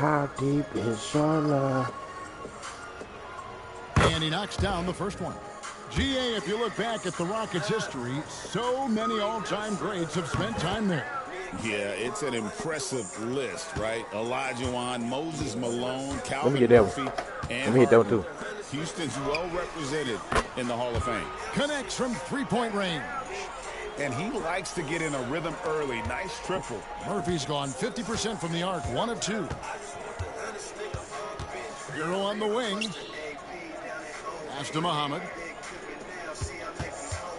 How deep is your love? And he knocks down the first one. GA, if you look back at the Rockets' history, so many all-time greats have spent time there. Yeah, it's an impressive list, right? Olajuwon, Moses Malone, Calvin Let me get Murphy, and Let me hit that one too. Houston's well represented in the Hall of Fame. Connects from three-point range. And he likes to get in a rhythm early. Nice triple. Murphy's gone 50% from the arc, 1 of 2. Hero on the wing. Pass to Muhammad.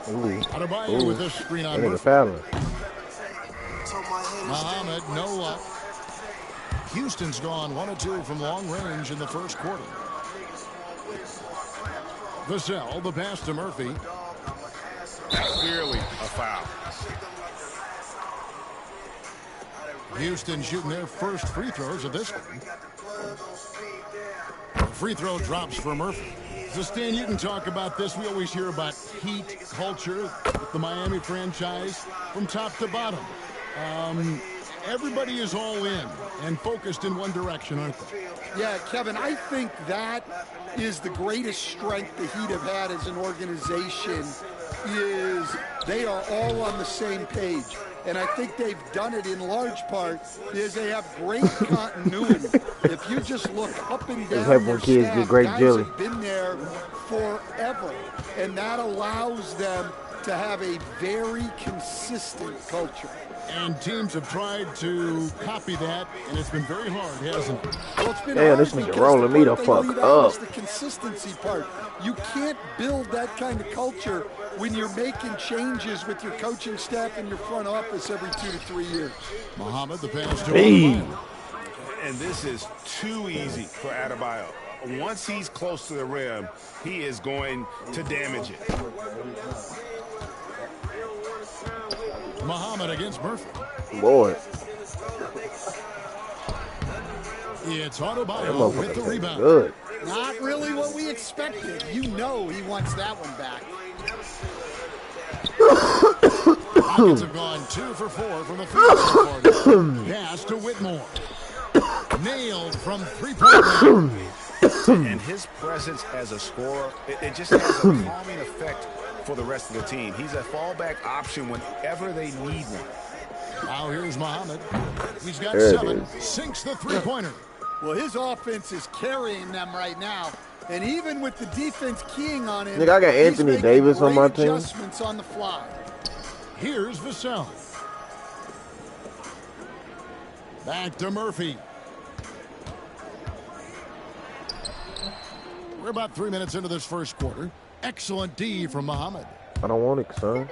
Adebayo with a screen on Murphy. Muhammad, no luck. Houston's gone 1 of 2 from long range in the first quarter. Vassell, the pass to Murphy. Clearly a foul. Houston shooting their first free throws of this one. Free throw drops for Murphy. So, Stan, you can talk about this. We always hear about heat culture with the Miami franchise from top to bottom. Everybody is all in and focused in one direction, aren't they? Yeah, Kevin, I think that is the greatest strength the Heat have had as an organization, is they are all on the same page. And I think they've done it in large part because they have great continuity. If you just look up and down your staff, guys have been there forever. And that allows them to have a very consistent culture. And teams have tried to copy that, and it's been very hard, hasn't it? Well, it's been hard this nigga rolling me the fuck up. The consistency part. You can't build that kind of culture when you're making changes with your coaching staff and your front office every 2 to 3 years. Muhammad, the pass to Adebayo. And this is too easy for Adebayo. Once he's close to the rim, he is going to damage it. Muhammad against Murphy. Boy. It's Adebayo with the rebound. Good. Not really what we expected. You know he wants that one back. Rockets have gone 2 for 4 from the field quarter. Pass to Whitmore. Nailed from three-point range. And his presence as a scorer, it just has a calming effect for the rest of the team. He's a fallback option whenever they need one. Now here's Muhammad. He's got 7. Sinks the three-pointer. Well, his offense is carrying them right now. And even with the defense keying on him, I got Anthony Davis on my team. Adjustments on the fly. Here's Vassell. Back to Murphy. We're about 3 minutes into this first quarter. Excellent D from Muhammad. I don't want it, son.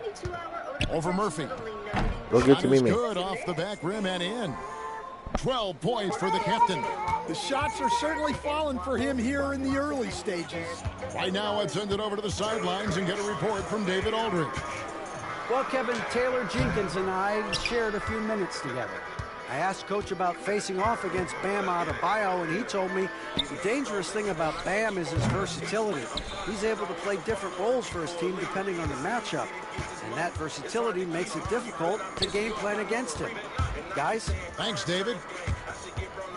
Over Murphy. Go get to me, man. Good off the back rim and in. 12 points for the captain. The shots are certainly falling for him here in the early stages. Right now, let's send it over to the sidelines and get a report from David Aldridge. Well, Kevin, Taylor Jenkins and I shared a few minutes together. I asked Coach about facing off against Bam Adebayo, and he told me the dangerous thing about Bam is his versatility. He's able to play different roles for his team depending on the matchup, and that versatility makes it difficult to game plan against him. Guys? Thanks, David.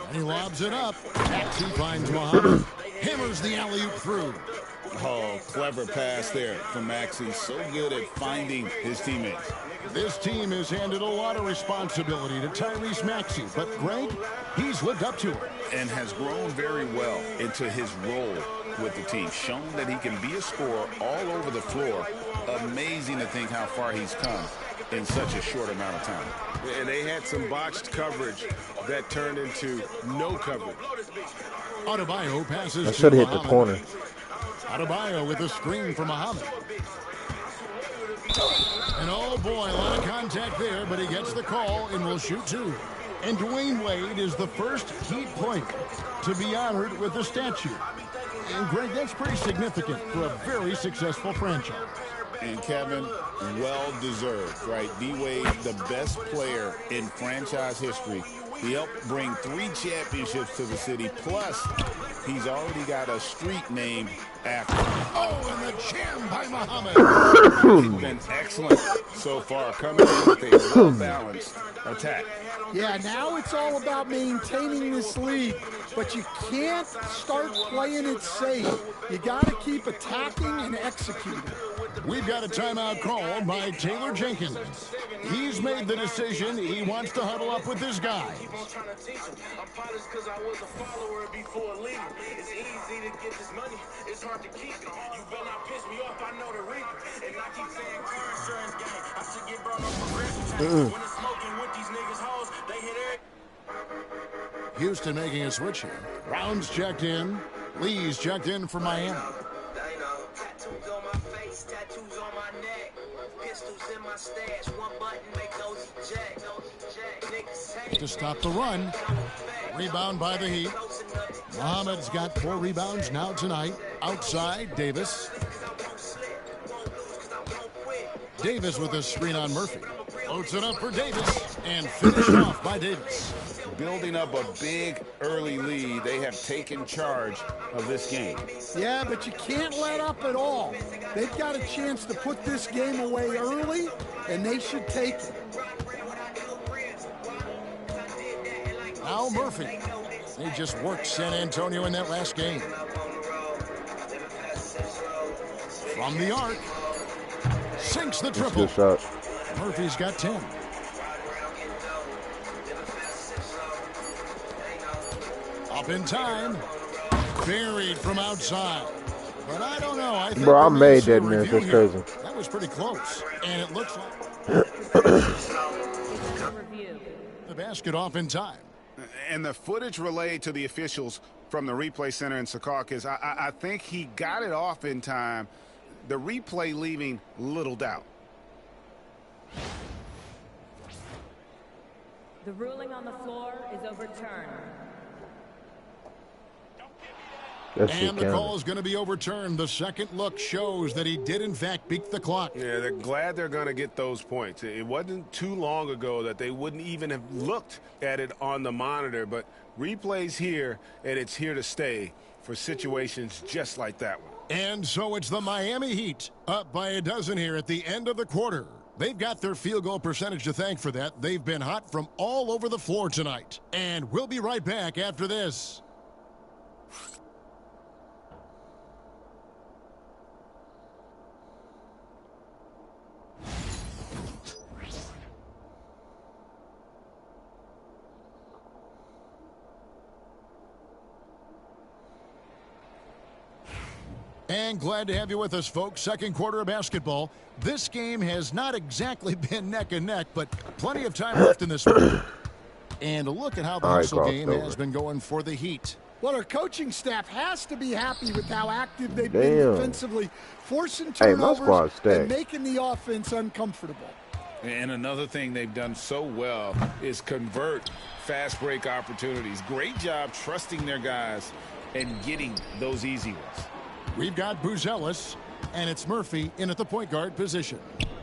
And he lobs it up. Maxey finds Muhammad. Hammers the alley-oop through. Oh, clever pass there from Maxey. So good at finding his teammates. This team has handed a lot of responsibility to Tyrese Maxey, but Greg, he's lived up to it. And has grown very well into his role with the team. Shown that he can be a scorer all over the floor. Amazing to think how far he's come in such a short amount of time. And they had some botched coverage that turned into no coverage. Adebayo passes I should to hit the Muhammad. corner. Adebayo with a screen for Muhammad. And oh boy, a lot of contact there, but he gets the call and will shoot 2. And Dwayne Wade is the first Heat player to be honored with a statue. And Greg, that's pretty significant for a very successful franchise. And Kevin, well deserved, right? D-Wade, the best player in franchise history. He helped bring 3 championships to the city. Plus, he's already got a street named after him. Oh, and the jam by Muhammad. He's been excellent so far, coming in with a well-balanced attack. Yeah, now it's all about maintaining this lead, but you can't start playing it safe. You got to keep attacking and executing. We've got a timeout called by Taylor Jenkins. He's made the decision. He wants to huddle up with his guys. Houston making a switch here. Brown's checked in. Lee's checked in for Miami. To stop the run. Rebound by the Heat. Muhammad's got 4 rebounds now tonight. Outside, Davis. Davis with a screen on Murphy. Floats it up for Davis and finished off by Davis. Building up a big early lead, they have taken charge of this game. Yeah, but you can't let up at all. They've got a chance to put this game away early, and they should take it. Now Murphy. They just worked San Antonio in that last game. From the arc. Sinks the triple. Good shot. Murphy's got 10. Up in time. Buried from outside. But I don't know. I think Bro, I made that miss. That's crazy. That was pretty close. And it looks like the basket off in time. And the footage relayed to the officials from the replay center in Secaucus, I think he got it off in time. The replay leaving little doubt. The ruling on the floor is overturned. And the call is going to be overturned. The second look shows that he did, in fact, beat the clock. Yeah, they're glad they're going to get those points. It wasn't too long ago that they wouldn't even have looked at it on the monitor, but replay's here, and it's here to stay for situations just like that one. And so it's the Miami Heat up by a dozen here at the end of the quarter. They've got their field goal percentage to thank for that. They've been hot from all over the floor tonight. And we'll be right back after this. And glad to have you with us, folks. Second quarter of basketball. This game has not exactly been neck and neck, but plenty of time left in this one. And a look at how the hustle game has been going for the Heat. Well, our coaching staff has to be happy with how active they've been defensively, forcing turnovers and making the offense uncomfortable. And another thing they've done so well is convert fast break opportunities. Great job trusting their guys and getting those easy ones. We've got Buzelis, and it's Murphy in at the point guard position.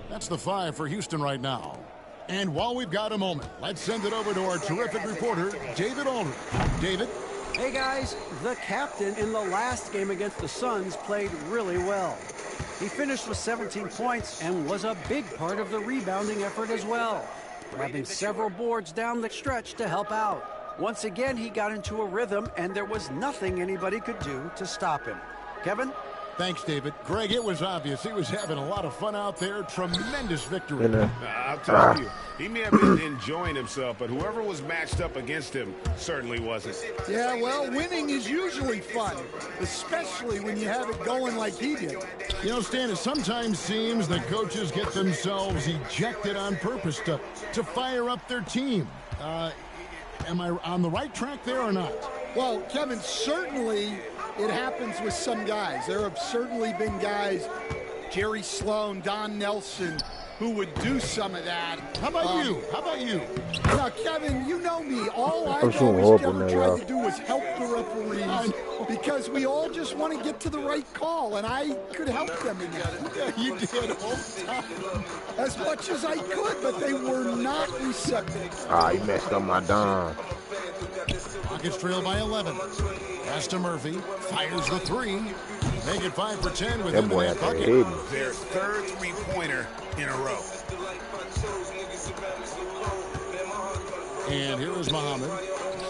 That's the 5 for Houston right now. And while we've got a moment, let's send it over to our terrific reporter, David Aldridge. David? Hey, guys. The captain in the last game against the Suns played really well. He finished with 17 points and was a big part of the rebounding effort as well, grabbing several boards down the stretch to help out. Once again, he got into a rhythm, and there was nothing anybody could do to stop him. Kevin? Thanks, David. Greg, it was obvious he was having a lot of fun out there. Tremendous victory. I'll tell you, he may have been enjoying himself, but whoever was matched up against him certainly wasn't. Yeah, well, winning is usually fun, especially when you have it going like he did. You know, Stan, it sometimes seems that coaches get themselves ejected on purpose to fire up their team. Am I on the right track there or not? Well, Kevin, certainly it happens with some guys. There have certainly been guys, Jerry Sloan, Don Nelson, who would do some of that. How about you? How about you? Now, Kevin, you know me. All I've always ever tried to do was help the referees because we all just want to get to the right call, and I could help them in that. Yeah, you did all the time. As much as I could, but they were not receptive. Ah, he messed up my dime. Rockets trail by 11. Pass to Murphy. Fires the 3. Make it 5 for 10 with him in that bucket. Their third three-pointer in a row. And here is Muhammad.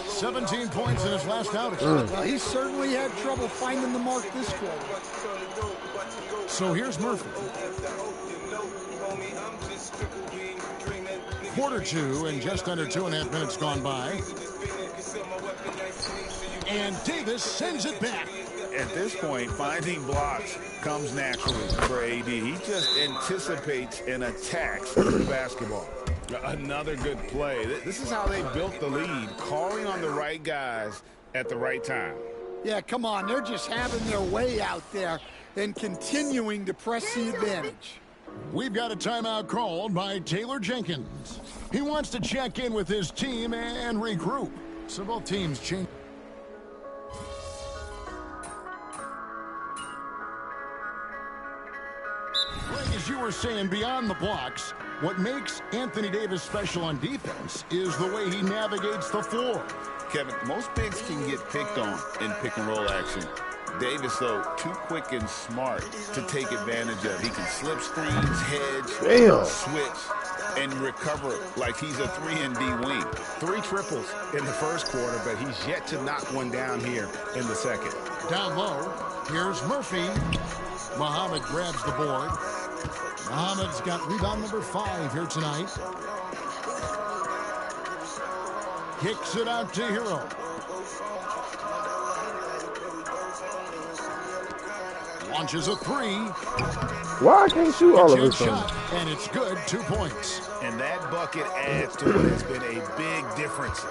17 points in his last outing. Well, he certainly had trouble finding the mark this quarter. So here's Murphy. Quarter two and just under 2.5 minutes gone by. And Davis sends it back. At this point, finding blocks comes naturally for AD. He just anticipates and attacks the basketball. Another good play. This is how they built the lead, calling on the right guys at the right time. Yeah, come on. They're just having their way out there and continuing to press the advantage. We've got a timeout called by Taylor Jenkins. He wants to check in with his team and regroup. So both teams change. As you were saying, beyond the blocks, what makes Anthony Davis special on defense is the way he navigates the floor. Kevin, most bigs can get picked on in pick-and-roll action. Davis, though, too quick and smart to take advantage of. He can slip screens, hedge, switch, and recover like he's a 3-and-D wing. 3 triples in the first quarter, but he's yet to knock one down here in the second. Down low, here's Murphy. Muhammad grabs the board. Muhammad's got rebound number 5 here tonight. Kicks it out to Hero. Launches a 3. Why I can't shoot all of a sudden? And it's good, 2 points. And that bucket adds to what has been a big difference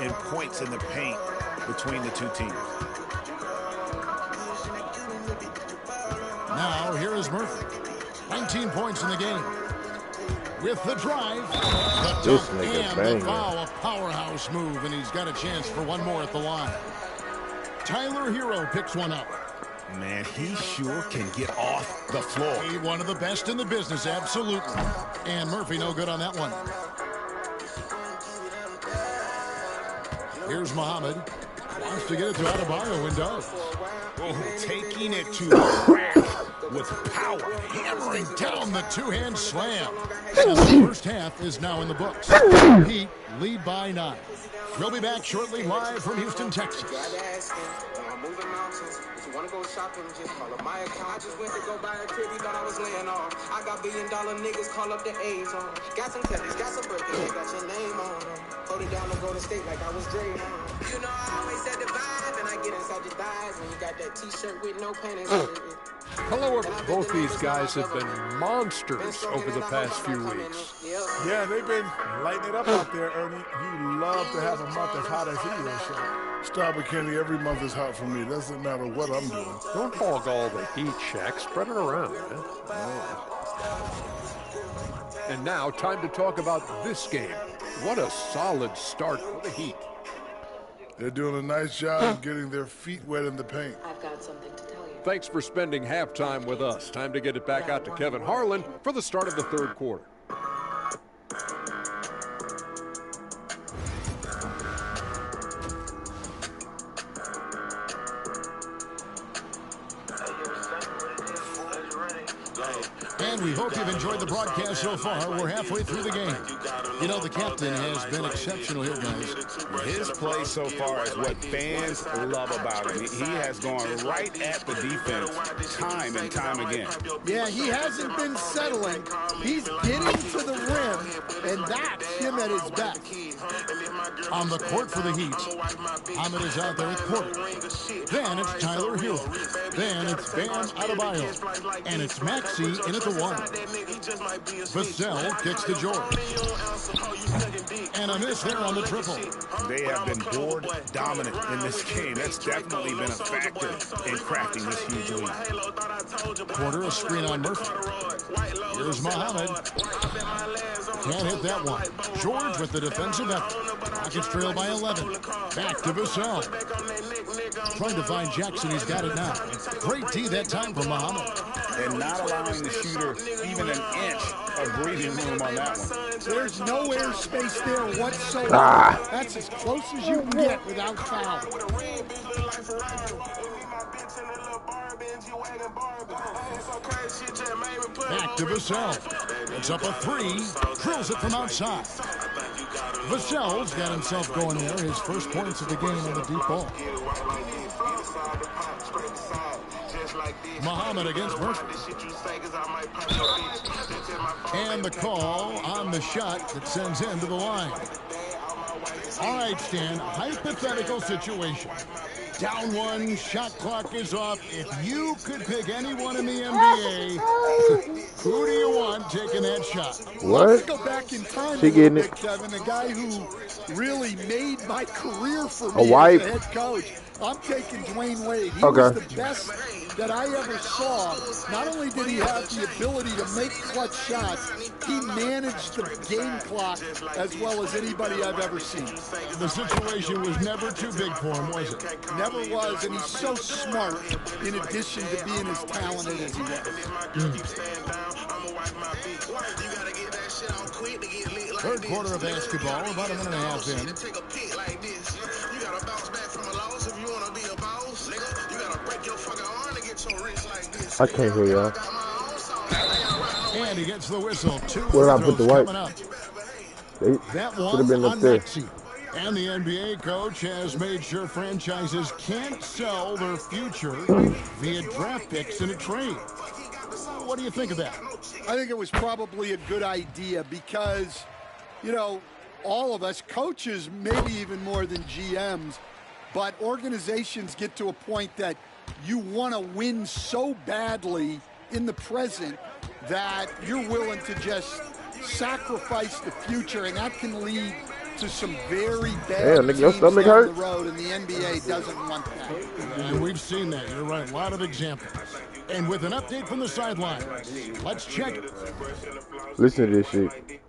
in points in the paint between the two teams. Now, here is Murphy. 19 points in the game. With the drive, the dunk and the foul, a powerhouse move, and he's got a chance for one more at the line. Tyler Hero picks one up. Man, he sure can get off the floor. One of the best in the business, absolutely. And Murphy no good on that one. Here's Muhammad. Wants to get it to Adebayo and does. Oh, taking it to the rack with power, hammering down the two-hand slam. And the first half is now in the books. Heat lead by 9. We'll be back shortly live from Houston, Texas. Wanna go shopping, just call up my account. I just went to go buy a crib, thought I was laying off. I got $1 billion niggas, call up the A's on. Got some Kellys, got some birthdays, got your name on them. Hold it down to go to state like I was Dre on. You know I always said the vibe, and I get inside your thighs when you got that t-shirt with no panties. Hello, both these guys have been monsters over the past few weeks. Yeah, they've been lighting it up out there, Ernie. You love to have a month as hot as he is. So. Stop it, Kenny. Every month is hot for me. It doesn't matter what I'm doing. Don't hog all the heat, Shaq. Spread it around, man. And now, time to talk about this game. What a solid start for the Heat. They're doing a nice job of getting their feet wet in the paint. I've got something to tell you. Thanks for spending halftime with us. Time to get it back out to Kevin Harlan for the start of the third quarter. And we hope you've enjoyed the broadcast so far. We're halfway through the game. You know, the captain has been exceptional here, guys. His play so far is what fans love about him. He has gone right at the defense time and time again. Yeah, he hasn't been settling. He's getting to the rim, and that's him at his best. On the court for the Heat, Ahmed is out there with Porter. Then it's Tyler Hero. Then it's Bam Adebayo. And it's Maxey in at the 1. Vassell kicks to George. And a miss there on the triple. They have been board dominant in this game. That's definitely been a factor in crafting this huge lead. Porter, a screen on Murphy. Here's Muhammad. Can't hit that one. George with the defensive effort. Rockets trail by 11. Back to Vassell. Trying to find Jackson. He's got it now. Great D that time for Muhammad. And not allowing the shooter even an inch of breathing room on that one. There's no air space there whatsoever. That's as close as you can get without foul. Back to Vassell. It's up a 3. Drills it from outside. Vassell's got himself going there. His first points of the game on the deep ball. Muhammad against Murphy. And the call on the shot that sends him to the line. All right, Stan, hypothetical situation. Down one, shot clock is off. If you could pick anyone in the NBA, who do you want taking that shot? What? Let's go back in time She a little getting bit, it. Kevin. The guy who really made my career for A me wipe. as a head coach. I'm taking Dwayne Wade. He Okay. was the best that I ever saw. Not only did he have the ability to make clutch shots, he managed the game clock as well as anybody I've ever seen. The situation was never too big for him, was it? Never was, and he's so smart in addition to being as talented as he was. Third quarter of basketball, about a minute and a half in. I can't hear y'all. And he gets the whistle. Two Where did I free put the throws wipe? coming up. That Should have one been up on there. Maxey. And the NBA coach has made sure franchises can't sell their future via draft picks in a trade. What do you think of that? I think it was probably a good idea because, you know, all of us, coaches, maybe even more than GMs, but organizations get to a point that you want to win so badly in the present that you're willing to just sacrifice the future, and that can lead to some very bad Damn, nigga, your teams stomach down hurt? the road, and the NBA doesn't want that. And we've seen that. You're right. A lot of examples. And with an update from the sideline, let's check it. Listen to this shit.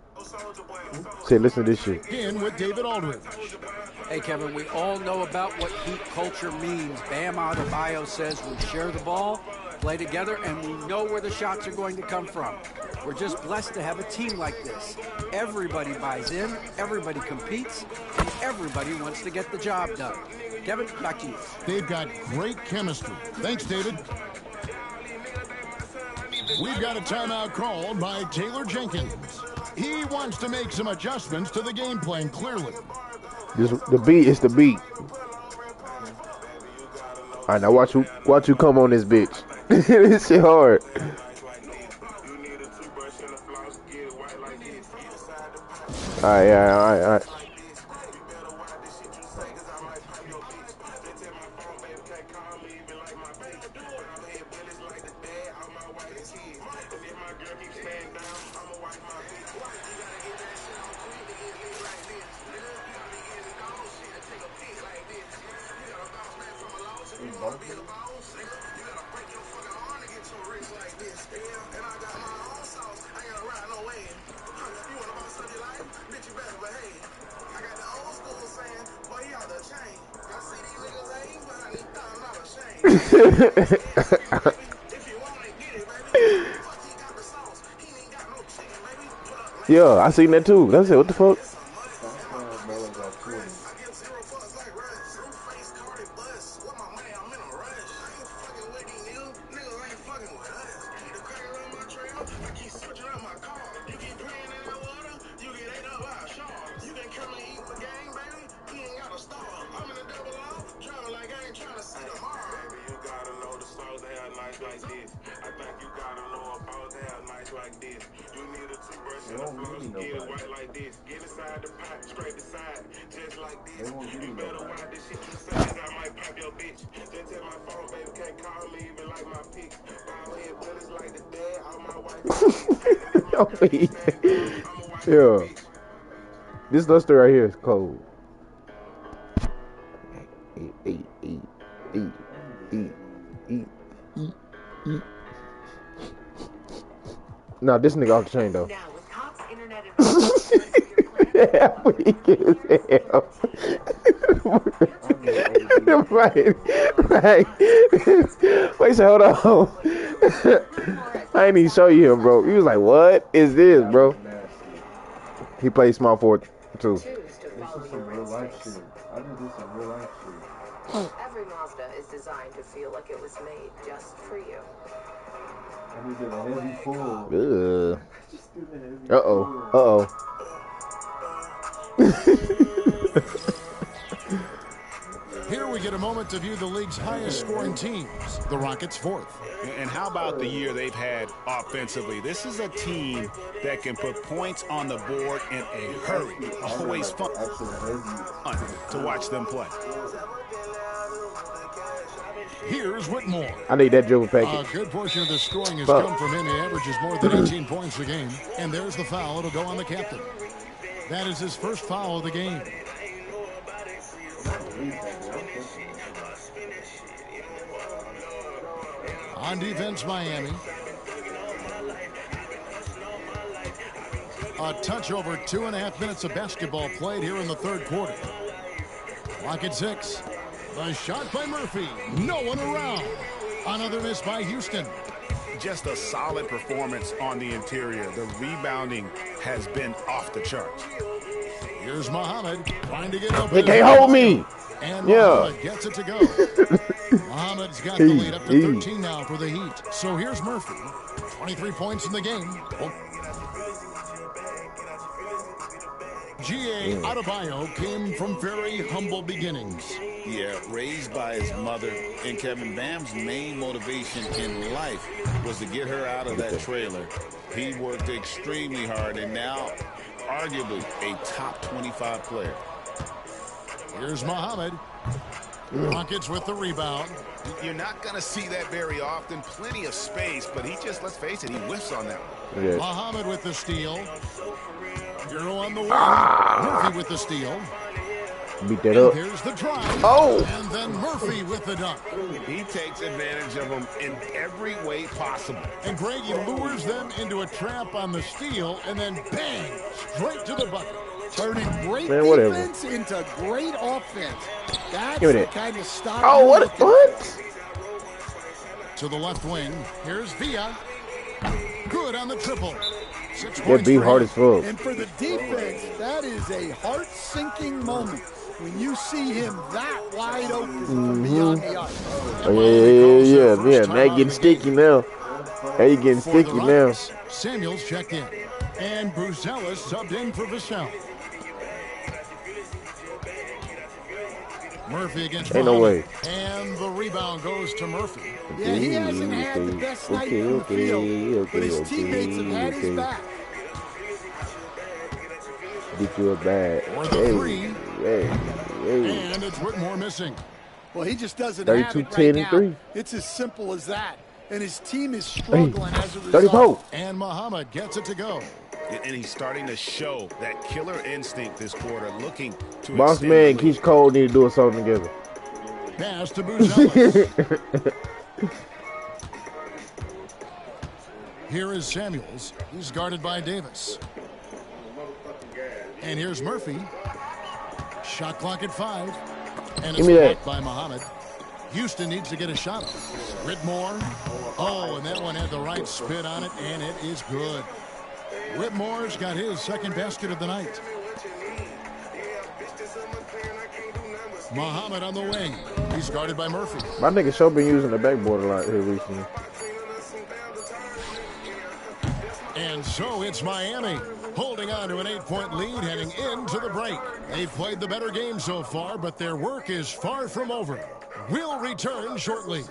Say, listen to this shit. In with David Aldridge. Hey, Kevin, we all know about what Heat culture means. Bam Adebayo says we share the ball, play together, and we know where the shots are going to come from. We're just blessed to have a team like this. Everybody buys in, everybody competes, and everybody wants to get the job done. Kevin, back to you. They've got great chemistry. Thanks, David. We've got a timeout called by Taylor Jenkins. He wants to make some adjustments to the game plan, clearly. The beat is the beat. All right, now watch you come on this bitch. This shit hard. All right. Yeah, I seen that too. That's it. What the fuck? Yeah. This luster right here is cold. Eat. Nah, this nigga off the chain though. Now with Cox Internet right. Wait, so hold on. I ain't even show you him, bro. He was like, "What is this, bro?" He plays small forward too. This is some real life shit. I did this in real life shit. Every Mazda is designed to feel like it was made just for you. I did a heavy pull. Uh-oh. Here we get a moment to view the league's highest scoring teams. The Rockets 4th. And how about the year they've had offensively? This is a team that can put points on the board in a hurry. Always fun to watch them play. Here's Whitmore. I need that dribble package. A good portion of the scoring has come from him. He averages more than 18 points a game. And there's the foul. It'll go on the captain. That is his first foul of the game. On defense, Miami. A touch over 2.5 minutes of basketball played here in the third quarter. Clock at 6. The shot by Murphy. No one around. Another miss by Houston. Just a solid performance on the interior. The rebounding has been off the charts. Here's Muhammad trying to get up. They can't hold me. And Muhammad gets it to go. Muhammad's got the lead up to 13 now for the Heat. So here's Murphy. 23 points in the game. G.A. Adebayo came from very humble beginnings. Yeah, raised by his mother. And Kevin Bam's main motivation in life was to get her out of that trailer. He worked extremely hard and now arguably a top 25 player. Here's Muhammad. Rockets with the rebound. You're not going to see that very often. Plenty of space, but he just, let's face it, he whiffs on that one. Yeah. Muhammad with the steal. Euro on the wing. Murphy with the steal. Beat that up. Here's the drive. Oh! And then Murphy with the dunk. He takes advantage of them in every way possible. And Greg, he lures them into a trap on the steal, and then bang, straight to the bucket. Turning great defense into great offense. That's the kind of style. Oh, what? To the left wing. Here's Villa. Good on the triple. 6 That points. beat hard as fuck. And for the defense, that is a heart-sinking moment when you see him that wide open from beyond the arc. Oh, yeah. That getting sticky now. Hey, getting sticky now. Samuels checked in. And Bruzelis subbed in for Vassell. Murphy against Ain't no way. And the rebound goes to Murphy. Yeah, he hasn't had the best night from the field, but his teammates have had his back. Beat you up bad. For the three. Hey. And it's Whitmore missing. Well, he just doesn't have it 32, right 10, now. and 3. It's as simple as that. And his team is struggling as a result. 34. And Muhammad gets it to go. And he's starting to show that killer instinct this quarter, looking to Boss man, Keith Cole need to do a song together. Pass to Bruzelis. Here is Samuels. He's guarded by Davis. And here's Murphy. Shot clock at 5. And it's blocked by Muhammad. Houston needs to get a shot up. Whitmore. Oh, and that one had the right spin on it, and it is good. Whitmore's got his second basket of the night. Muhammad on the wing. He's guarded by Murphy. My nigga Show been using the backboard a lot here recently. And so it's Miami holding on to an 8-point lead heading into the break. They've played the better game so far, but their work is far from over. We'll return shortly.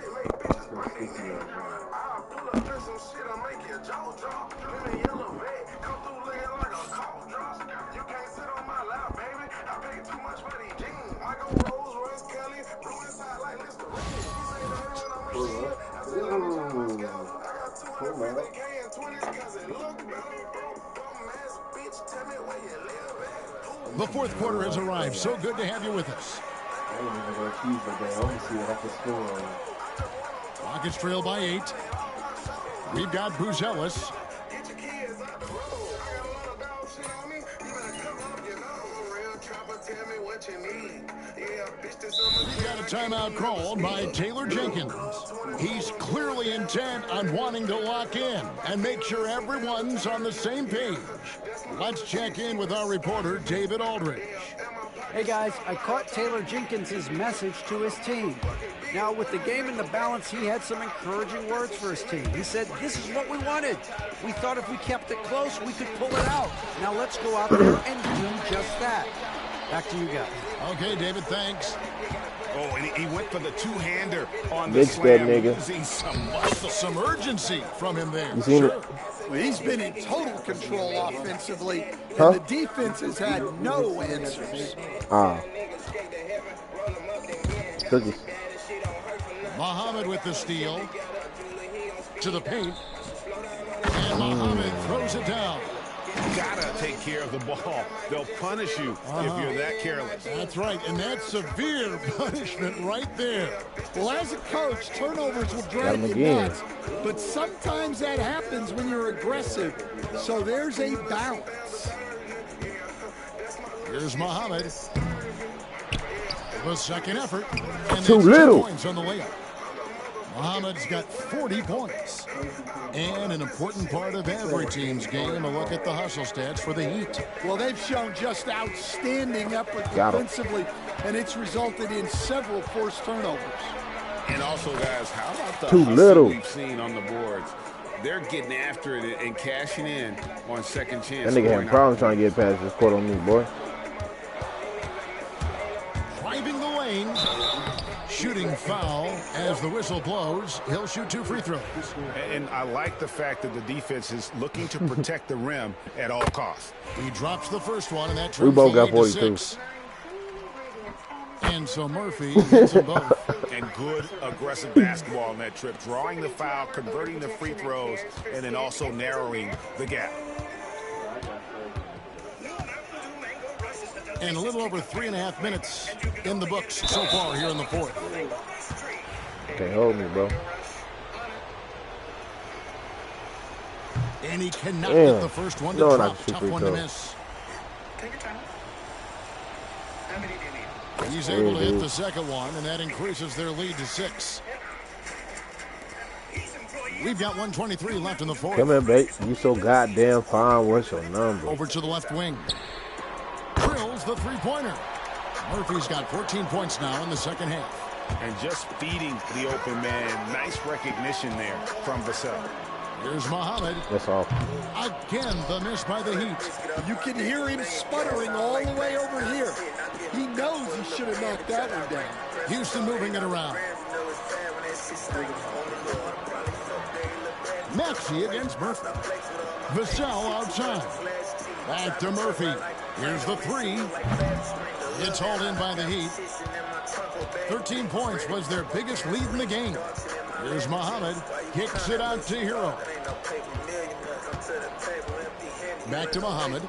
The fourth quarter has arrived. So good to have you with us. Rockets trail by 8. We've got Bruzelis. We got a timeout called by Taylor Jenkins. He's clearly intent on wanting to lock in and make sure everyone's on the same page. Let's check in with our reporter, David Aldridge. Hey guys, I caught Taylor Jenkins' message to his team. Now with the game in the balance, he had some encouraging words for his team. He said, this is what we wanted. We thought if we kept it close, we could pull it out. Now let's go out there and do just that. Back to you guys. Okay, David, thanks. Oh, and he went for the two-hander on Big the step, slam, nigga. using some muscle. Some urgency from him there. You seen it? Well, he's been in total control offensively, and Huh? the defense has had no answers. Ah. Cookies. Muhammad with the steal. To the paint. And Muhammad throws it down. Gotta take care of the ball. They'll punish you if you're that careless. That's right, and that's severe punishment right there. Well, as a coach, turnovers will Got drive him you again. nuts, but sometimes that happens when you're aggressive. So there's a balance. Here's Muhammad. The second effort. And Too that's little. 2 points on the layup. Muhammad's got 40 points. And an important part of every team's game, a look at the hustle stats for the Heat. Well, they've shown just outstanding effort Got him. defensively, and it's resulted in several forced turnovers. And also, guys, how about the Too hustle little. we've seen on the boards? They're getting after it and cashing in on second chance. That nigga having problems trying to get past this court on me, boy. Driving the lane. Shooting foul as the whistle blows. He'll shoot 2 free throws. And I like the fact that the defense is looking to protect the rim at all costs. He drops the first one, and that We turns both the got lead to 42. 6. And so Murphy hits them both. And good aggressive basketball on that trip. Drawing the foul, converting the free throws, and then also narrowing the gap. And a little over 3.5 minutes in the books so far here in the fourth. Can't hold me, bro. And he cannot Damn. get the first one to No, not drop. shoot Tough free one to throw. miss. He's able to hit the second one, and that increases their lead to 6. We've got 1:23 left in the fourth. Come here, babe. You so goddamn fine. What's your number? Over to the left wing. Drills the three-pointer. Murphy's got 14 points now in the second half. And just feeding the open man. Nice recognition there from Vassell. Here's Muhammad. That's all. Again, the miss by the Heat. You can hear him sputtering all the way over here. He knows he should have knocked that one down. Houston moving it around. Maxey against Murphy. Vassell outside. Back to Murphy. Here's the three. It's hauled in by the Heat. 13 points was their biggest lead in the game. Here's Muhammad. Kicks it out to Hero. Back to Muhammad.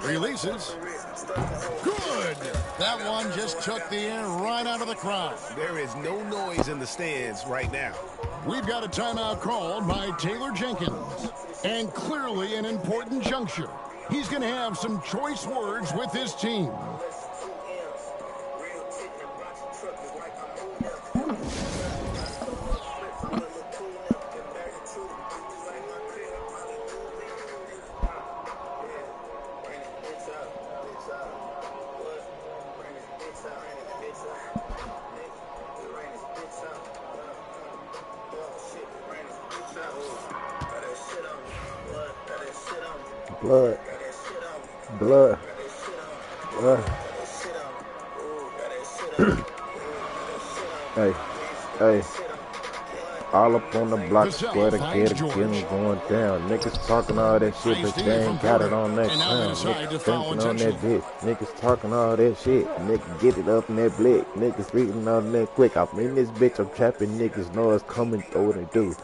Releases. Good. That one just took the air right out of the crowd. There is no noise in the stands right now. We've got a timeout called by Taylor Jenkins. And clearly an important juncture. He's going to have some choice words with his team. Blood. Blood. Hey. Hey. All up on the block, square to get again going down. Niggas talking all that shit, but they ain't got it on that time. Niggas thinking on that bitch. Niggas talking all that shit. Niggas get it up in that blick. Niggas reading on that quick. I mean this bitch, I'm trapping niggas know it's coming through what it do.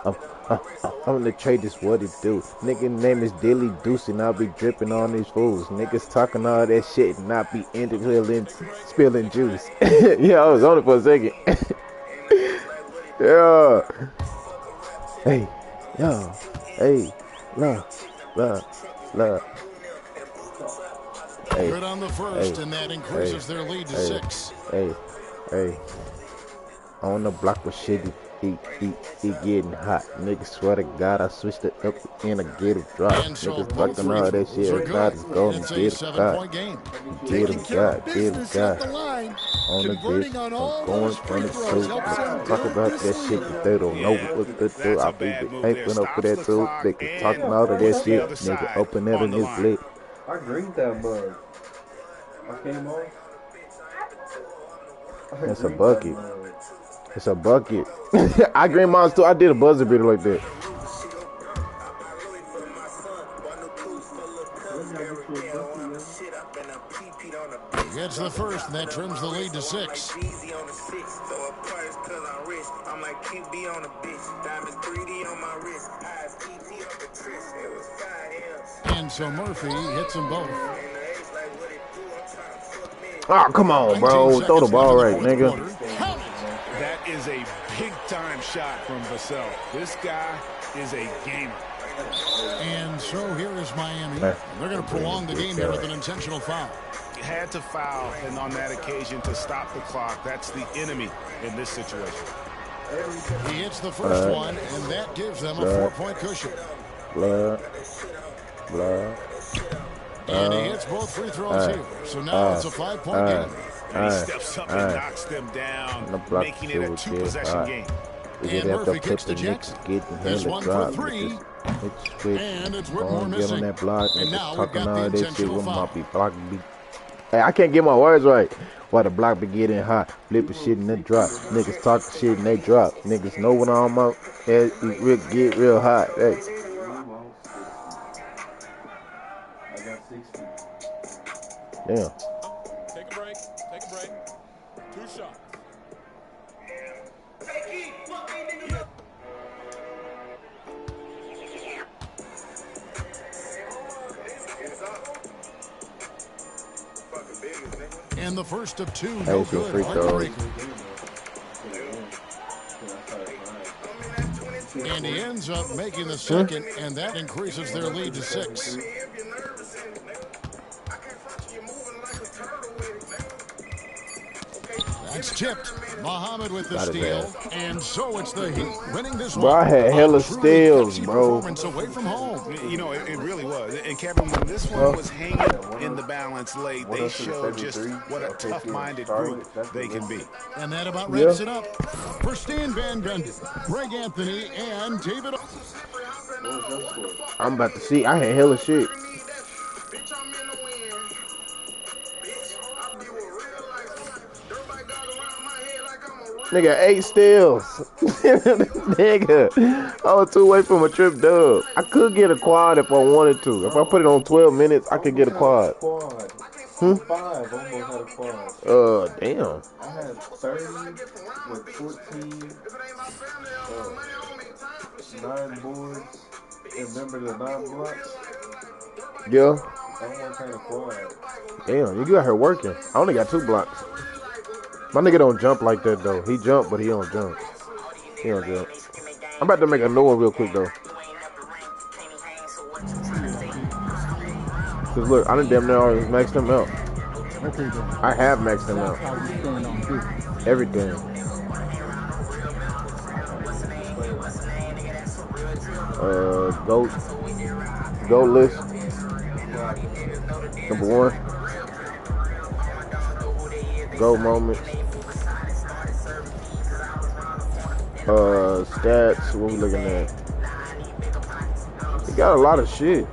I'm gonna trade this what it do. Nigga name is Dilly Deuce and I'll be dripping on these fools. Niggas talking all that shit and I be individually spilling juice. Yeah, I was on it for a second. Yeah. Hey, yo, hey, look. Hey, Good on the first, hey, and that increases their lead to 6. Hey. On the block with shitty. It getting hot. Niggas swear to God, I switched it up and I get a drop. And so Niggas both talking free all that throws are shit. Now good. just go And and it's a get a 7-point God. game. Get him, Taking care of God. Get him, business at God. the line, On the bitch, converting on I'm all going those free from the throws two. helps them Niggas talk build about this that shit, lead. but they don't know Yeah, what to do. that's I a be bad move there. hyping up for Stops that the too. clock Niggas and talking all of that puts the shit. other Nigga, side open that on in the this line. lit. I greened that mug. I came on. That's a bucket. It's a bucket. I green mines too. I did a buzzer beater like that. Gets the first, and that trims the lead to 6. And so Murphy hits them both. Oh, come on, bro. Throw the ball right, nigga. That is a big-time shot from Vassell. This guy is a gamer. And so here is Miami. They're going to prolong the game here with an intentional foul. Had to foul, and on that occasion to stop the clock. That's the enemy in this situation. He hits the first one, and that gives them a 4-point cushion. Blood. And he hits both free throws here. So now it's a 5-point game. And he steps up and knocks them down, making it a 2-possession game. And Murphy kicks to Jackson. There's one for 3. And it's Whitmore missing. On that block. And now we've talking got all the that shit intentional with foul. my block be. Hey, I can't get my words right. Why the block be getting hot, flipping shit and they drop. Niggas talking shit and they drop. Niggas know when I'm out, it get real hot. Hey. I got 60. Damn. Take a break. 2 shots. And the first of 2, Hey, no some good. free throws. And he ends up making the second, and that increases their lead to 6. That's tipped. Muhammad with the steal, and so it's the Heat winning this one. Bro, I had hella steals, bro. Performance away from home. You know, it really was. And Kevin, when this one was hanging in the balance late, they showed just what a tough-minded group they can be. And that about wraps it up. For Stan Van Gundy, Greg Anthony, and David. I'm about to see. I had hella shit. Nigga, 8 steals. Nigga, I was 2 away from a trip dub. I could get a quad if I wanted to. If I put it on 12 minutes, I could get a quad. 5 almost had a quad. Damn. I had 30 with 14, 9 boards, and remember the 9 blocks? Yeah. I almost had a quad. Damn, you got her working. I only got 2 blocks. My nigga don't jump like that, though. He jump, but he don't jump. He don't jump. I'm about to make a new one real quick, though. Because, look, I done damn near already maxed him out. I have maxed him out. Everything. Goat list. Number 1. Goat moments. Stats. What we looking at? He got a lot of shit.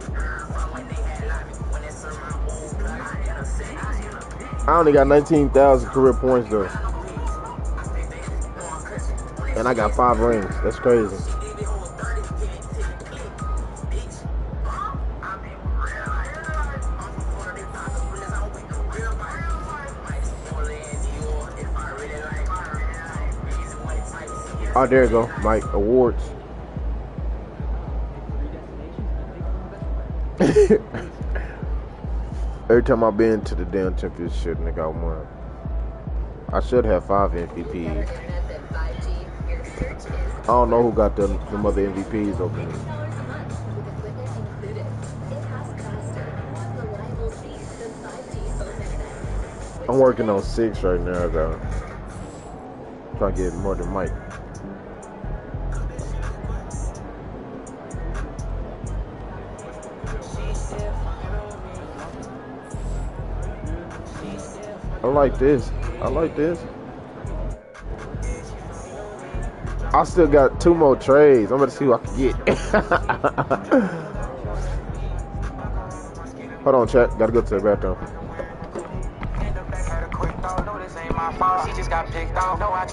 I only got 19,000 career points though, and I got 5 rings. That's crazy. Oh, there you go, Mike. Awards. Every time I've been to the damn championship, nigga, I won. I should have 5 MVPs. I don't know who got them other MVPs over me. I'm working on 6 right now, though. Trying to get more than Mike. I like this. I like this. I still got 2 more trades. I'm gonna see what I can get. Hold on, chat. Gotta go to the bathroom. She just got picked off. No, I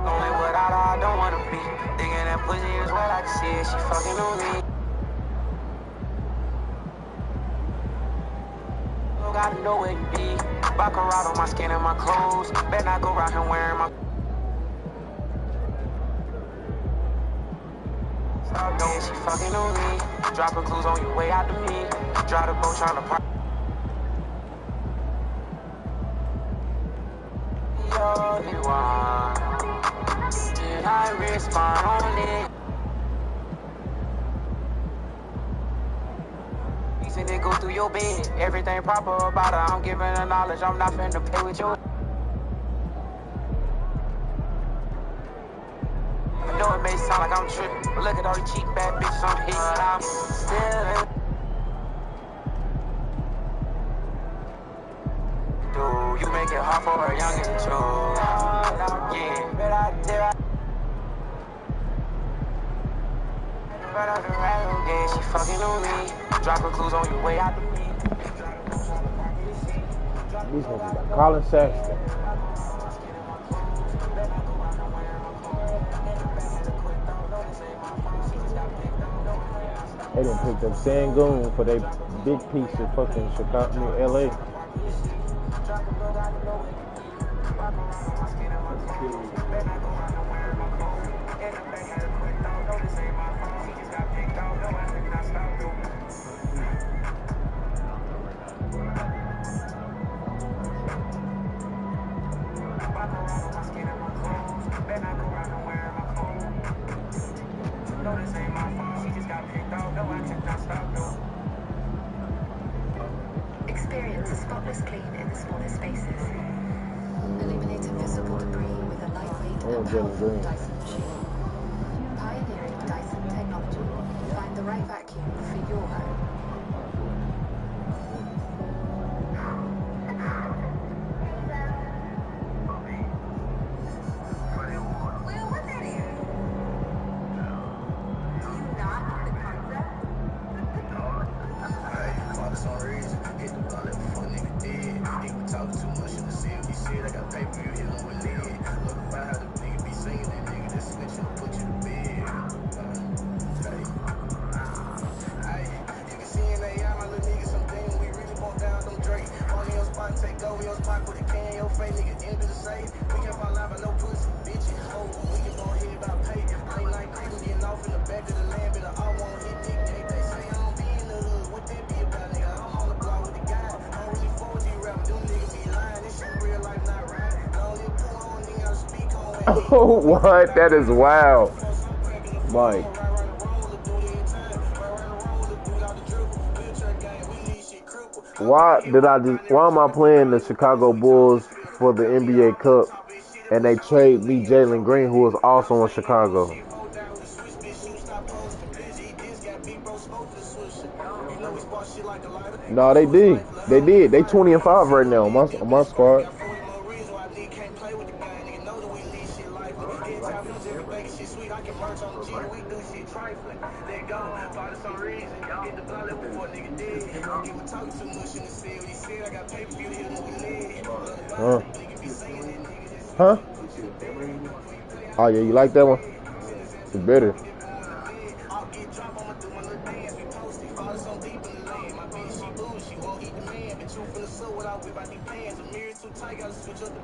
only without her, I don't wanna be. Digging that pussy is what I can see it. She fucking on me. Gotta know where you be. Baccarat on my skin and my clothes. Bet not go around here wearing my. Yeah, she fucking on me. Dropping clues on your way out to me. Drive the boat trying to park. You're the one. And I respond only. You say they go through your bed. Everything proper about her. I'm giving her knowledge. I'm not finna play with you. I know it may sound like I'm tripping, but look at all the cheap bad bitches I'm hitting. But I'm still in. Dude, you make it hard for a youngin' too. Yeah, she fucking on me. Dropping clues on your way out to me. These niggas got Colin Sexton. They done picked up Sangoon for their big piece of fucking Chicago, LA. Experience a spotless clean in the smallest spaces. Eliminate invisible debris with a lightweight and powerful Dyson machine. Pioneering Dyson technology. Find the right vacuum for your home. Oh, what? That is wild. Mike. Why am I playing the Chicago Bulls for the NBA Cup and they trade me Jalen Green, who is also in Chicago? No, they did. They did. They 20-5 right now on my squad. Huh? Huh? Oh yeah, you like that one? It's better.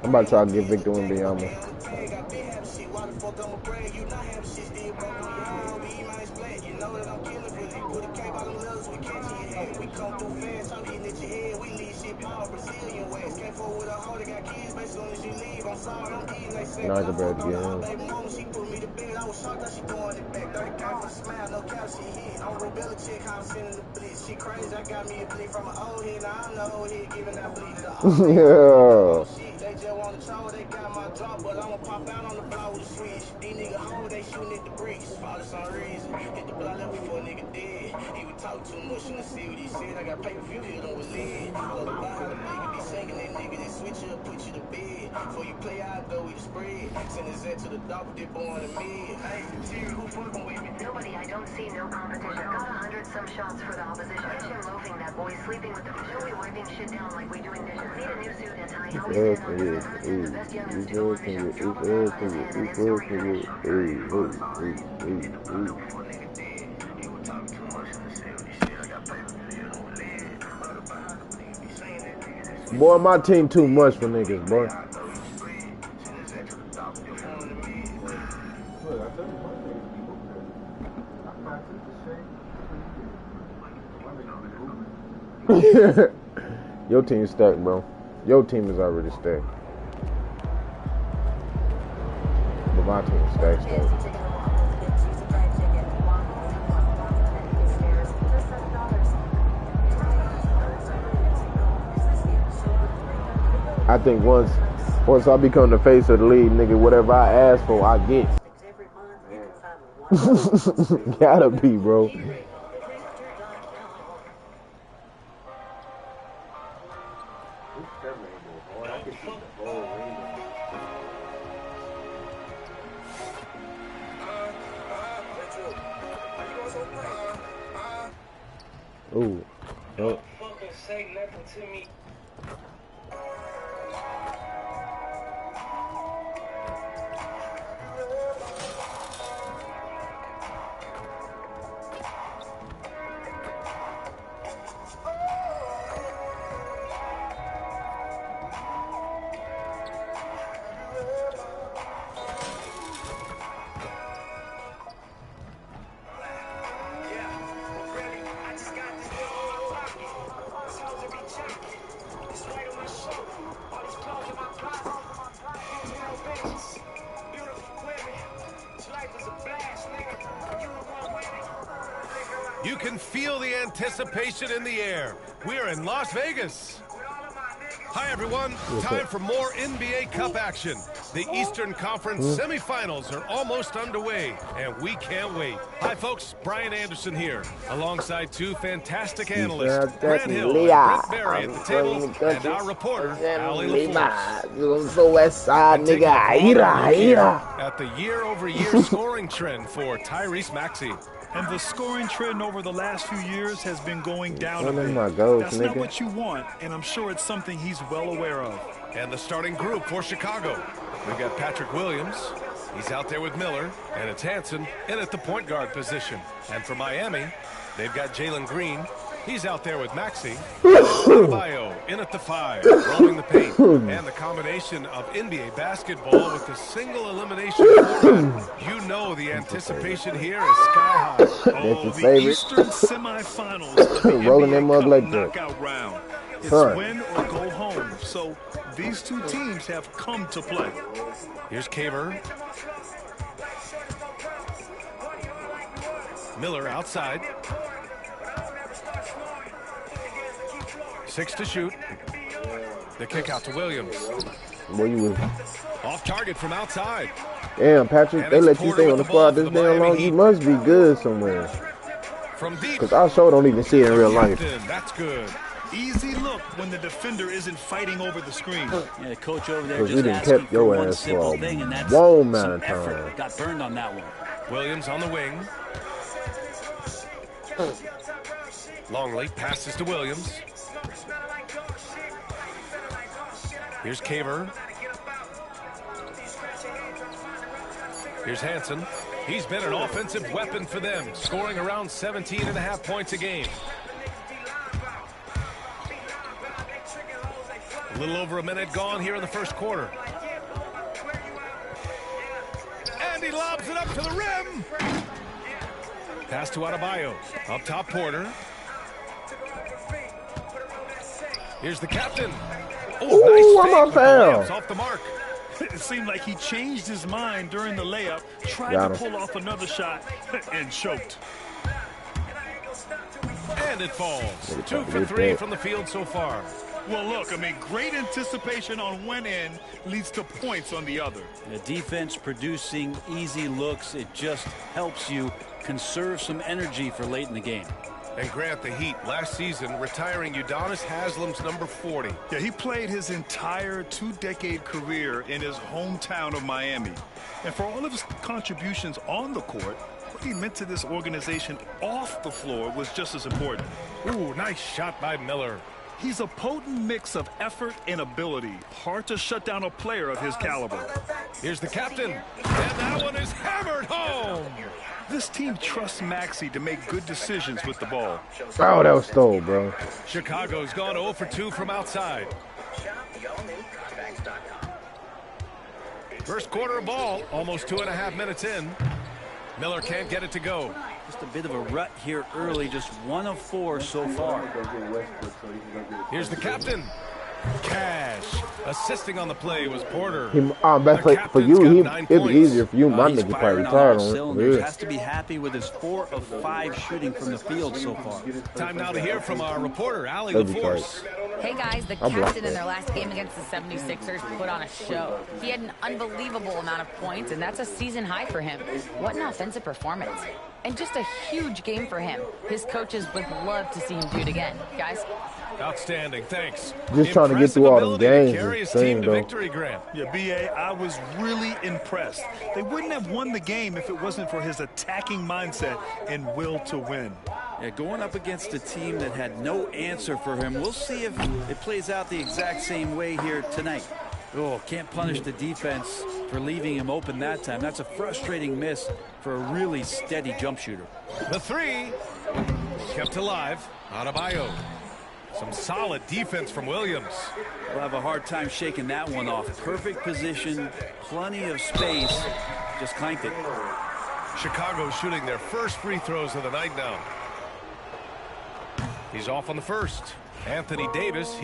I'm about to try to get Victor Wembanyama. Now I can better get him. Yeah. on the tower, they got my drop, but I'ma pop out on the block with a switch. These niggas home, they shooting at the bricks. Fall for some reason. Hit the block left before a nigga dead. He would talk too much in the see what he said. I got pay-per-view, hit him with lead. Love the bar, the nigga be singing, that nigga that switch up, put you to bed. Before you play, I go with the spread. Send his head to the dog, they born in mid. Hey, Terry, who fucking with me? Nobody, I don't see no competition. Got 100-some shots for the opposition. Catch him loafing, that boy sleeping with the fish. We wiping shit down like we doing dishes. Need a new suit and tie. Always stand on business. The best youngins to go on mission. Drop a bomb in his hand and Boy, my team too much for niggas, boy. Your team's stacked, bro. Your team is already stacked. But my team's stacked, though. I think once I become the face of the league, nigga, whatever I ask for, I get. Gotta be, bro. Ooh. Oh. fucking say nothing to me. You can feel the anticipation in the air. We're in Las Vegas. Hi, everyone. Time for more NBA Cup action. The Eastern Conference semifinals are almost underway, and we can't wait. Hi, folks. Brian Anderson here, alongside two fantastic analysts, Grant Hill and Brent Berry at the table, and our reporter, Ali LaForce. West Side, nigga. At the year-over-year scoring trend for Tyrese Maxey. And the scoring trend over the last few years has been going down a bit. That's not what you want, and I'm sure it's something he's well aware of. And the starting group for Chicago. We've got Patrick Williams. He's out there with Miller, and it's Hanson in at the point guard position. And for Miami, they've got Jalen Green. He's out there with Maxey. Bio in at the 5, rolling the paint. And the combination of NBA basketball with the single elimination format. You know the anticipation here is sky high. Oh, the Eastern semifinals of the rolling them up like that. Knockout round. It's win or go home. So these two teams have come to play. Here's Caver. Miller outside. 6 to shoot. The kick out to Williams. Boy, you was off target from outside. Damn, Patrick, they let you stay on the squad this damn long. You must be good somewhere. From deep. Because I sure don't even see it in real life. That's good. Easy look when the defender isn't fighting over the screen. Yeah, the coach over there just didn't asking kept for your one ass simple for thing, and that's long amount of some effort. time. Got burned on that one. Williams on the wing. Longley passes to Williams. Here's Caver. Here's Hanson. He's been an offensive weapon for them, scoring around 17.5 points a game. A little over a minute gone here in the first quarter. And he lobs it up to the rim. Pass to Adebayo. Up top, Porter. Here's the captain. Oh, nice fake with the layups off the mark. It seemed like he changed his mind during the layup, tried to pull off another shot, and choked. And it falls. 2 for 3 from the field so far. Well, look, I mean, great anticipation on one end leads to points on the other. The defense producing easy looks. It just helps you conserve some energy for late in the game. And Grant, the Heat last season retiring Udonis Haslam's number 40. Yeah, he played his entire two-decade career in his hometown of Miami. And for all of his contributions on the court, what he meant to this organization off the floor was just as important. Ooh, nice shot by Miller. He's a potent mix of effort and ability. Hard to shut down a player of his caliber. Here's the captain. And that one is hammered home. This team trusts Maxey to make good decisions with the ball. Oh, that was stole, bro. Chicago's gone 0 for 2 from outside. First quarter of ball, almost 2.5 minutes in. Miller can't get it to go. Just a bit of a rut here early, just 1 of 4 so far. Here's the captain. Cash. Assisting on the play was Porter. Best play for you. It'd be easier for you. My nigga probably retired on it. Has to be happy with his 4 of 5 shooting from the field so far. Time now to hear from our reporter, Allie LaForce. Hey guys, the captain in their last game against the 76ers put on a show. He had an unbelievable amount of points, and that's a season high for him. What an offensive performance. And just a huge game for him. His coaches would love to see him do it again. Guys? Outstanding, thanks. Just trying to get through all them games. Carry his team to victory, Grant. Yeah, B.A., I was really impressed. They wouldn't have won the game if it wasn't for his attacking mindset and will to win. Yeah, going up against a team that had no answer for him. We'll see if it plays out the exact same way here tonight. Oh, can't punish the defense for leaving him open that time. That's a frustrating miss for a really steady jump shooter. The 3 kept alive. Adebayo. Some solid defense from Williams. We'll have a hard time shaking that one off. Perfect position, plenty of space. Just clanked it. Chicago shooting their first free throws of the night now. He's off on the first. Anthony Davis.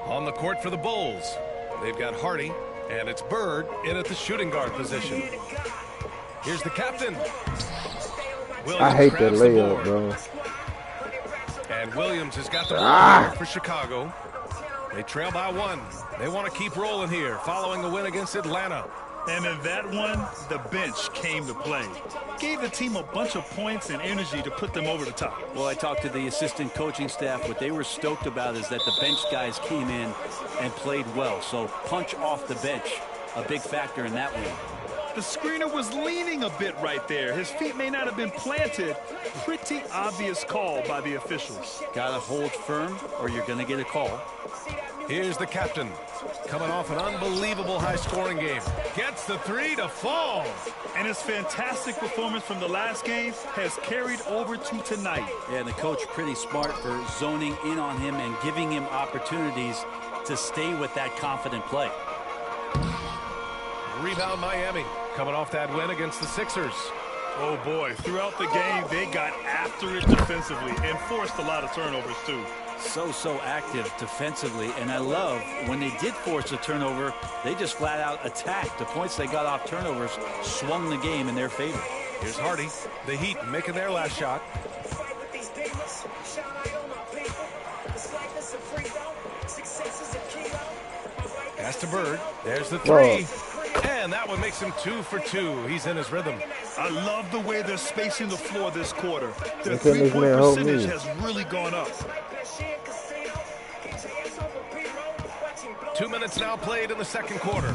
On the court for the Bulls. They've got Hardy, and it's Bird in at the shooting guard position. Here's the captain. Williams I hate that layup, bro. And Williams has got the ball for Chicago. They trail by 1. They want to keep rolling here following the win against Atlanta. And in that one, the bench came to play. Gave the team a bunch of points and energy to put them over the top. Well, I talked to the assistant coaching staff. What they were stoked about is that the bench guys came in and played well. So punch off the bench, a big factor in that win. The screener was leaning a bit right there. His feet may not have been planted. Pretty obvious call by the officials. Gotta hold firm or you're gonna get a call. Here's the captain, coming off an unbelievable high-scoring game. Gets the 3 to fall. And his fantastic performance from the last game has carried over to tonight. Yeah, and the coach pretty smart for zoning in on him and giving him opportunities to stay with that confident play. Rebound Miami, coming off that win against the Sixers. Oh boy, throughout the game, they got after it defensively and forced a lot of turnovers too. So active defensively, and I love when they did force a turnover, they just flat out attacked. The points they got off turnovers swung the game in their favor. Here's Hardy, the Heat making their last shot. Pass to Bird, there's the 3. And that one makes him 2 for 2. He's in his rhythm. I love the way they're spacing the floor this quarter. Their three-point percentage has really gone up. 2 minutes now played in the second quarter.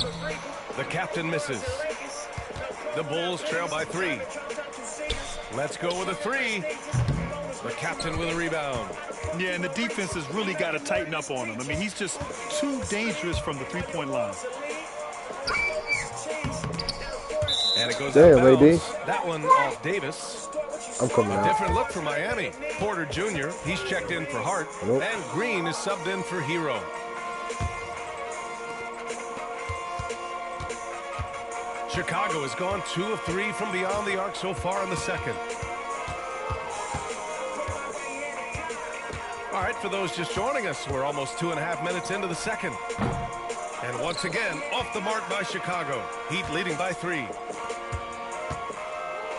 The captain misses. The Bulls trail by 3. Let's go with a 3. The captain with a rebound. Yeah, and the defense has really got to tighten up on him. I mean, he's just too dangerous from the three-point line. And it goes out of bounds. That one off Davis. I'm coming out. Different look for Miami. Porter Jr., he's checked in for Hart. Nope. And Green is subbed in for Hero. Chicago has gone 2 of 3 from beyond the arc so far in the second. for those just joining us. We're almost 2.5 minutes into the second. And once again, off the mark by Chicago. Heat leading by 3.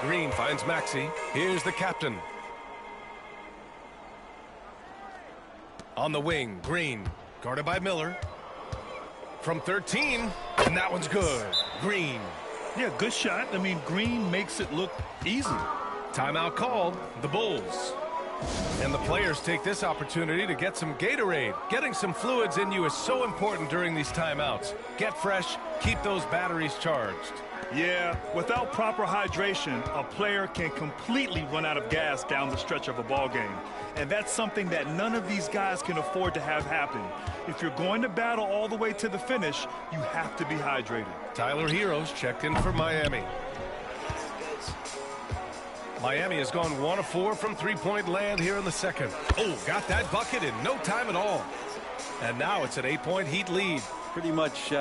Green finds Maxey. Here's the captain. On the wing, Green, guarded by Miller. From 13, and that one's good. Green. Yeah, good shot. I mean, Green makes it look easy. Timeout called, the Bulls. And the players take this opportunity to get some Gatorade. Getting some fluids in you is so important during these timeouts. Get fresh, keep those batteries charged. Yeah, without proper hydration, a player can completely run out of gas down the stretch of a ball game. And that's something that none of these guys can afford to have happen. If you're going to battle all the way to the finish, you have to be hydrated. Tyler Heroes checked in for Miami. Miami has gone 1 of 4 from three-point land here in the second. Oh, got that bucket in no time at all. And now it's an 8-point Heat lead. Pretty much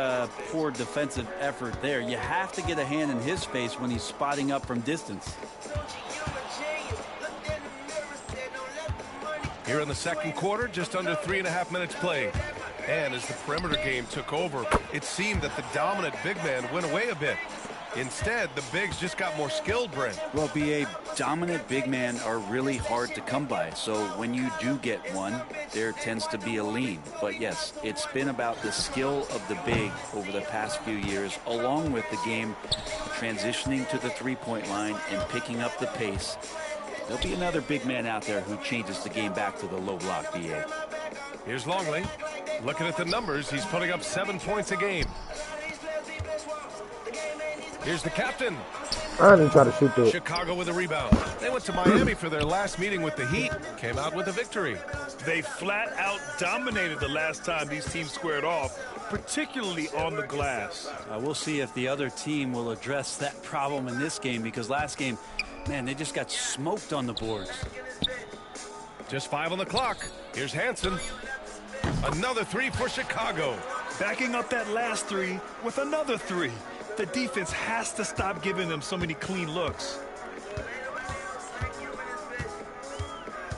poor defensive effort there. You have to get a hand in his face when he's spotting up from distance. Here in the second quarter, just under 3.5 minutes played. And as the perimeter game took over, it seemed that the dominant big man went away a bit. Instead, the bigs just got more skilled, Brent. Well, BA, dominant big men are really hard to come by. So when you do get one, there tends to be a lean. But yes, it's been about the skill of the big over the past few years, along with the game transitioning to the three-point line and picking up the pace. There'll be another big man out there who changes the game back to the low block, BA. Here's Longley. Looking at the numbers, he's putting up 7 points a game. Here's the captain. I didn't try to shoot that. Chicago with a rebound. They went to Miami for their last meeting with the Heat. Came out with a victory. They flat out dominated the last time these teams squared off, particularly on the glass. We'll see if the other team will address that problem in this game, because last game, man, they just got smoked on the boards. Just 5 on the clock. Here's Hansen. Another 3 for Chicago. Backing up that last 3 with another 3. The defense has to stop giving them so many clean looks.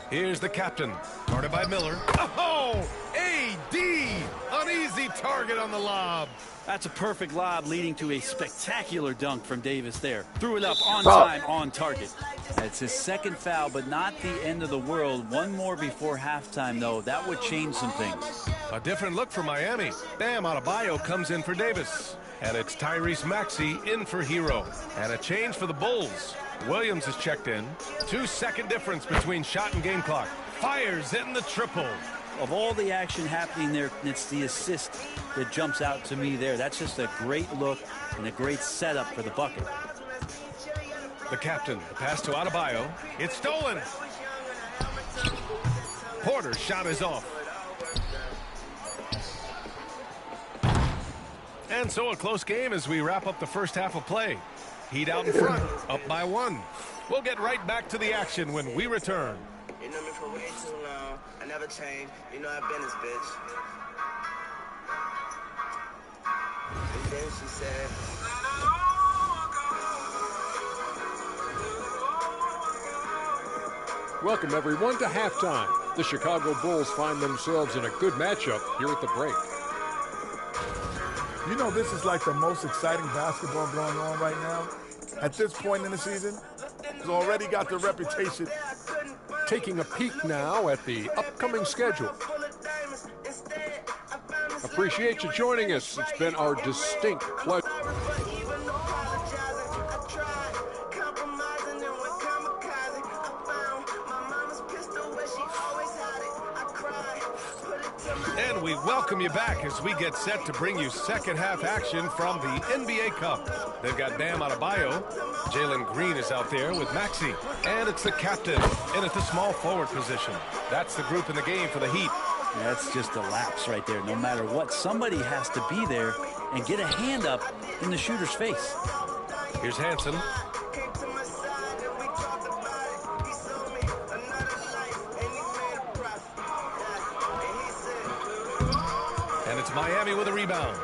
Here's the captain, guarded by Miller. Oh, A.D. An easy target on the lob. That's a perfect lob leading to a spectacular dunk from Davis there. Threw it up on time, on target. That's his second foul, but not the end of the world. One more before halftime, though. That would change some things. A different look for Miami. Bam Adebayo comes in for Davis. And it's Tyrese Maxey in for Hero. And a change for the Bulls. Williams is checked in. 2-second difference between shot and game clock. Fires in the triple. Of all the action happening there, it's the assist that jumps out to me there. That's just a great look and a great setup for the bucket. The captain, the pass to Adebayo. It's stolen. Porter's shot is off. And so a close game as we wrap up the first half of play. Heat out in front, up by 1. We'll get right back to the action when we return. You know me for way too long. I never changed. You know I've been this bitch. And then she said, Welcome, everyone, to halftime. The Chicago Bulls find themselves in a good matchup here at the break. You know, this is like the most exciting basketball going on right now. At this point in the season, it's already got the reputation. Taking a peek now at the upcoming schedule. Appreciate you joining us. It's been our distinct pleasure. And we welcome you back as we get set to bring you second half action from the NBA Cup. They've got Bam Adebayo. Jalen Green is out there with Maxey. And it's the captain in at the small forward position. That's the group in the game for the Heat. That's just a lapse right there. No matter what, somebody has to be there and get a hand up in the shooter's face. Here's Hansen. And it's Miami with a rebound.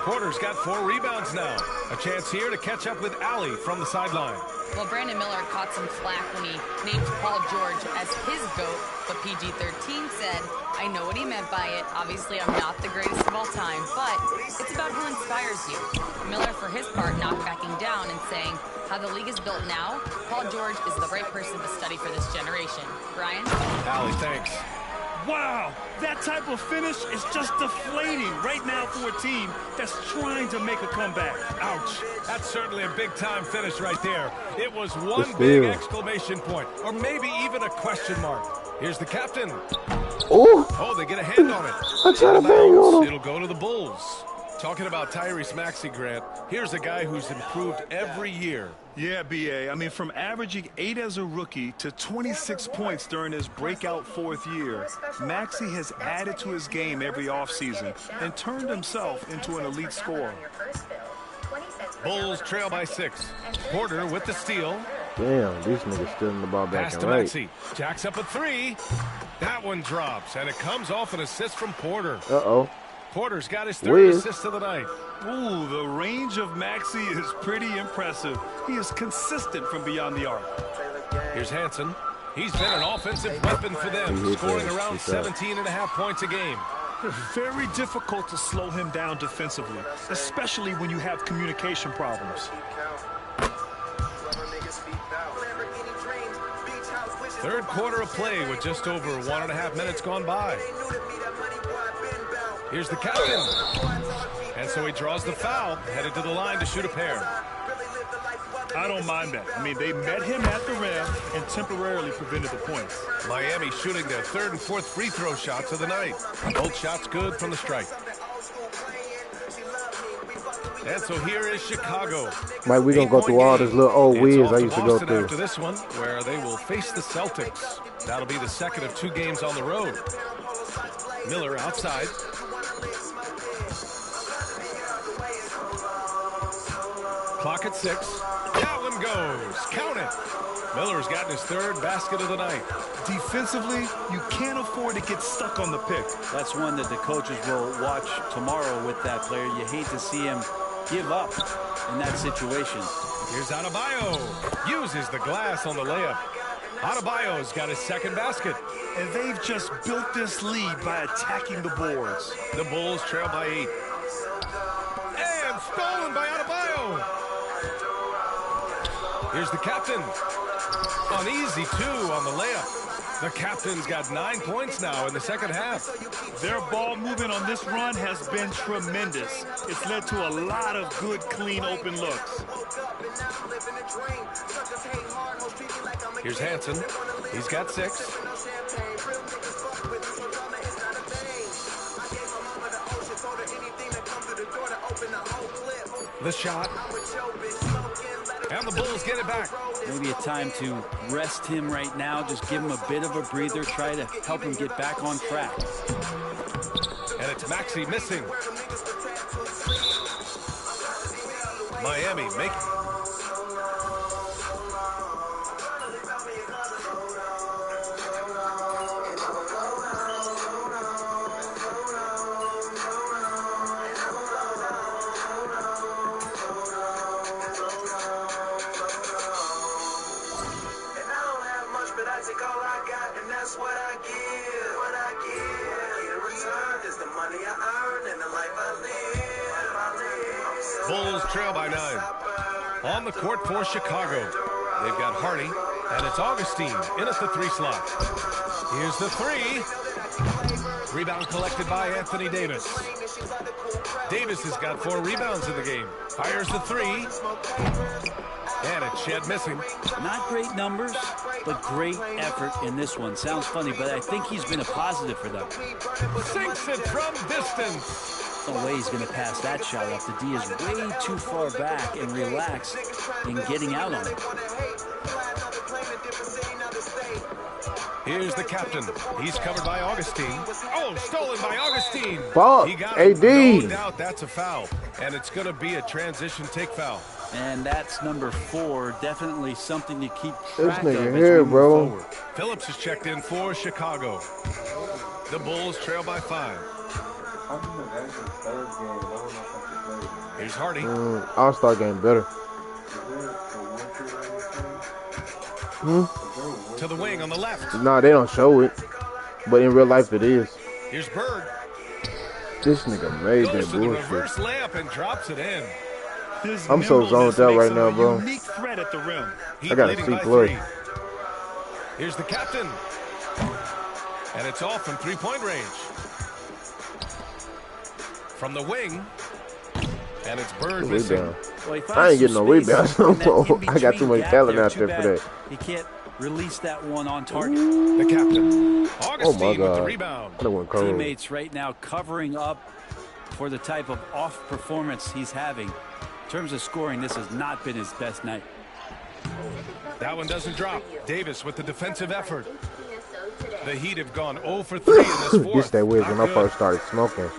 Porter's got 4 rebounds now. A chance here to catch up with Allie from the sideline. Well, Brandon Miller caught some flack when he named Paul George as his GOAT But PG-13 said, I know what he meant by it. Obviously, I'm not the greatest of all time, but it's about who inspires you. Miller, for his part, not backing down and saying, how the league is built now, Paul George is the right person to study for this generation. Brian? Allie, thanks. Wow, that type of finish is just deflating right now for a team that's trying to make a comeback. Ouch. That's certainly a big-time finish right there. It was one big exclamation point, or maybe even a question mark. Here's the captain. Oh, they get a hand on it. I try to bang on him. It'll go to the Bulls. Talking about Tyrese Maxey, Grant, here's a guy who's improved every year. Yeah, B.A. I mean, from averaging 8 as a rookie to 26 points during his breakout 4th year, Maxey has added to his game every offseason and turned himself into an elite scorer. Bulls trail by 6. Porter with the steal. Damn, these niggas stealing the ball back Pass and to right. Maxey. Jacks up a 3. That one drops, and it comes off an assist from Porter. Uh-oh. Porter's got his 3rd assist of the night. Ooh, the range of Maxey is pretty impressive. He is consistent from beyond the arc. Here's Hansen. He's been an offensive weapon for them, scoring around 17.5 points a game. Very difficult to slow him down defensively, especially when you have communication problems. Third quarter of play with just over 1.5 minutes gone by. Here's the captain. And so he draws the foul, headed to the line to shoot a pair. I don't mind that. I mean, they met him at the rim and temporarily prevented the points. Miami shooting their 3rd and 4th free throw shots of the night. Both shots good from the strike. And so here is Chicago. Mike, we're going to go through all this little old whiz I used to go through. After this one, where they will face the Celtics. That'll be the second of 2 games on the road. Miller outside. Clock at 6. That one goes. Count it. Miller's gotten his 3rd basket of the night. Defensively, you can't afford to get stuck on the pick. That's one that the coaches will watch tomorrow with that player. You hate to see him give up in that situation. Here's Adebayo. Uses the glass on the layup. Adebayo's got his 2nd basket. And they've just built this lead by attacking the boards. The Bulls trail by 8. And stolen by Adebayo. Here's the captain. An easy 2 on the layup. The captain's got 9 points now in the second half. Their ball movement on this run has been tremendous. It's led to a lot of good, clean, open looks. Here's Hansen. He's got 6. The shot. And the Bulls get it back. Maybe a time to rest him right now. Just give him a bit of a breather. Try to help him get back on track. And it's Maxey missing. Miami make it. Bulls trail by 9. On the court for Chicago. They've got Hardy, and it's Augustine in at the 3 slot. Here's the 3. Rebound collected by Anthony Davis. Davis has got 4 rebounds in the game. Fires the 3. And it's Shed missing. Not great numbers, but great effort in this one. Sounds funny, but I think he's been a positive for them. Sinks it from distance. No way he's going to pass that shot up. The D is way too far back and relaxed in getting out on it. Here's the captain. He's covered by Augustine. Oh, stolen by Augustine. Fuck, He got AD. it. No doubt that's a foul. And it's going to be a transition take foul. And that's number 4. Definitely something to keep This track of nigga as here, we move bro. forward. Phillips is checked in for Chicago. The Bulls trail by 5. Here's Hardy. All-Star game better. To the wing on the left. Nah, they don't show it. But in real life, it is. Here's Bird. This nigga made Goes that to the reverse bullshit. layup and drops it in. I'm so zoned out right now, bro. Unique threat at the rim. I gotta see play. Here's the captain. And it's off from three-point range. From the wing. And it's Bird missing. Well, I ain't getting no rebounds no more. I got too much talent out there for that. He can't release that one on target. The captain. Oh my Augustine with the God. rebound. I went cold. Teammates right now covering up for the type of off performance he's having. In terms of scoring, this has not been his best night. That one doesn't drop. Davis with the defensive effort. The Heat have gone 0 for 3 in this fourth. This that Wiz when I Not first started smoking.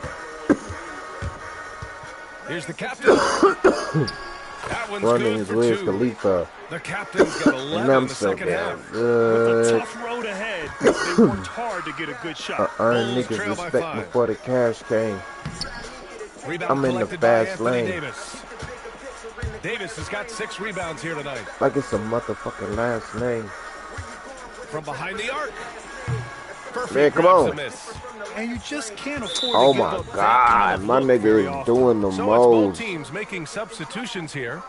Here's the captain. That one's Running good is for Wiz 2. Khalifa. The captain's got 11 And I'm in the so second damn half. With a good. tough road ahead, they worked hard to get a good shot. Earned Bulls niggas trail by respect 5. before the cash came. Rebound I'm in the collected by fast Anthony lane. Davis. Davis has got 6 rebounds here tonight. Like it's a motherfucking last name. From behind the arc. Perfect. Man, come grabs on. a miss. And you just can't afford Oh to give my up that God, kind of my look very nigga is often. doing the So it's both most. teams making substitutions here.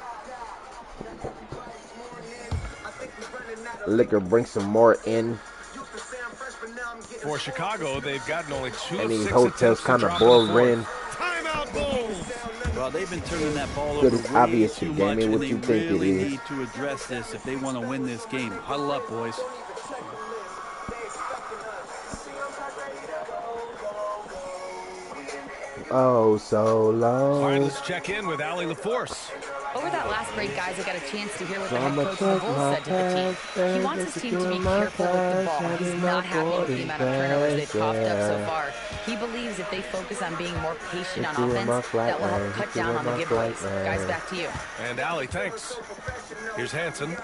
Liquor, bring some more in. For Chicago, they've gotten only 2 And of these 6 hotels attempts to kind of drop in the fourth. boring. Timeout Bulls. Well, they've been turning that ball Good, over it's way obvious too the game much, ain't and what they you think it really is. need to address this if they want to win this game. Huddle up, boys. Oh, so long. All right, let's check in with Allie LaForce. Over that last break, guys, I got a chance to hear what So the head I'ma coach of the check Bulls my said to the team. He wants his team to be careful with the ball. He's not happy with the amount of turnovers they've coughed up so far. He believes if they focus on being more patient on offense, that will help cut down on the giveaways. Guys, back to you. And Allie, thanks. Here's Hansen.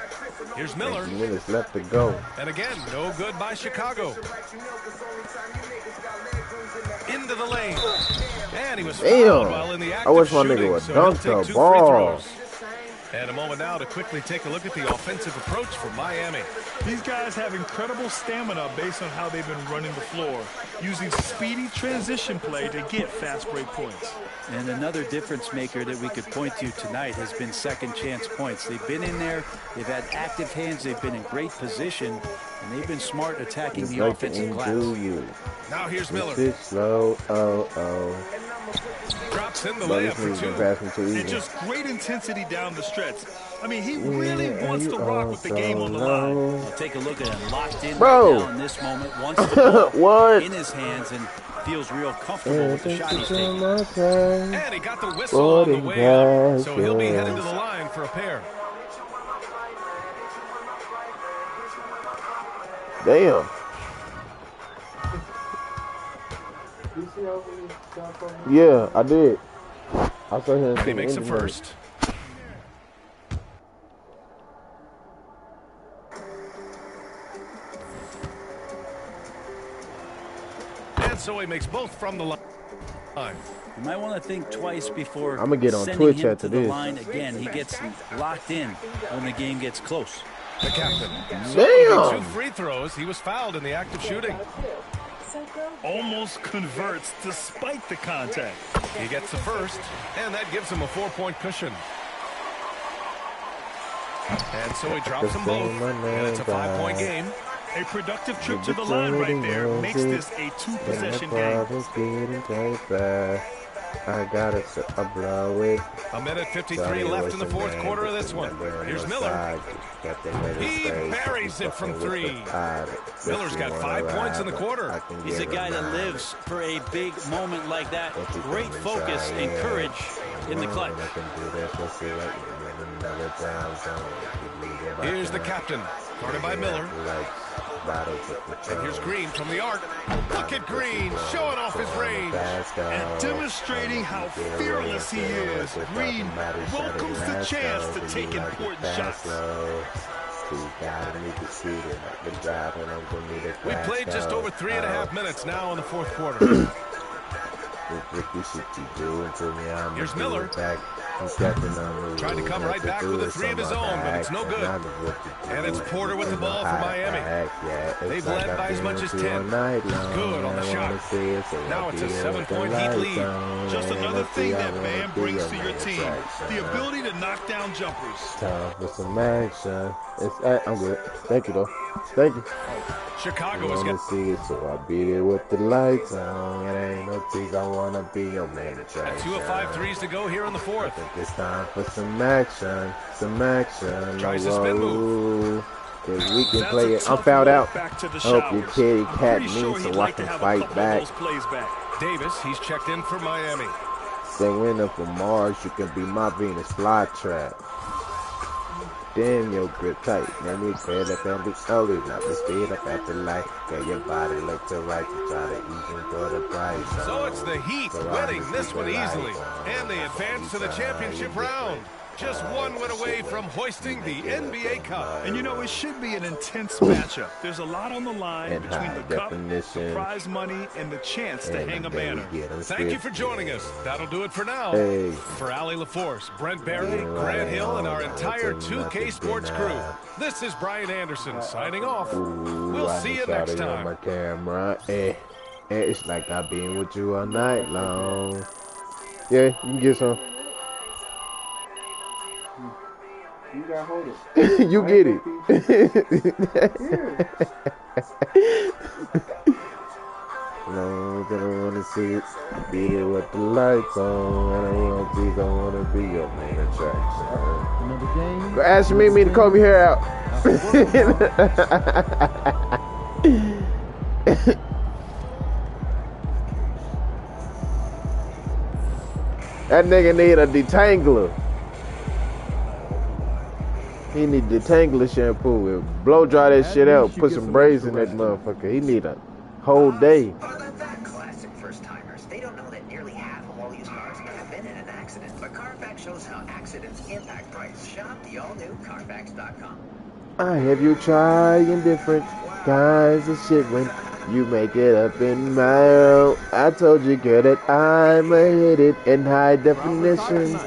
Here's Miller. 8 minutes left to go. And again, no good by Chicago. Into the lane. And he was fouled while in the act I wish of my shooting, nigga would so he'll dunk take the 2 ball. free throws. And a moment now to quickly take a look at the offensive approach for Miami. These guys have incredible stamina based on how they've been running the floor, using speedy transition play to get fast break points. And another difference maker that we could point to tonight has been second chance points. They've been in there, they've had active hands, they've been in great position, and they've been smart attacking the offensive glass. Now here's Miller. It's slow, Drops in the But layup this for 2. nigga passing too easy. And just great intensity down the stretch. I mean, he really wants to rock with the game on the line. We'll take a look at it. Locked in Bro. right now in this moment. Wants the ball What? in his hands and feels real comfortable with the shot he's taking. And he got the whistle on the way up, so he'll be headed to the line for a pair. Damn. Yeah, I did. I saw him. And he makes the first. And so he makes both from the line. You might want to think twice before I'm gonna get on sending Twitch him after to the this. line again. He gets locked in when the game gets close. The captain. Damn. 2 free throws. He was fouled in the act of shooting. Almost converts despite the contact. He gets the first, and that gives him a 4-point cushion. And so he drops them both, and it's a 5-point game. A productive trip to the line right there makes this a 2-possession game. I gotta blow it. A minute 53 left in the fourth quarter of this one. Here's Miller. He buries it from 3. Miller's got 5 points in the quarter. He's a guy that lives for a big moment like that. Great focus and courage in the clutch. Here's the captain, guarded by Miller. And here's Green from the arc. Look at Green showing off his range. And demonstrating how fearless he is. Green welcomes the chance to take important shots. We played just over 3.5 minutes now in the fourth quarter. Here's Miller. Tried to come right back with a 3 of his own, but it's no good. And it's Porter with the ball for Miami. They've led by as much as 10. Good on the shot. Now it's a 7-point Heat lead. Just another thing that Bam brings to your team. The ability to knock down jumpers. Time for some action. I'm good. Thank you, though. Thank you. Chicago is going to see it, so I beat it with the lights on. It ain't no tease. I want to be your man. 2 of 5 threes to go here in the fourth. I think it's time for some action. Some action. Tries to spin move. Cause we can play it. I'm fouled out. Hope your kitty cat me so I can fight back. Davis, he's checked in for Miami. Say winner for Mars, you can be my Venus flytrap. Damn, your grip tight. Let me fed up and be ugly. Not be speed up at the light. Get your body look to right to try to even go the price. So it's the Heat winning this one easily. And they advance to the championship round. Just one win away from hoisting the NBA Cup. And you know, it should be an intense matchup. There's a lot on the line between the cup, the prize money, and the chance to hang a banner. Thank you for joining us. That'll do it for now. For Ali LaForce, Brent Barry, Grant Hill, and our entire 2K Sports crew, this is Brian Anderson signing off. We'll see you next time. My camera. It's like I've been with you all night long. Yeah, you can get some. You gotta hold it. You get it. No, I don't wanna see it. Beat it with the lights on. I don't wanna be your main attraction. Go ask me to comb your hair out. That nigga need a detangler. He need detangler shampoo. Blow dry that shit out. Put some braids in that motherfucker. He need a whole day. Classic first timers. They don't know that nearly half of all used cars have been in an accident. But Carfax shows how accidents impact price. Shop the all-new Carfax.com. I have you trying different kinds of shit when you make it up in my own. I told you, girl, that I'ma hit it in high definition.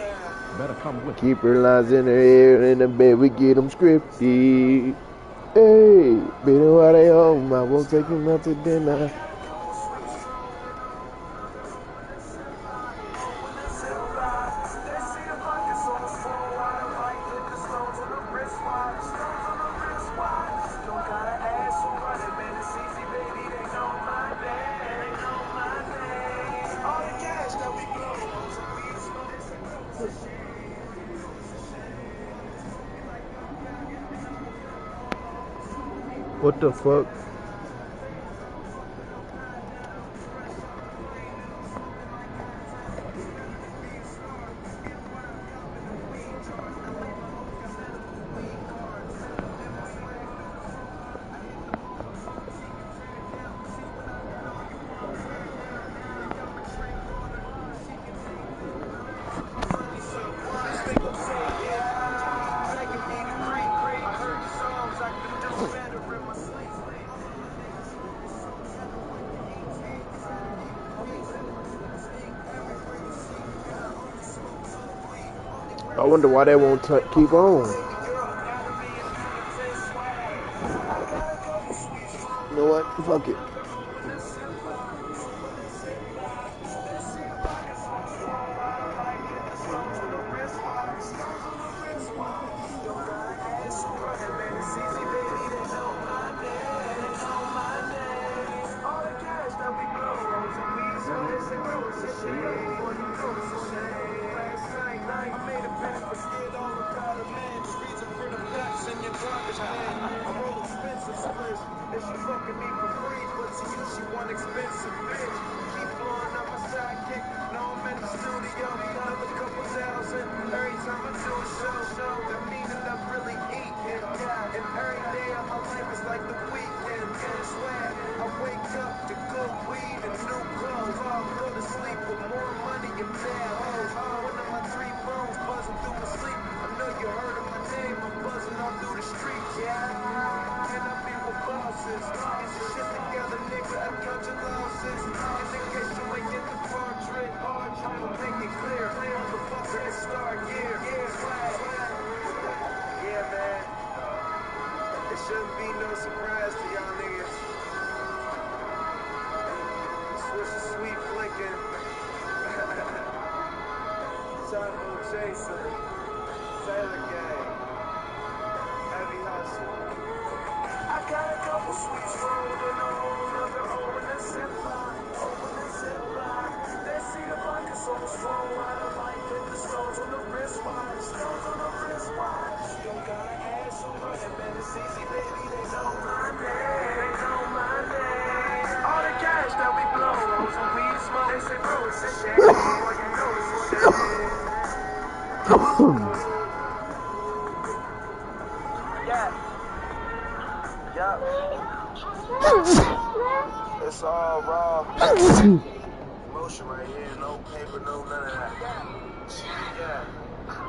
Keep her lines in her ear, in the bed we get them scripty. Hey, beat them while they home, I won't take them out to dinner. What the fuck? I wonder why they won't keep on. You know what? Fuck it. Get your shit together, nigga. I cut your losses. Jason, Taylor Gang, Heavy Hustle. I got a couple sweets rolled in a whole nother hole in the ziplock. Let's see if I can so swole out of life with the stones on the wristwatch. Stones on the wristwatch. She don't gotta ask who running, man. It's easy, baby. They know my name. They know my name. All the cash that we blow, those who we smoke. They say, bro, it's a shame. Boy, you know it's a shame. Yeah. Yup. It's all raw. Motion right here, no paper, no none of that. Yeah.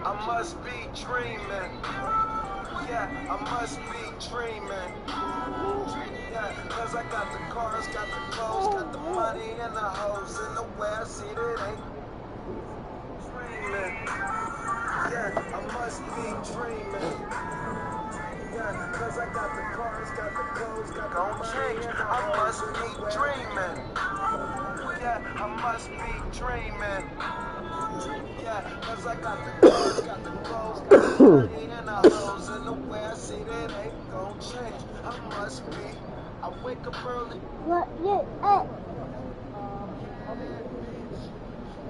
I must be dreaming. Yeah, I must be dreaming. Yeah, cause I got the cars, got the clothes, got the money and the hoes and the way I see it ain't dreaming. Yeah, I must be dreaming. Yeah, cause I got the cars, got the clothes, got the money and the hoes. I must be dreaming. Yeah, I must be dreaming. Yeah, cause I got the cars, got the clothes, got the money and the hoes and the way I see that ain't gon' change. I must be. I wake up early.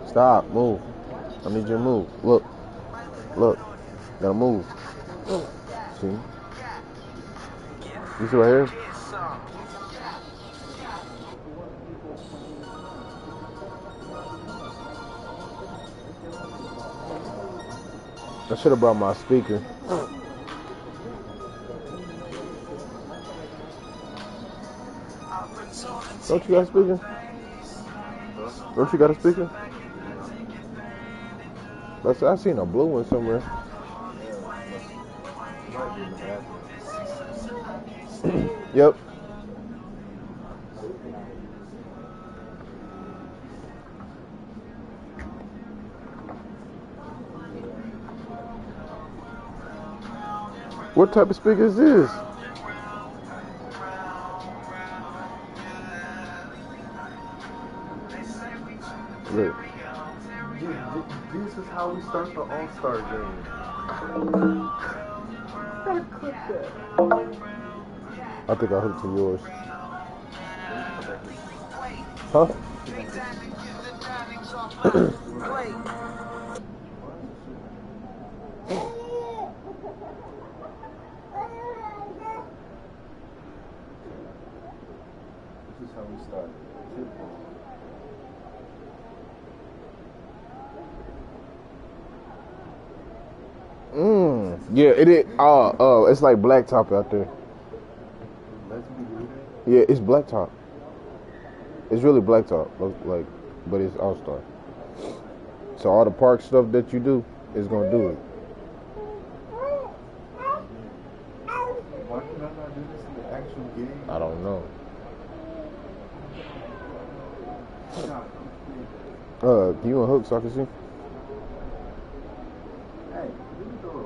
Stop, move. I need you to move. Look. Look. Gotta move. See? You see right here? I should have brought my speaker. Don't you got a speaker? Don't you got a speaker? I seen a blue one somewhere. Yep. What type of speaker is this? Look. This is how we start the All-Star game. Click that. I think I hooked to yours. Huh? This is how we start. Yeah, it is. It's like blacktop out there. Yeah, it's blacktop. It's really blacktop, like, but it's All-Star. So all the park stuff that you do is gonna do it. Why can I not do this in the actual game? I don't know. Can you unhook so I can see? Hey, leave the door.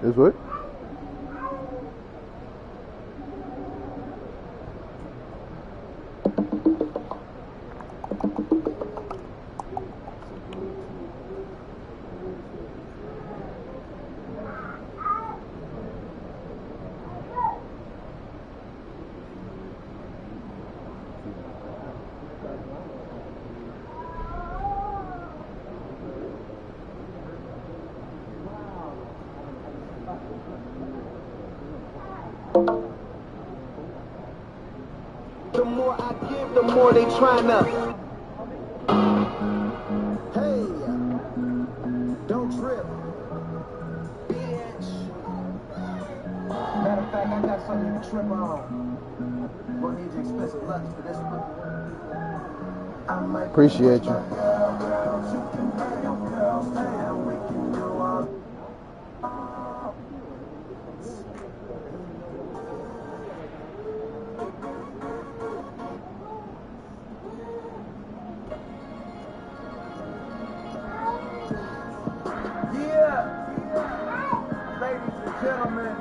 This what? The more I give, the more they tryna. Hey, don't trip, bitch. Matter of fact, I got something to trip on. Gonna need your expensive lunch for this one. Appreciate you. gentlemen,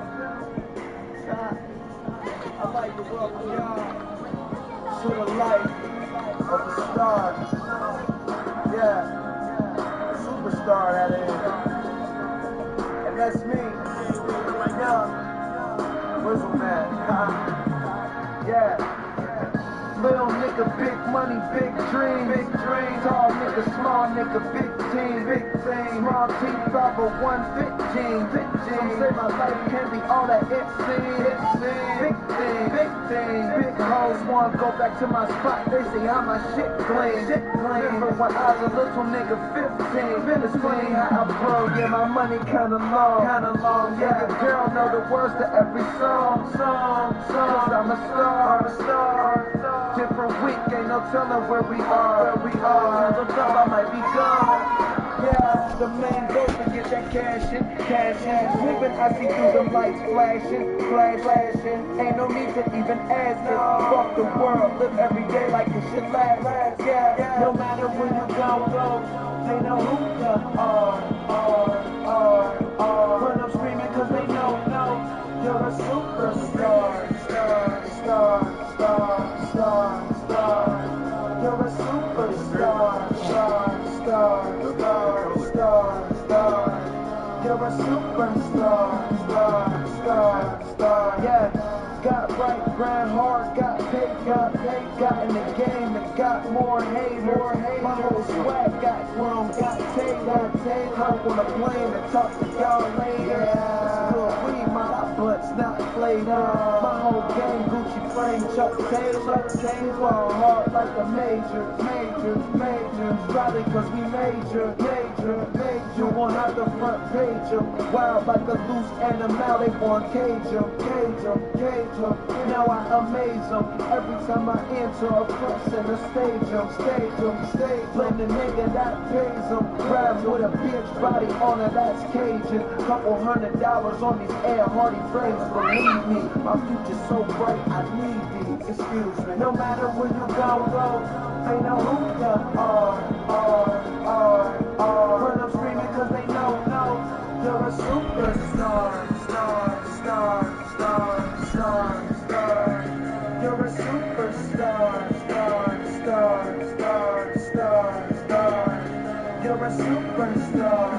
I'd like to welcome y'all to the light of the star. Yeah, superstar that is. And that's me, young Whistle Man. Yeah. Little nigga, big money, big dreams. Big dreams. Tall nigga, small nigga, big team. Big team. Small team, 50115. Some say my life can be all that it seems. Big thing, big thing. Big hoes wanna go back to my spot. They say how my shit clean. Remember when I was a little nigga, 15. It's funny how I blow. Yeah, my money kinda long. Yeah, your girl know the words to every song. Cause I'm a star. Different week, ain't no telling where we are. Never thought I might be gone. Yeah, the main goal to get that cash in. Moving, I see through them lights flashing. Ain't no need to even ask it. Fuck the world, live every day like it should last. Yeah, no matter where you go, they know who you are. When I'm screaming, cause they know you're a superstar. You're a superstar. You're a superstar. Yeah, got right, grind hard, got paid, got in the game and got more hate. My whole swag got grown, got tape. Hop on a plane and talk to y'all later. Good weed, my butts not flavor. My whole game Gucci frame, Chuck Taylor. Fall hard like the majors. Probably cause we major. Won't have the front page 'em. Wild like a loose animal, they want cage 'em. Now I amaze 'em. Every time I enter a press and a stage 'em. Blame the nigga that pays 'em. Grab with a bitch body on her, that's Cajun. Couple $100 on these Air Hardy frames, believe me. My future's so bright, I need these. Excuse me. No matter where you go, they know who you are. When I'm screaming, cause they know you're a superstar. You're a superstar. You're a superstar.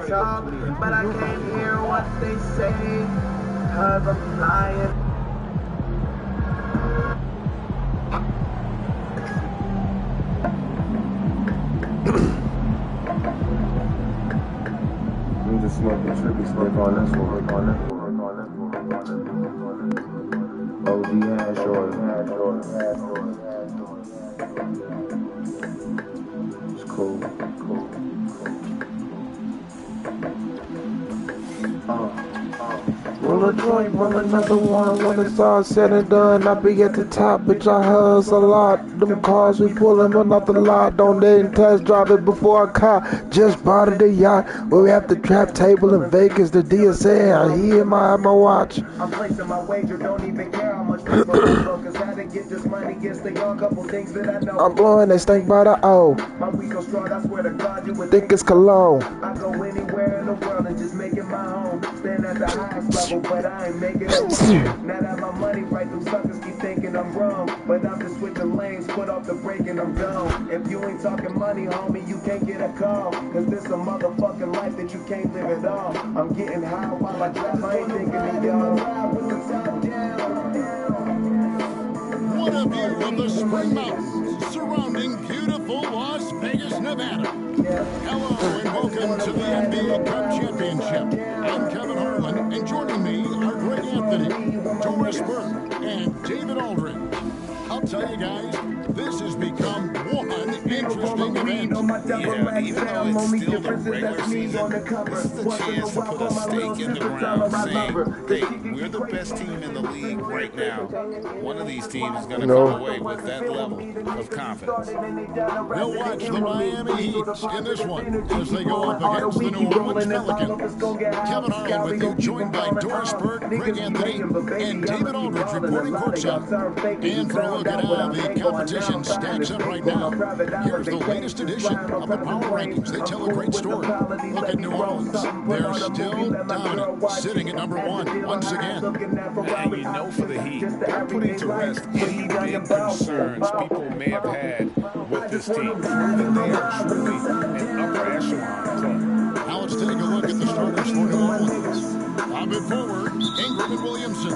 Talk, but I can't hear what they say, cause I'm lying. I'm just smoking trippy stick on this one. OG hand short. It's cool. Roll a joint, roll another one. When it's all said and done, I be at the top, bitch. I hustle a lot. Them cars we pullin' run off the lot. Don't they test drive it before I cop. Just bought it a yacht where we have the trap table in Vegas. The DSA, I hear my watch. I'm placing my wager, don't even care how much people cause how to get this money gets the young couple things that I know. I'm blowing that stink by the O. My weed so strong, I swear to God, you would think it's cologne. I go anywhere in the world and just make it my home. Stand at the highest level, but I ain't making it. Now that my money right, them suckers keep thinking I'm wrong. But I'm just switching lanes, put off the brake and I'm gone. If you ain't talking money, homie, you can't get a call. Cause this a motherfucking life that you can't live at all. I'm getting high while I drive, I ain't thinking of y'all. What a view of the Spring Mountains surrounding beautiful Las Vegas, Nevada. Hello and welcome to the NBA Cup Championship. I'm Kevin Harlan, and joining me are Greg Anthony, Doris Burke, and David Aldridge. I'll tell you guys, this has become one interesting event. Yeah, even though it's still the regular season, this is the chance to put a stake in the ground saying, hey, we're the best team in the league right now. One of these teams is going to come away with that level of confidence. We'll watch the Miami Heat in this one as they go up against the New Orleans Pelicans. Kevin Harlan with you, joined by Doris Burke, Greg Anthony, and David Aldridge reporting courtside. And for a look at how the competition stacks up right now, here's the latest edition of the Power Rankings. They tell a great story. Look at New Orleans. They're still dominant, sitting at number 1 once again. And you know for the Heat, they're putting to rest any big concerns people may have had with this team. That they are truly an upper echelon club. Now let's take a look at the starters for New Orleans. On mid forward, Ingram and Williamson.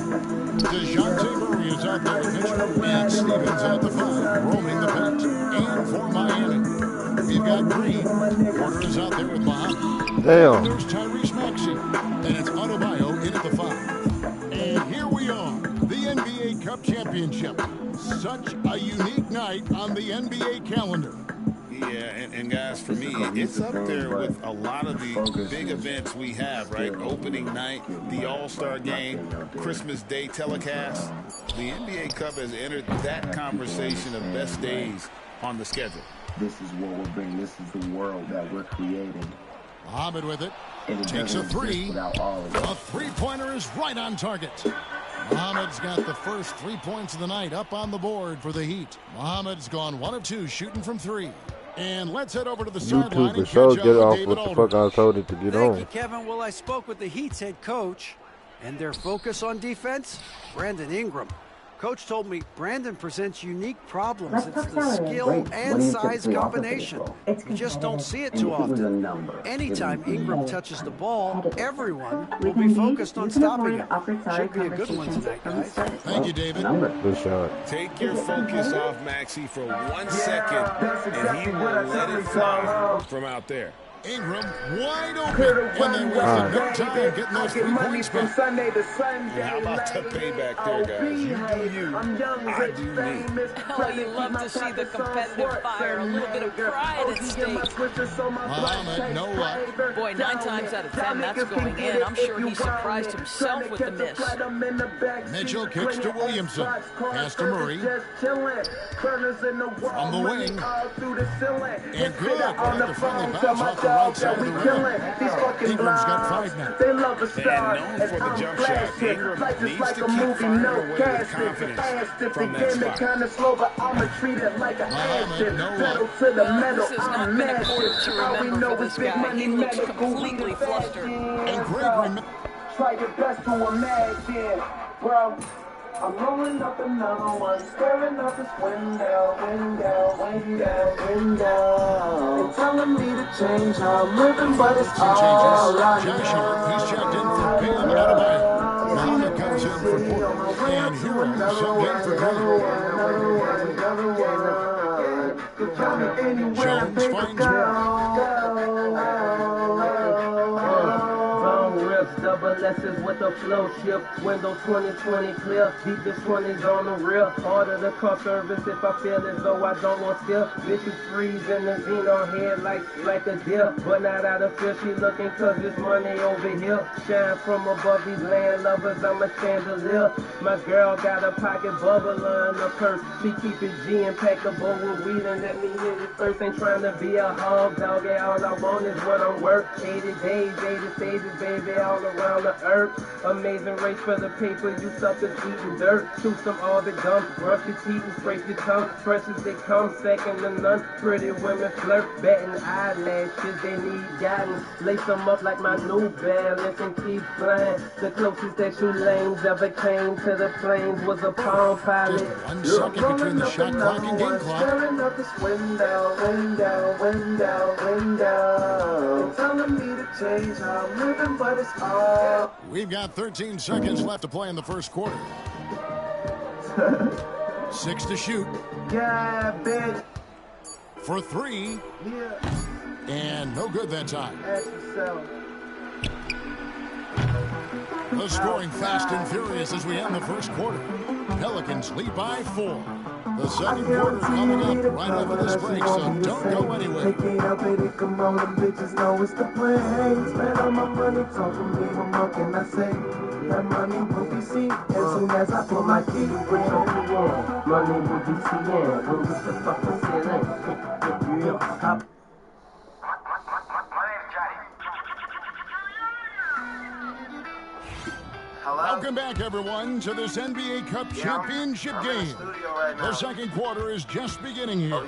DeJounte Murray is out there to pitch, and Stevens at the 5, roaming the paint. And for Miami, we've got Green. Porter is out there with Muhammad. Damn. There's Tyrese Maxey, and it's Adebayo in at the 5. And here we are, the NBA Cup Championship. Such a unique night on the NBA calendar. Yeah, and guys, for me, it's up there with a lot of the big events we have, right? Opening night, the All-Star Game, Christmas Day telecast. The NBA Cup has entered that conversation of best days on the schedule. This is what we're bringing. This is the world that we're creating. Muhammad with it. Takes a 3. A three-pointer is right on target. Muhammad's got the first 3 points of the night up on the board for the Heat. Muhammad's gone 1 of 2 shooting from 3. And let's head over to the sideline and show catch get up off with what David the fuck I told it to get on. Thank you, Kevin. Well, I spoke with the Heat's head coach, and their focus on defense, Brandon Ingram. Coach told me Brandon presents unique problems. It's the skill and size combination. You just don't see it too often. Anytime Ingram touches the ball, everyone will be focused on stopping him. Should be a good one tonight, guys. Thank you, David. Good shot. Take your focus off Maxey for 1 second, and he will let it fly from out there. Ingram wide open, and they wasted no time getting those 3 points back. And how about the payback there, guys? You do you, I do me. Oh, you love to see the competitive fire, a little bit of pride at stake. Muhammad, no luck. Boy, 9 times out of 10, that's going in. I'm sure he surprised himself with the miss. Mitchell kicks to Williamson. Pass to Murray. From the wing. And good. Well, the friendly bounce off the right side of the rim. Ingram's got 5 now. And known for the jump shot, Ingram needs to keep firing away with confidence from that spot. Muhammad, no luck. This has not been a quarter to remember for this guy. He looks completely flustered. And Greg Try your best to imagine, bro. I'm rolling up another one, staring out this window. They're telling me to change how I'm living, but it's all I know. Josh Hart, he's checked in for Bam and Adebayo. Muhammad comes in for Porter. And Hero subbed in for Green. Jones finds Double S's with a flow shift. Window 2020 clear. Deepest 20s on the rear. Order the car service if I feel as though I don't want skill. Bitches freeze in the Xeno head like a deer. But not out of fear. She looking cause there's money over here. Shine from above these land lovers. I'm a chandelier. My girl got a pocket bubbler in her purse. She keep it G impeccable with weed and let me hit it first. Ain't trying to be a hog dog. All I want is what I'm worth. 80 days, 80 stages, baby. All around the earth. Amazing race for the paper. You suckers eating dirt. Shoot some all the gum. Brush your teeth and scrape your tongue. Fresh as they come, second to none. Pretty women flirt, betting eyelashes. They need guidance. Lace them up like my New Balance and keep flying. The closest that you lanes ever came to the plains was a Palm Pilot. just 1 second between the shot clock and game clock. Staring up this window. They're telling me to change how I'm living, but it's all. We've got 13 seconds left to play in the first quarter. 6 to shoot. Yeah, bitch. For 3. Yeah. And no good that time. Ask yourself. The scoring fast and furious as we end the first quarter. Pelicans lead by 4. The second quarter coming up right after this break, so don't go anywhere. Can't help it, come on, them bitches know it's the plan. Spend all my money, talking me, what more can I say? That money will be seen as soon as I put my key. Put your key in, money will be seen. We'll get the fucking ceiling. Hop. Welcome back, everyone, to this NBA Cup championship game. The second quarter is just beginning here.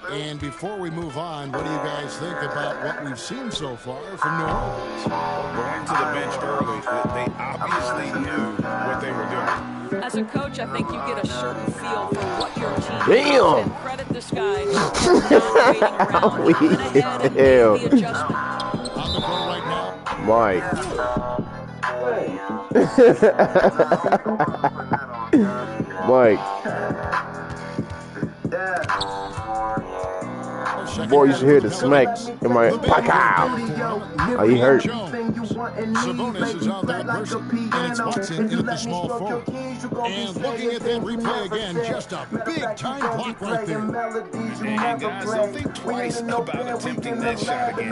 And before we move on, what do you guys think about what we've seen so far from New Orleans? Going to the bench early, they obviously knew what they were doing. As a coach, I think you get a certain feel for what your team Damn. is. And credit this guy for not waiting around. Went ahead and made the adjustment. On the court right now. Mike. Mike. Boy, you should hear the smacks in my pocket. Oh, you hurt. Sabonis is out there in person, and it's Watson in at the small forward. And looking at that replay again, just a big-time block right there. And guys, don't think twice about attempting that shot again.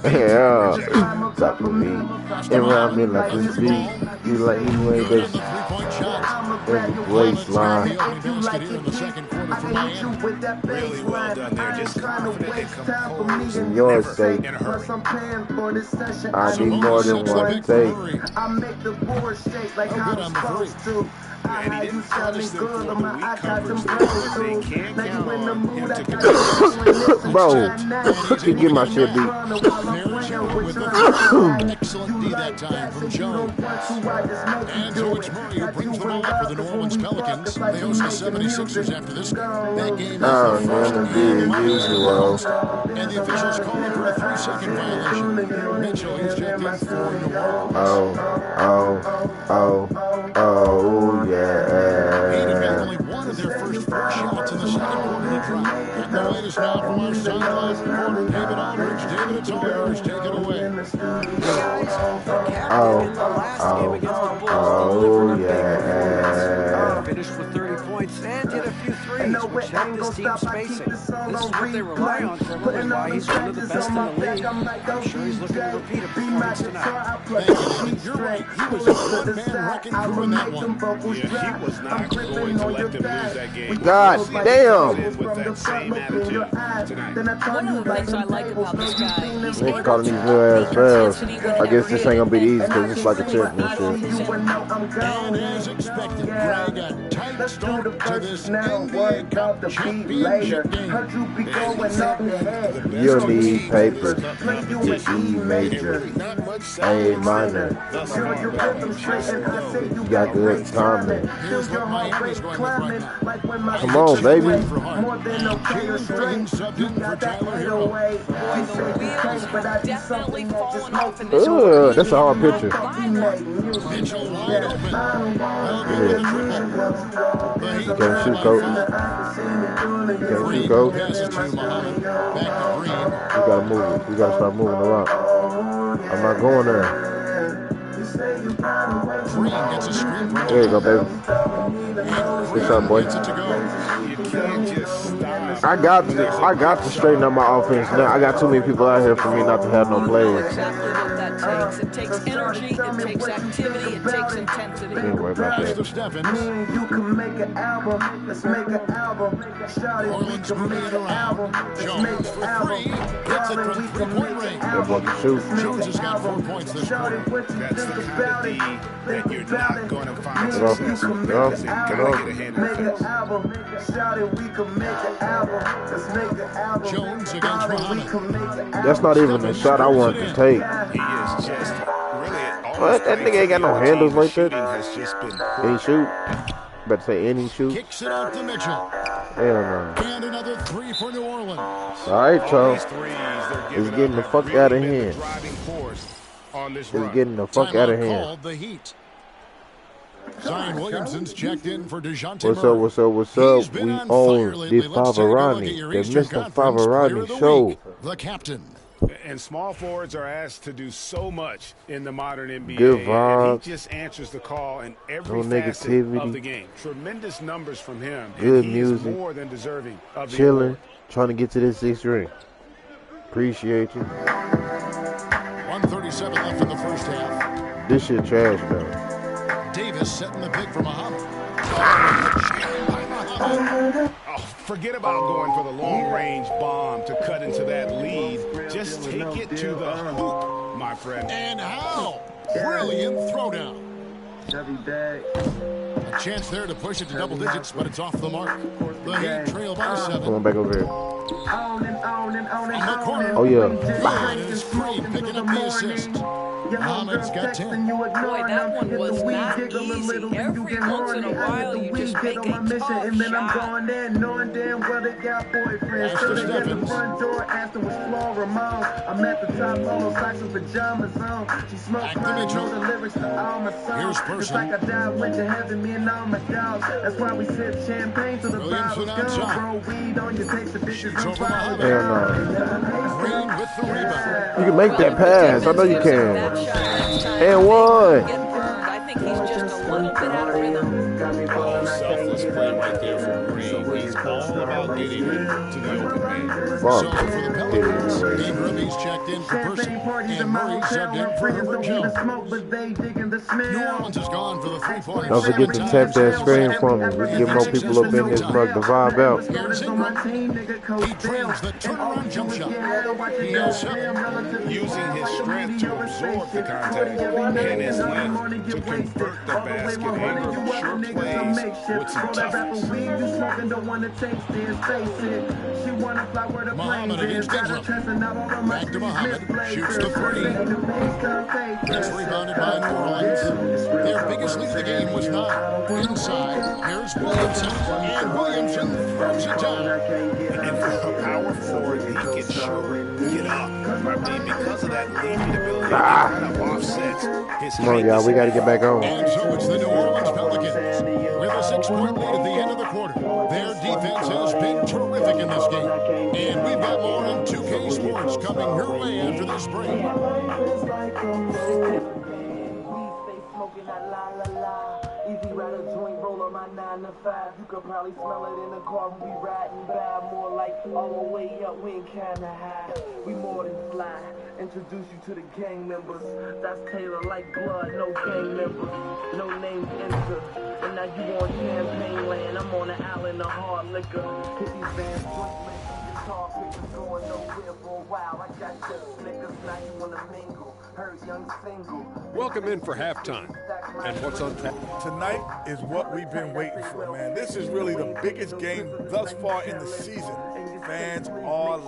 Yeah. Top of me. Around me like this beat. You like me way this. Waistline. Really well done there. Just confident and composed. In your state, I need more than one take. I make the board shake like I'm supposed to. And he didn't punish them for the weak coverage. They can't count on him to Bro, you get my shit beat. Excellent D that time from Jones. And so it's Murray who brings the ball up for the New Orleans Pelicans. They host the 76ers after this game. That game is the first game and the officials calling for a 3-second violation. Mitchell is checked in for New Orleans. Oh, yeah. Heat have got only one of their first 4 shots in the second quarter to drop. And the latest now from our sideline reporter, David Aldridge. David, it's all yours. Take it away. Finished with 30 points and hit a few threes, which helped this team spacing. This is what they rely on for a little while. He's one of the best in the league. I'm sure he's looking to repeat a performance tonight. Thank you, David. You're right. He was a one-man wrecking crew in that one. Yeah, he was not going to let them lose that game. God damn. With that same attitude tonight. One of the things I like about this guy, he's They able calling to these little ass fouls. intensity I guess this ain't gonna be easy because it's like a championship. And as expected, Greg, a tight start to this NBA Cup championship game. You'll need papers. It's E major, A minor. You got good timing. Here's what Miami's going with right now. Come on, baby. Jalen Green subbed in for Tyler Hero. Boy, the wheels have definitely fallen off in this That's a hard picture. Mitchell wide open. Can't shoot, coach. Can't shoot, coach. Passes to Muhammad. Back to Green. We gotta move it. We gotta start moving the rock. I'm not going there. Green gets a screen. There you go, baby. Good shot, boy. I got to straighten up my offense now. I got too many people out here for me not to have no plays. exactly what that takes. It takes energy, it takes activity, it takes intensity. Anyway, about Pass to that. Stephens. You can make an album. Let's make an album. Shout it, we can make an album. Let's make Jones for an album. three. Gets it from three-point range. That boy can shoot. Jones has got 4 points this quarter. That's the kind of D that you're not going to find Get off. success with. Get off. They Get gotta off. get a handle Make of an this. album. Shout it, we can make an album. Let's make an album. Jones against Muhammad. That's not even the shot I wanted to take. He is just really What? That nigga ain't got no handles like that. has just been Any shoot? Better say any shoot. Kicks it out to Mitchell. Hell no. And another 3 for New Orleans. All right, Charles. It's getting the fuck out of here. It's getting the fuck out of Timeout here. called the Heat. Zion Williamson's checked in for DeJounte What's Murray. up, what's up, what's up? He's been We on own fire the lately. Let's take a look at Faverani, your the Eastern Mr. Conference Player of Faverani the show. Week, the captain. And small forwards are asked to do so much in the modern NBA. Good vibes. And he just answers the call in every No facet negativity. of the game. Tremendous numbers from him. Good and he music. is more than deserving of the Chilling, award. trying to get to this 6th ring. Appreciate you. 1:37 left in the first half. This shit trash, though. Davis setting the pick for Muhammad. Oh, forget about going for the long-range bomb to cut into that lead. Just take it to the hoop, my friend. And how? Brilliant throwdown. A chance there to push it to double digits, but it's off the mark. The Heat trail by 7. Come on back over here. On the corner. Oh, yeah. Is Green picking up the assist. Muhammad's got 10. Boy, that one was not easy. Every once in a while, you just make a tough shot. I'm going there knowing damn well they got boyfriends. So they get the front door after was Flora Mom. I'm at the top, polo socks and pajamas on. She smoked my the lyrics to all my songs. It's like I died, went to heaven, me and all my dogs. That's why we sip champagne till the bottles go. Bro, weed on you, takes the bitches from flowers. Green with the rebound. You can make that pass. I know you can. And one. I think he's just a little bit out of rhythm. Oh, selfless play right there from Green. He's all about getting it to the open man. So for the Pelicans, Ingram, he's checked in for Person, and Murray subbed in for Herbert Jones. New Orleans is gone for the three-pointer. Don't forget to tap that screen for me. We can get more people up in this mug to vibe out. Here's Ingram. He trains the turnaround jump shot. He has 7. Using his strength to absorb the contact and his length to convert the basket. Ingram sure plays with some toughness. Muhammad against Ingram. Back to Muhammad. Shoots the 3. That's rebounded by New Orleans. Their biggest lead of the game was 9. Inside, here's Williamson. And Williamson throws it down. And for a power forward, he can sure get up. I mean, because of that leaping ability, he kind of offsets his Come on, y'all. We got to get back on. And so it's the New Orleans Pelicans with a 6-point lead at the end of the quarter. Their defense has been terrific in this game. And we've got more on 2K Sports coming your way after this break. Easy rider joint roller my 9 to 5. You could probably smell it in the car when we riding by. More like all the way up, we ain't kinda high. We more than fly. Introduce you to the gang members. That's Taylor like blood, no gang members. No names enter. And now you on champagne land. I'm on the island of hard liquor. Hit these bands, joint links, guitar pictures going nowhere for a while. I got just Snickers, now you wanna mingle. Young single. Welcome in for halftime. And what's on tap? Tonight is what we've been waiting for, man. This is really the biggest game thus far in the season. Fans are...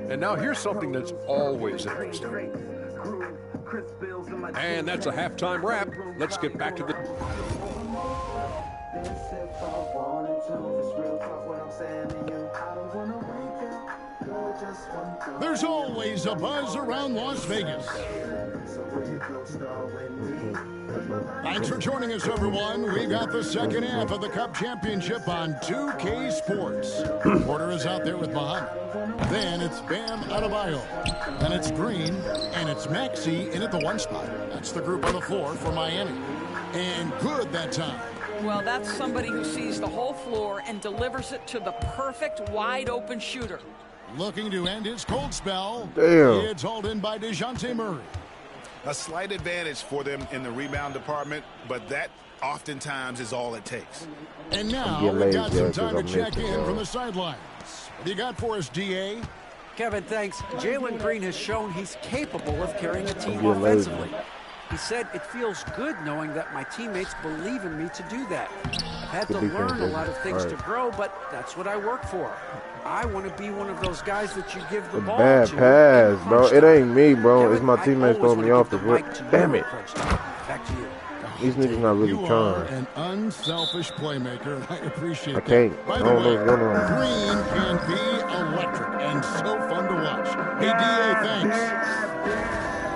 And now here's something that's always interesting. And that's a halftime wrap. Let's get back to the... There's always a buzz around Las Vegas. Thanks for joining us, everyone. We got the second half of the Cup Championship on 2K Sports. Porter is out there with Muhammad. Then it's Bam Adebayo. Then it's Green. And it's Maxey in at the 1 spot. That's the group on the floor for Miami. And good that time. Well, that's somebody who sees the whole floor and delivers it to the perfect wide-open shooter. Looking to end his cold spell. Damn. It's hauled in by DeJounte Murray. A slight advantage for them in the rebound department, but that oftentimes is all it takes. And now we've got some time to check in from the sidelines. What do you got for us, DA? Kevin, thanks. Jalen Green has shown he's capable of carrying a team offensively. He said, it feels good knowing that my teammates believe in me to do that. I've had to learn a lot of things to grow, but that's what I work for. I want to be one of those guys that you give the ball Bad to. pass, bro. It ain't me, bro. It's my teammates throwing me off the foot. Damn it. Back to you. These niggas not really You trying. are an unselfish playmaker, and I appreciate I that. can't. By I the don't know way, what's going on. Green can be electric and so fun to watch. Hey, DA, thanks.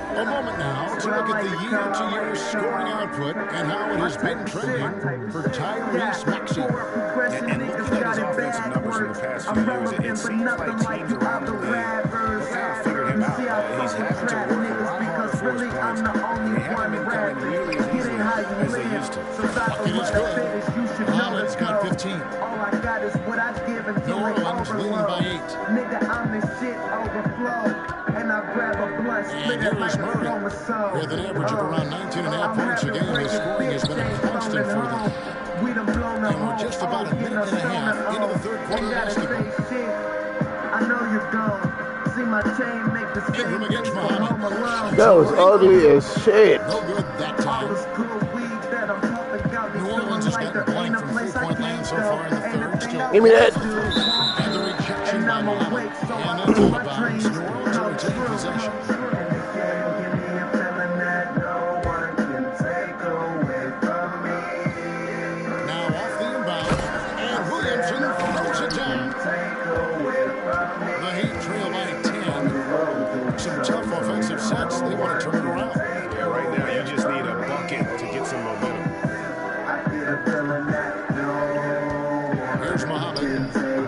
A moment now to look at the year-to-year scoring output and how it has been trending for Tyrese Maxey. And looking at his offensive numbers in the past few years, it seems like teams around the league have kind of figured And here is Murray with an average of around 19.5 points a game. His scoring has been a constant for them. And we're just about a minute and a half into the third quarter of basketball. I know you're gone. See my chain make the Ingram against Muhammad. That was ugly as shit. No good that time. New Orleans has gotten blank from three-point land so far in the third. Still give me that. And the rejection by Muhammad. And that's all about New Orleans are taking possession. Now off the inbound. And Williamson throws it down. The Heat trail by 10. Some tough offensive sets. They want to turn it around. Yeah, right now you just need a bucket to get some momentum. Here's Muhammad.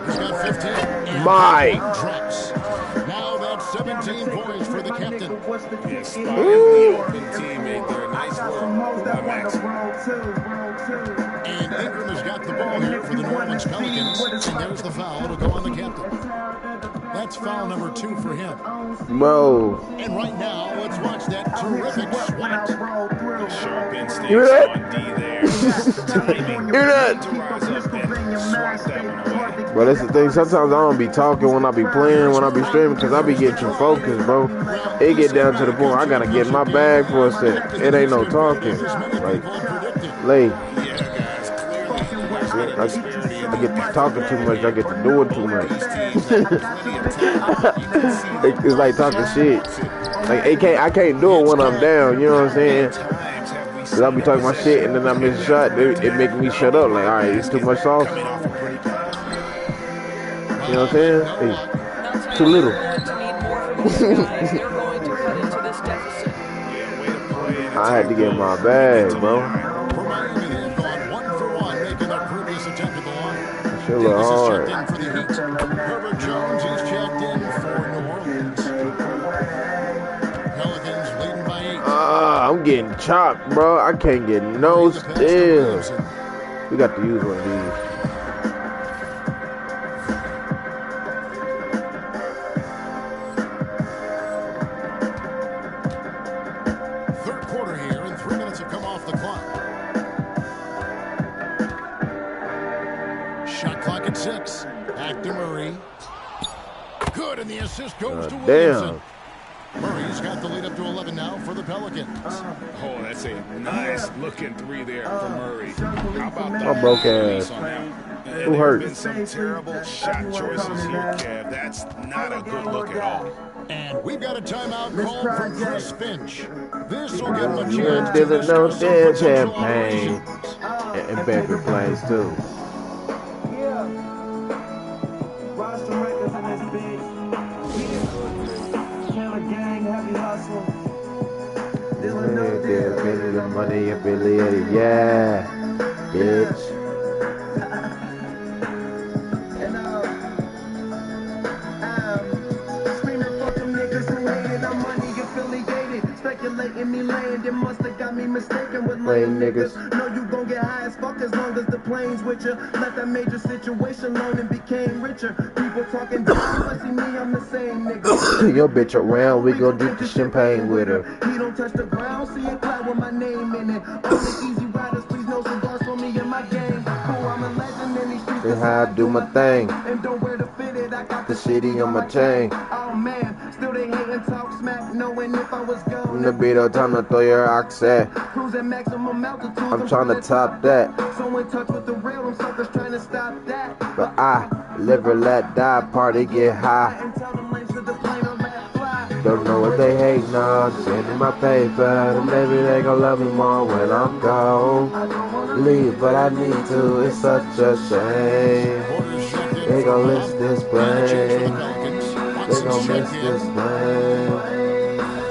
He's got 15. And My. drops. Now that's 17 points for the captain. Yeah, spotting the open teammate there. Nice work by Max. And Ingram has got the ball here for the New Orleans Pelicans. And there's the foul. It'll go on the captain. That's foul number 2 for him. Bro. And right now, let's watch that terrific swat. Sharp instincts You hear that? on D there. Timing. Hear that? To rise up and swat that one away. But that's the thing. Sometimes I don't be talking when I be playing, when I be streaming, because I be getting too focused, bro. It get down to the point I gotta get in my bag for a sec. It ain't no talking. Like, late. I get to talking too much. I get to doing too much. It's like talking shit. Like I can't do it when I'm down. You know what I'm saying? Cause I'll be talking my shit and then I miss a shot. It make me shut up. Like, all right, it's too much sauce. You know what I'm saying? Hey, too little. I had to get my bag, bro. Shit look hard. Herbert Jones is checked in for New Orleans. Pelicans leading by 8. I'm getting chopped, bro. I can't get no steal. We got to use one of these. Third quarter here, and 3 minutes have come off the clock. Shot clock at 6. Back to Murray. Good, and the assist goes to Williamson. Murray's got the lead up to 11 now for the Pelicans. Oh, that's a nice looking 3 there for Murray. How about I broke release ass. on that? Who hurt? There have been some terrible shot choices here, Kev. That's not a good look at all. And we've got a timeout call from Chris Finch. This will give him a chance to There's no discuss some damn potential champagne. operations. And Baker plays too. The money affiliated, yeah, bitch. Speculating me land, it must have got me mistaken with lame niggas. Know you gon' get high as fuck as long as the plane's with you. Left that major situation alone and became richer. People talking down, but see me, I'm the same nigga. Your bitch around, we gon' drink the champagne with her. He don't touch the ground, see a cloud with my name in it. All the easy riders, please no cigars for me and my gang. Cool, I'm a legend in these streets. That's how I do my thing. And don't wear the fitted, I got The city on my chain. Oh man, still they hate and talk smack, knowing if I was gone. In the beat, all time to throw your ox at. Cruising maximum altitude. I'm trying to top that. So in touch with the real, them suckers trying to stop that. But I live or let die, party get high. And tell them lanes to the plane on that fly. Don't know what they hating on, sending my paper. And maybe they gon' love me more when I'm gone. Leave, but I need to, it's such a shame. They gon' miss this plane. They gon' miss this plane.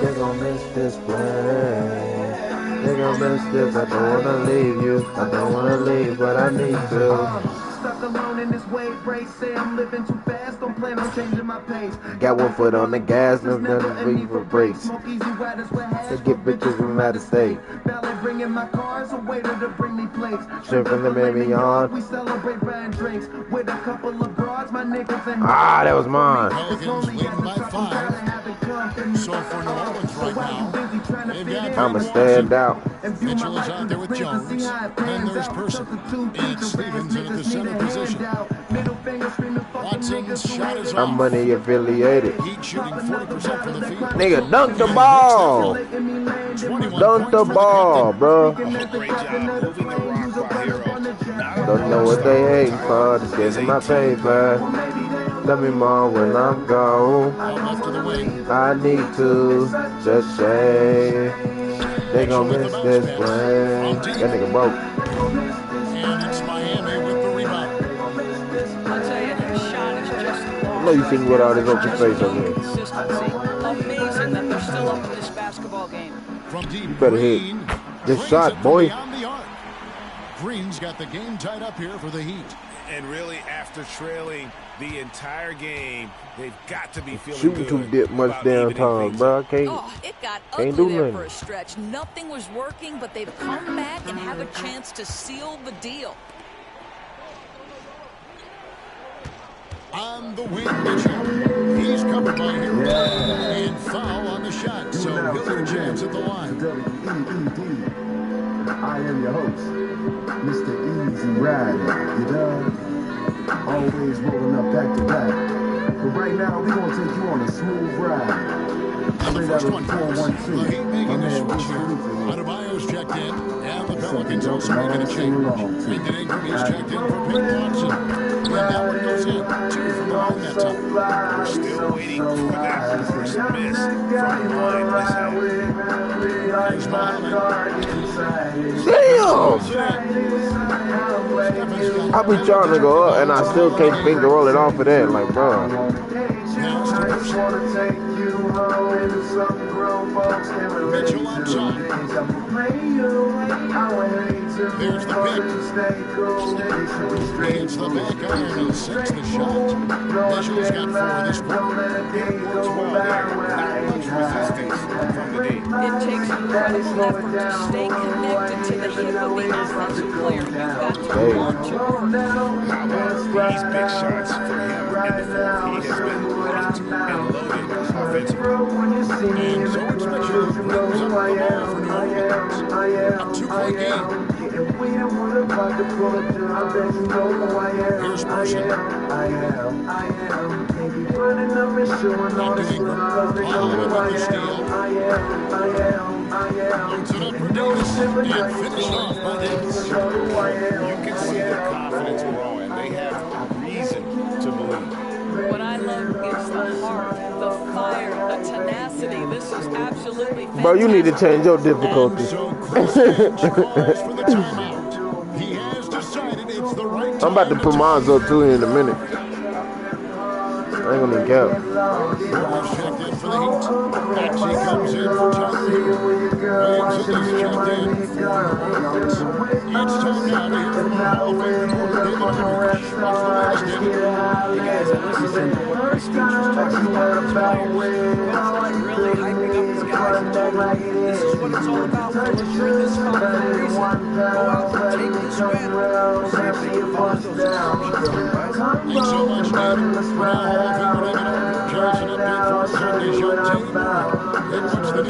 They gon' miss this plane. They gon' miss this. I don't wanna leave you. I don't wanna leave, but I need to. Stuck alone in this wave breaks. Say I'm living too fast, don't plan on changing my pace. Got one foot on the gas, no nothing for you for brakes. Smoke easy riders with hash. They get bitches from out of state. Valet bringing my cars, a waiter to bring me plates. Shit from the baby on. We celebrate buying drinks with a couple of broads, my niggas and ah, that was mine. Pelicans leading by 5. So for New Orleans right now, they've got I'ma stand out. Mitchell is out there with Jones. Then there's Person and Stevens in at the center position. Watson's shot is I'm off. money affiliated. Heat shooting 40% from the field. Nigga, dunk the ball. Dunk the ball, bro. Don't know what they hating for. Just getting my paper. Let me more when I'm gone. I need to just say they gon' miss this play. That nigga broke. And it's Miami with the rebound. I'll tell you, his shot is just I know you seen me without his open face on here. consistency. Amazing that they're still up in this basketball game. From deep, You better hit Green this brings shot, it from boy. beyond the arc. Green's got the game tied up here for the Heat. And really, after trailing the entire game, they've got to be feeling Shooting too dip much damn time, bro. It got ugly do there nothing. for a stretch. Nothing was working, but they've come back and have a chance to seal the deal. On the wing, Mitchell. He's covered by Hero. And foul on the shot. So Hilliard jams at the line. I am your host, Mr. Easy Rider, you know? Always rolling up back to back. But right now, we're gonna take you on a smooth ride. And the first one goes. The Heat making a switch here. Adebayo's checked in. And the Pelicans also making a change. Brandon Ingram is checked in for Peyton Watson. And that one goes in. 2 from the line that time. We're still waiting for that first miss from the line this half. Here's Mohamed. Damn! I be trying to go up and I still can't finger roll it off of that. Like, bro. Mitchell on top. There's the pick. Hits the back iron and sinks the shot. Mitchell's got 4 this quarter. It works well there. Not much resistance from the deep. It takes incredible effort to stay connected to the hip of the offensive player. You've got to work to work. How about these big shots for him in the fourth? He has been locked and loaded offensively. And George Mitchell brings up the ball for New Orleans. A 2-point game. Here's Person. Not doing Ingram. With the steal. Loads it up for Davis. And finished off by Davis. You can see their confidence growing. They have reason to believe. What I love is the heart, the fire, the tenacity. This is absolutely fantastic. Bro, you need to change your difficulty. He has decided it's the right time. I'm about to put mine up too in a minute. I ain't gonna even count. Williams checked in for the Heat. Maxey comes in for Tyree. Williamson is checked in for New Orleans. It's time now to hear from our Hall of Fame reporter, David Aldridge. What's the latest, David? You guys, I listened to what the speech was talking about the players. Really hyping up these guys and telling them this is what it's all about. We're doing this for a reason. Go out and take this win. See if they can follow those instructions. Thanks so much, David. For our Hall of Famer, David Aldridge. Here's an update for Sunday's show. Take it away. And what's the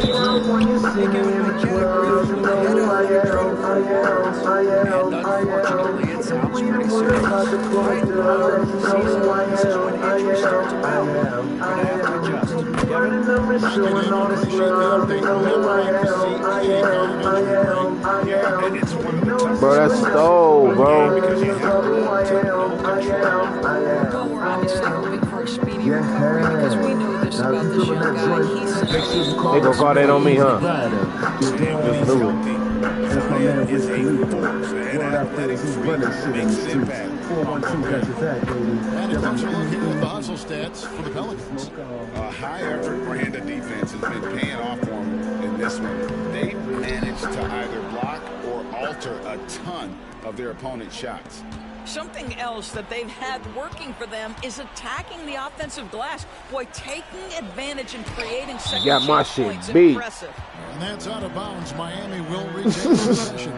news there? They give him a category from the head of the trade for awards. And unfortunately, it sounds pretty serious. Right now, season this is when injuries start to mount. You're going to have to adjust. Kevin? Bro, that's stole, bro. We're obviously hoping for a speedy recovery because we know this about this young guy. He's They gonna call that on me, huh? Just do it. Is a force, an athletic freak, makes an impact. And a closer look here at the hustle stats for the Pelicans. A high-effort brand of defense has been paying off for them in this one. They've managed to either block or alter a ton of their opponent's shots. Something else that they've had working for them is attacking the offensive glass. Boy, taking advantage and creating second got my chance shit points. beat. Impressive. And that's out of bounds. Miami will retain possession.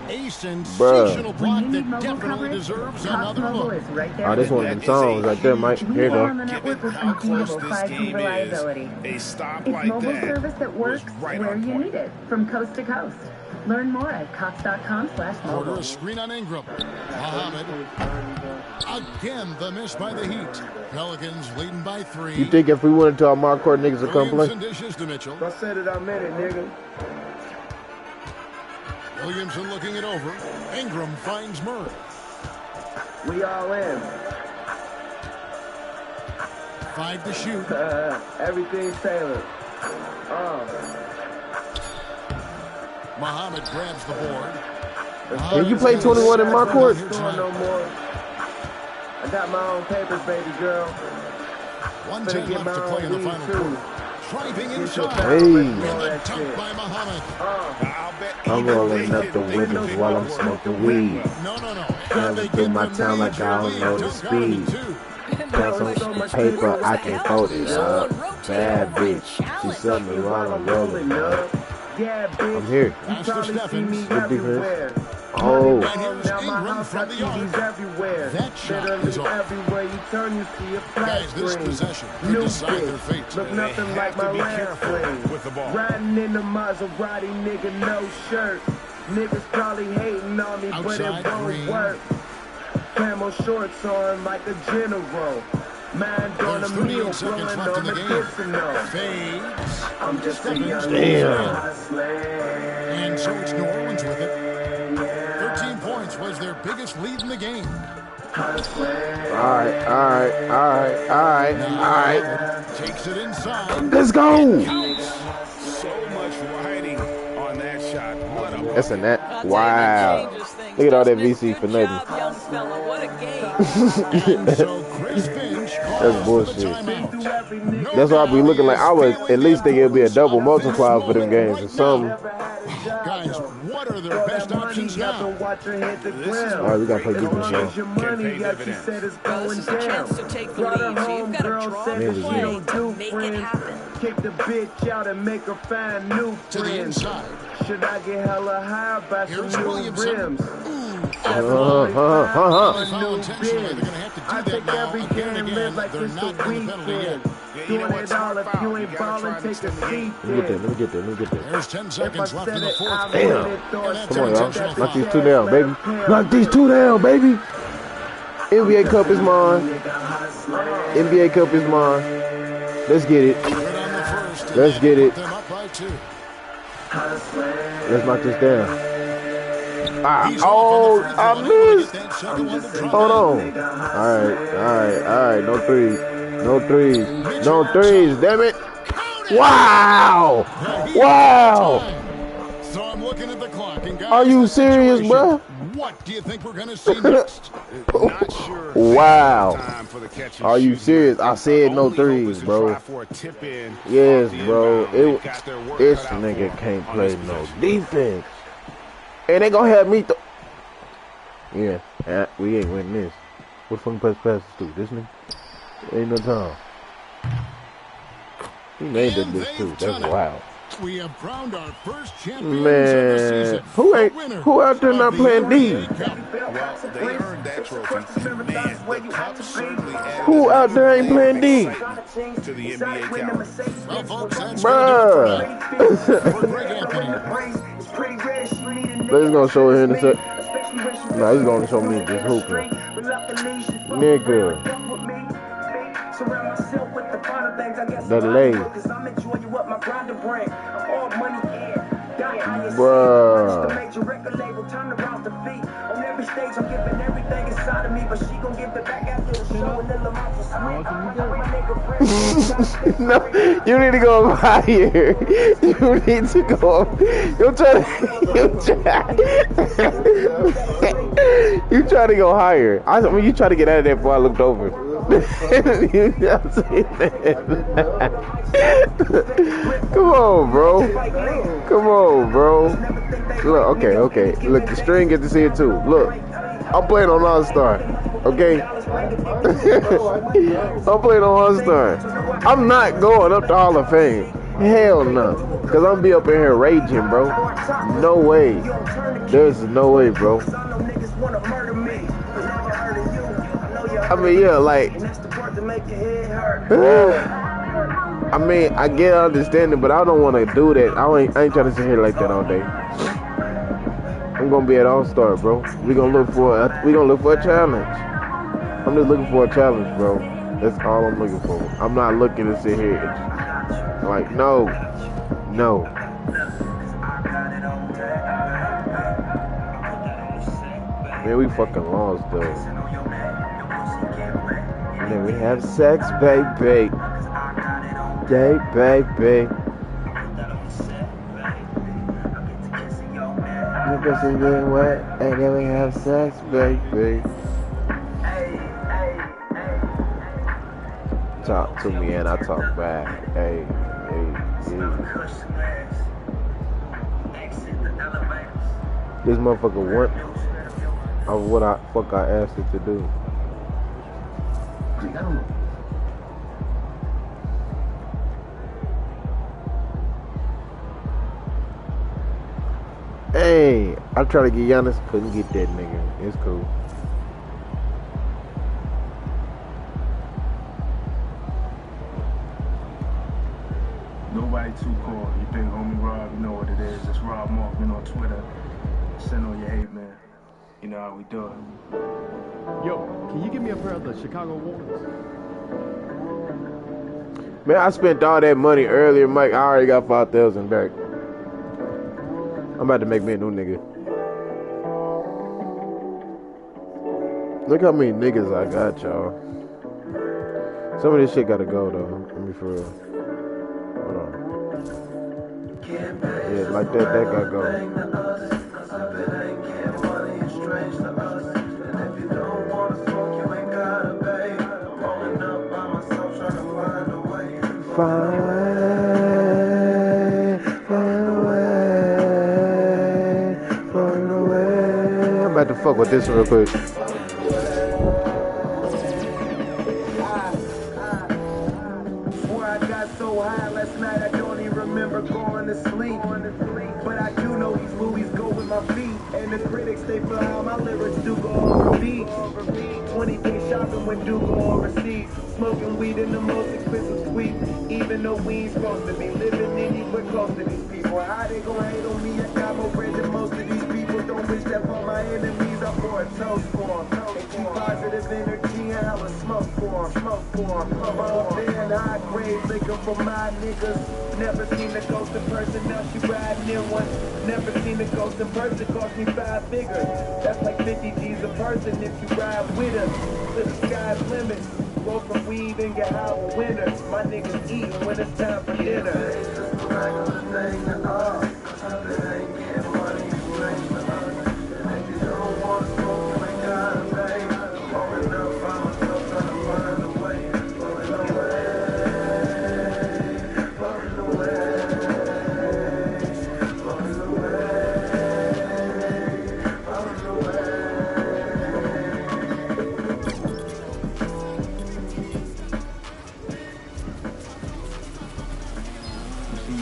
A sensational block that definitely deserves another look. Oh, this one of them songs right there, Mike. Here you go. Given how close this game is, a stop like that was right on point. Need it from coast to coast. Learn more at cox.com/mobile. Order a screen on Ingram. Muhammad. Again, the miss by the Heat. Pelicans leading by 3. You think if we went into our mark court, niggas would come play? Williamson dishes to Mitchell. I said it, I meant it, nigga. Williamson looking it over. Ingram finds Murray. We all in. 5 to shoot. Everything's tailored. Muhammad grabs the board. Can you play 21 in my court? No more. I got my own papers, baby girl. 1:10 left to play in the final quarter. Driving inside. Hey. And a dunk by Muhammad. I'm rolling up the windows while I'm smoking weed. No. Never do my time like I don't know the speed. Got some paper, I can fold it up. Bad bitch, she sent me while I'm rolling up. I'm here. Master Stephens. Good defense. Oh. And here's Ingram from the arc. Everywhere. That shot is off. Everywhere you turn, you see a flat Guys, this screen. possession could decide their fate. Look nothing like my last swing. With the ball. Riding in the Maserati, nigga, no shirt. Niggas probably hating on me, but it Outside won't Green. work. Camo shorts on like a general. Mind on There's a 38 meal, seconds blowing left in on the the game. casino. Fades. I'm just a young Damn. And so it's New Orleans with it. 13 points was their biggest lead in the game. All right. Takes it inside. Let's go. So much riding on that shot. What a That's a net. Wow. Look at all that VC for nothing. Young fella, what a game. And so Chris Finch That's calls bullshit. for the timeout. That's why I be looking like I would at least think it'd be a double multiplier for them games or something. Guys, what are their best options now? All right, we gotta play defense now. This is a chance to take the lead, so you've got to draw the play to make it happen. Kick the bitch out and make her find new To the friends. inside. Should I get hella high by some Here's new Williamson. rims? Foul intentionally. They're going to have to do I that think now. every Again and game again. live like They're it's the not in the penalty yet. weekend. Doing it all if you ain't ballin', take a seat Let me get there. There's 10 seconds left in the fourth. Damn. And that's Come on, intentional y'all. Knock foul. these 2 down, baby. Knock these 2 down, baby. NBA Cup is mine. NBA Cup is mine. Let's get it. Good on the first, and Let's that get put it. them up by 2. Let's knock this down. He's off on the free I throw. They wanna missed. get that second one to drop Hold in. on. All right. No threes. Damn it. Wow. So I'm looking at the clock. And guys, Are you the serious, situation, bro? What do you think we're going to see next? Not sure. Wow. Time for the catch and Are you shoot. serious? I said no Only hope is threes, to bro. try for a tip in Yes, off the bro. inbound. They've got their work This cut out nigga for can't them play on this no possession. defense. And they gonna have me Yeah, we ain't winning this. What the fucking passes to? This nigga? Ain't no time. He made that bitch too. That's wild. We have crowned our first champions of the Man, season. who out there not playing D? Well, they earned that trophy. Man, the cup certainly added Who out there ain't playing D? to the NBA calendar. Well, folks, that's Bruh. for Greg Anthony. They're just gonna show it here in a sec. Nah, he's gonna show me just hooping. Nigga. The lay. Bruh. No, you need to go higher. You need to go. You try to go higher. I mean, you try to get out of there before I looked over. You know what I'm saying? Come on, bro. Come on, bro. Look, okay. Look, the string gets to see it too. Look. I'm playing on All-Star. Okay? I'm playing on All-Star. I'm not going up to Hall of Fame. Hell no. Because I'm be up in here raging, bro. No way. There's no way, bro. I mean, yeah, like... I mean, I get understanding, but I don't want to do that. I ain't trying to sit here like that all day. I'm gonna be at All-Star, bro. We gonna look for a challenge. I'm just looking for a challenge, bro. That's all I'm looking for. I'm not looking to sit here and like, no. Man, we fucking lost, though. And then we have sex, baby. Day, baby. You pussy getting wet, and then we have sex, baby. Talk to me and I talk back. Hey. This motherfucker went of what I asked it to do. Hey, I tried to get Giannis, couldn't get that nigga. It's cool. Nobody too cool. You think homie Rob, you know what it is. It's Rob Morgan on Twitter. Send all your hate, man. You know how we do it. Yo, can you give me a pair of the Chicago Wolves? Man, I spent all that money earlier, Mike. I already got 5,000 back. I'm about to make me a new nigga. Look how many niggas I got, y'all. Some of this shit gotta go, though. Let me for real. Hold on. Yeah, like that gotta go. Find a way. I'm about to fuck with this real quick. Before I got so high last night, I don't even remember going to sleep. But I do know these movies go with my feet, and the critics they feel how my lyrics do go on repeat. 20K shopping when do go overseas, smoking weed in the most expensive suite. Even though we ain't supposed to be living anywhere close to these people. How they gon' hate on me? I got more bread than most of these people. Don't wish that for my enemies. I pour a toast for them. And keep positive energy and hella smoke for them. Above and high grade liquor for my niggas. Never seen a ghost in person, now she riding in one. Never seen a ghost in person, cost me 5 figures. That's like 50 G's a person if you ride with us. To the sky's limit. Go from weed and get high with winter. My niggas eating when it's time for dinner. It's just a regular thing to us. Something ain't getting money, you strange to us. And if you don't want to smoke, you ain't gotta pay. I'm rolling up by myself, trying to find a way. Rolling away.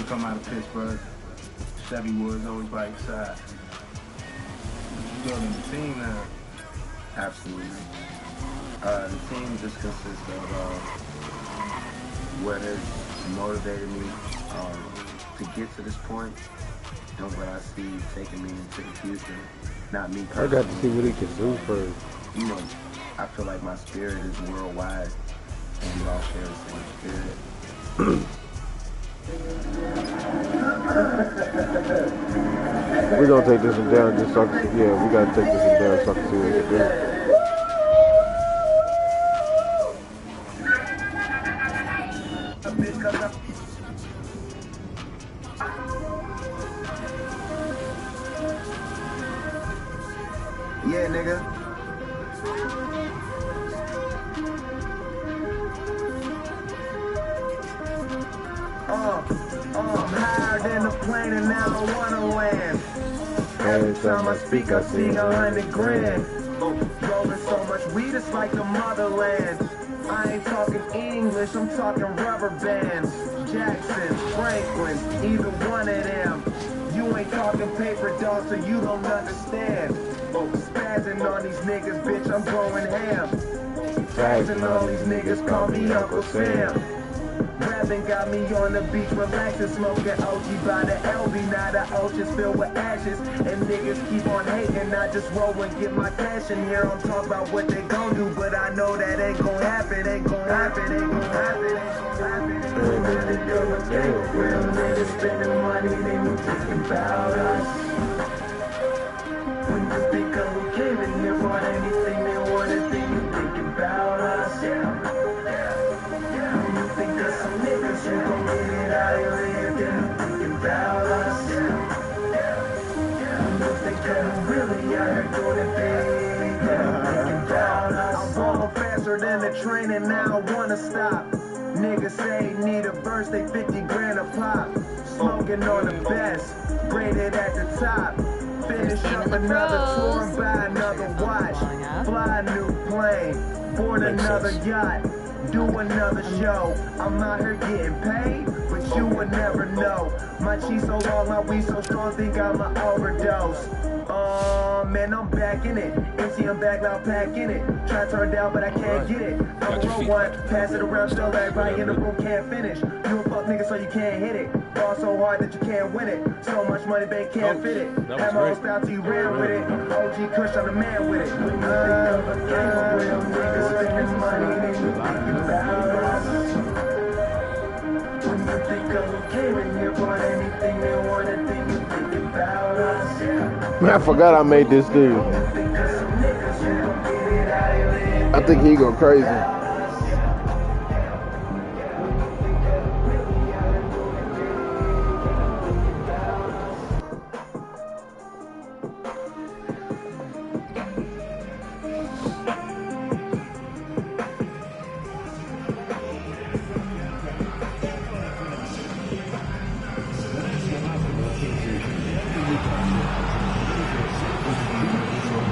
Come out of Pittsburgh, Chevy Woods always by your side. You building the team now? Absolutely. The team just consists of what has motivated me to get to this point and what I see taking me into the future. Not me personally. I got to see what he can do first. You know, I feel like my spirit is worldwide and we all share the same spirit. We're gonna take this one down just so I can see. Yeah, we gotta take this one down so I can see what we can do. Yeah, nigga. I'm higher than a plane and now I wanna land. Every time I speak, I see 100 grand. sweetest like the motherland. I ain't talking English, I'm talking rubber bands. Jackson, Franklin, either one of them. You ain't talking paper dolls, so you don't understand. Spazzing on these niggas, bitch, I'm going ham. Spazzing on these niggas, call me Uncle Sam. Rapping got me on the beach, relaxing, smoking OG by the LB. Now the ocean's filled with ashes, and niggas keep on hating. I just roll and get my cash in here. I'm talking about what they gon' do, but I know that ain't gon' happen, ain't gon' happen, ain't gon' happen, ain't gon' happen. Real niggas spending money, they be thinking about us. When you think of who came in here for anything they wanted, then you think about us. You gon' get it out of here, then you thinking about us. You think that I'm really out here doing things, then you thinking about us. I'm going faster than the train and now I wanna stop. Niggas say need a verse, they 50 grand a pop. Smoking on the best, rated at the top. Finish up another tour and buy another watch. Fly a new plane, board another yacht. Do another show. I'm out here getting paid, but you would never know. My cheese so long, my weed so strong, think I'm an overdose. Man, I'm back in it. MC, I'm back now, packing it. Try to turn down, but I can't get it. I'm roll one, pass it around, so everybody in the room can't finish. You a fuck nigga, so you can't hit it. Ball so hard that you can't win it. So much money, bank can't fit it. Have my own style till you ran with it. OG Kush, I'm the man with it. When you think of a game of real niggas spending money, then you think about us. When you think of who came in here for anything they wanted, then you think about us. Man, I forgot I made this dude. I think he go crazy.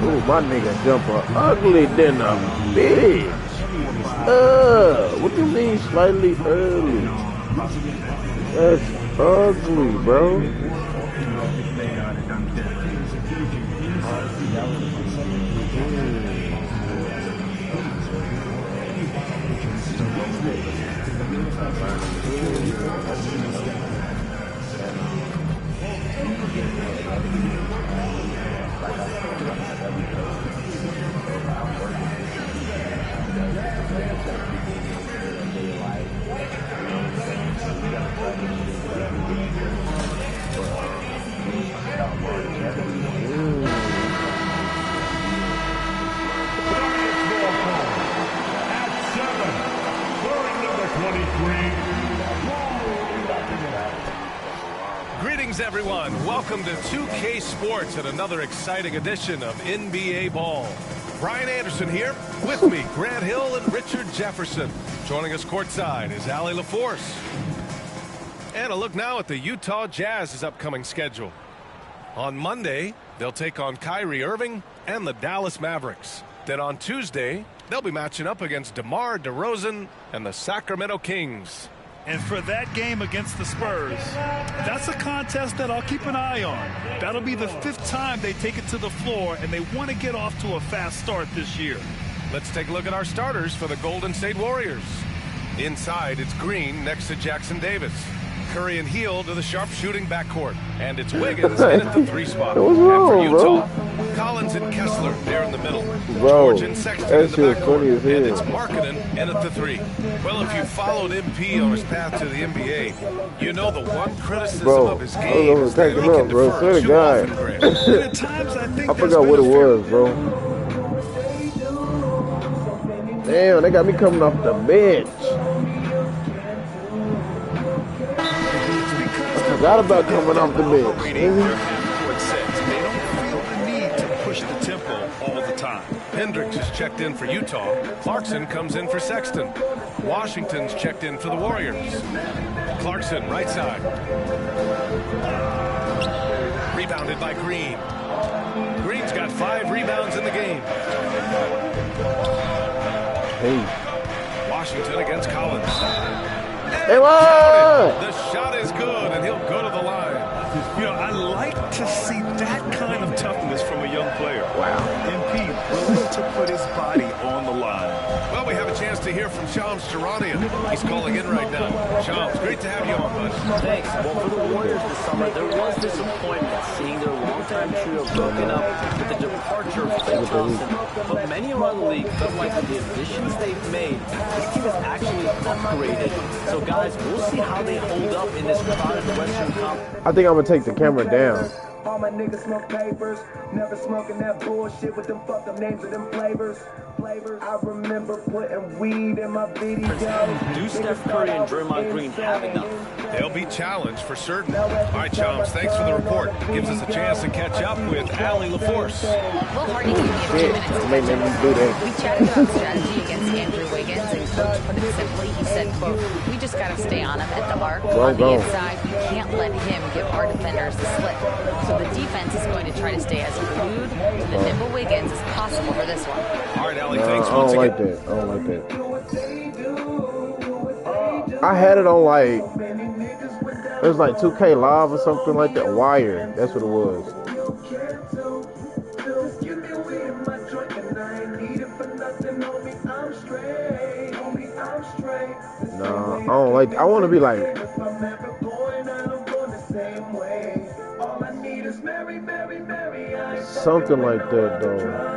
Ooh, my nigga jumper ugly than a bitch. What you mean slightly early? That's ugly, bro. Greetings, everyone. Welcome to 2K Sports and another exciting edition of NBA Ball. Brian Anderson here. With me, Grant Hill and Richard Jefferson. Joining us courtside is Allie LaForce. And a look now at the Utah Jazz's upcoming schedule. On Monday, they'll take on Kyrie Irving and the Dallas Mavericks. Then on Tuesday, they'll be matching up against DeMar DeRozan and the Sacramento Kings. And for that game against the Spurs, that's a contest that I'll keep an eye on. That'll be the 5th time they take it to the floor, and they want to get off to a fast start this year. Let's take a look at our starters for the Golden State Warriors. Inside, it's Green next to Jackson Davis. Curry and Hield to the sharp-shooting backcourt. And it's Wiggins in at the 3 spot. What's wrong, and for Utah, bro? Collins and Kessler there in the middle. Bro, George and Sexton in the backcourt. and it's Markkanen in at the 3. Well, if you followed MP on his path to the NBA, you know the one criticism of his game is that he can defer too often, Grant. At times, I think I forgot what it was, bro. Damn, they got me coming off the bench. Forgot about coming off the bench. They don't feel the need to push the tempo all the time. Hendricks is checked in for Utah. Clarkson comes in for Sexton. Washington's checked in for the Warriors. Clarkson, right side. Rebounded by Green. Green's got 5 rebounds in the game. Hey. Washington against Collins. Hey, what? The shot is good, and he'll go to the line. You know, I like to see that kind of toughness from a young player. Wow. MP willing to put his body on the line. Well, we have a chance to hear from Shams Charania. He's calling in right now. Shams, great to have you on, bud. Thanks. Well, for the Warriors this summer, there was disappointment seeing their longtime trio broken up with the departure of Clay Thompson. But many around the league felt like with the additions they've made, this team is actually upgraded. So, guys, we'll see how they hold up in this crowded Western Conference. I think I'm going to take the camera down. All my niggas smoke papers, never smoking that bullshit with them fucked up names of them flavors. I remember putting weed in my video. Do Steph Curry and Draymond Green have enough? They'll be challenged for certain. All right, Chums, thanks for the report. Gives us a chance to catch up with Allie LaForce. Will Hardy gave me a few minutes to catch up. We chatted about strategy against Andrew Wiggins, and Coach put it simply. He said, quote, we just got to stay on him at the arc. On the inside, we can't let him give our defenders the slip. So the defense is going to try to stay as glued to the nimble Wiggins as possible for this one. All right, Allie, I thanks don't once like again. that. I don't like that. I had it on like, it was like 2K Live or something like that. Wire. That's what it was. No, I don't like, I want to be like, something like that though.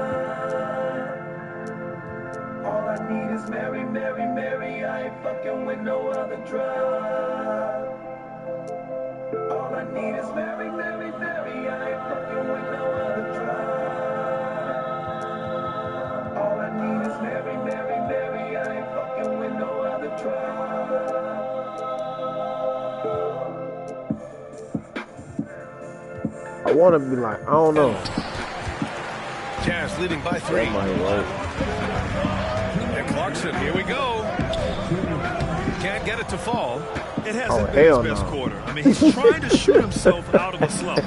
All I need is Mary, Mary, Mary. I ain't fucking with no other drug. All I need is Mary, Mary, Mary. I ain't fucking with no other drug. All I need is Mary, Mary, Mary. I ain't fucking with no other drug. I want to be like, I don't know. Jazz leading by 3. And Clarkson, here we go. Can't get it to fall. It hasn't been his best quarter. I mean, he's trying to shoot himself out of a slump.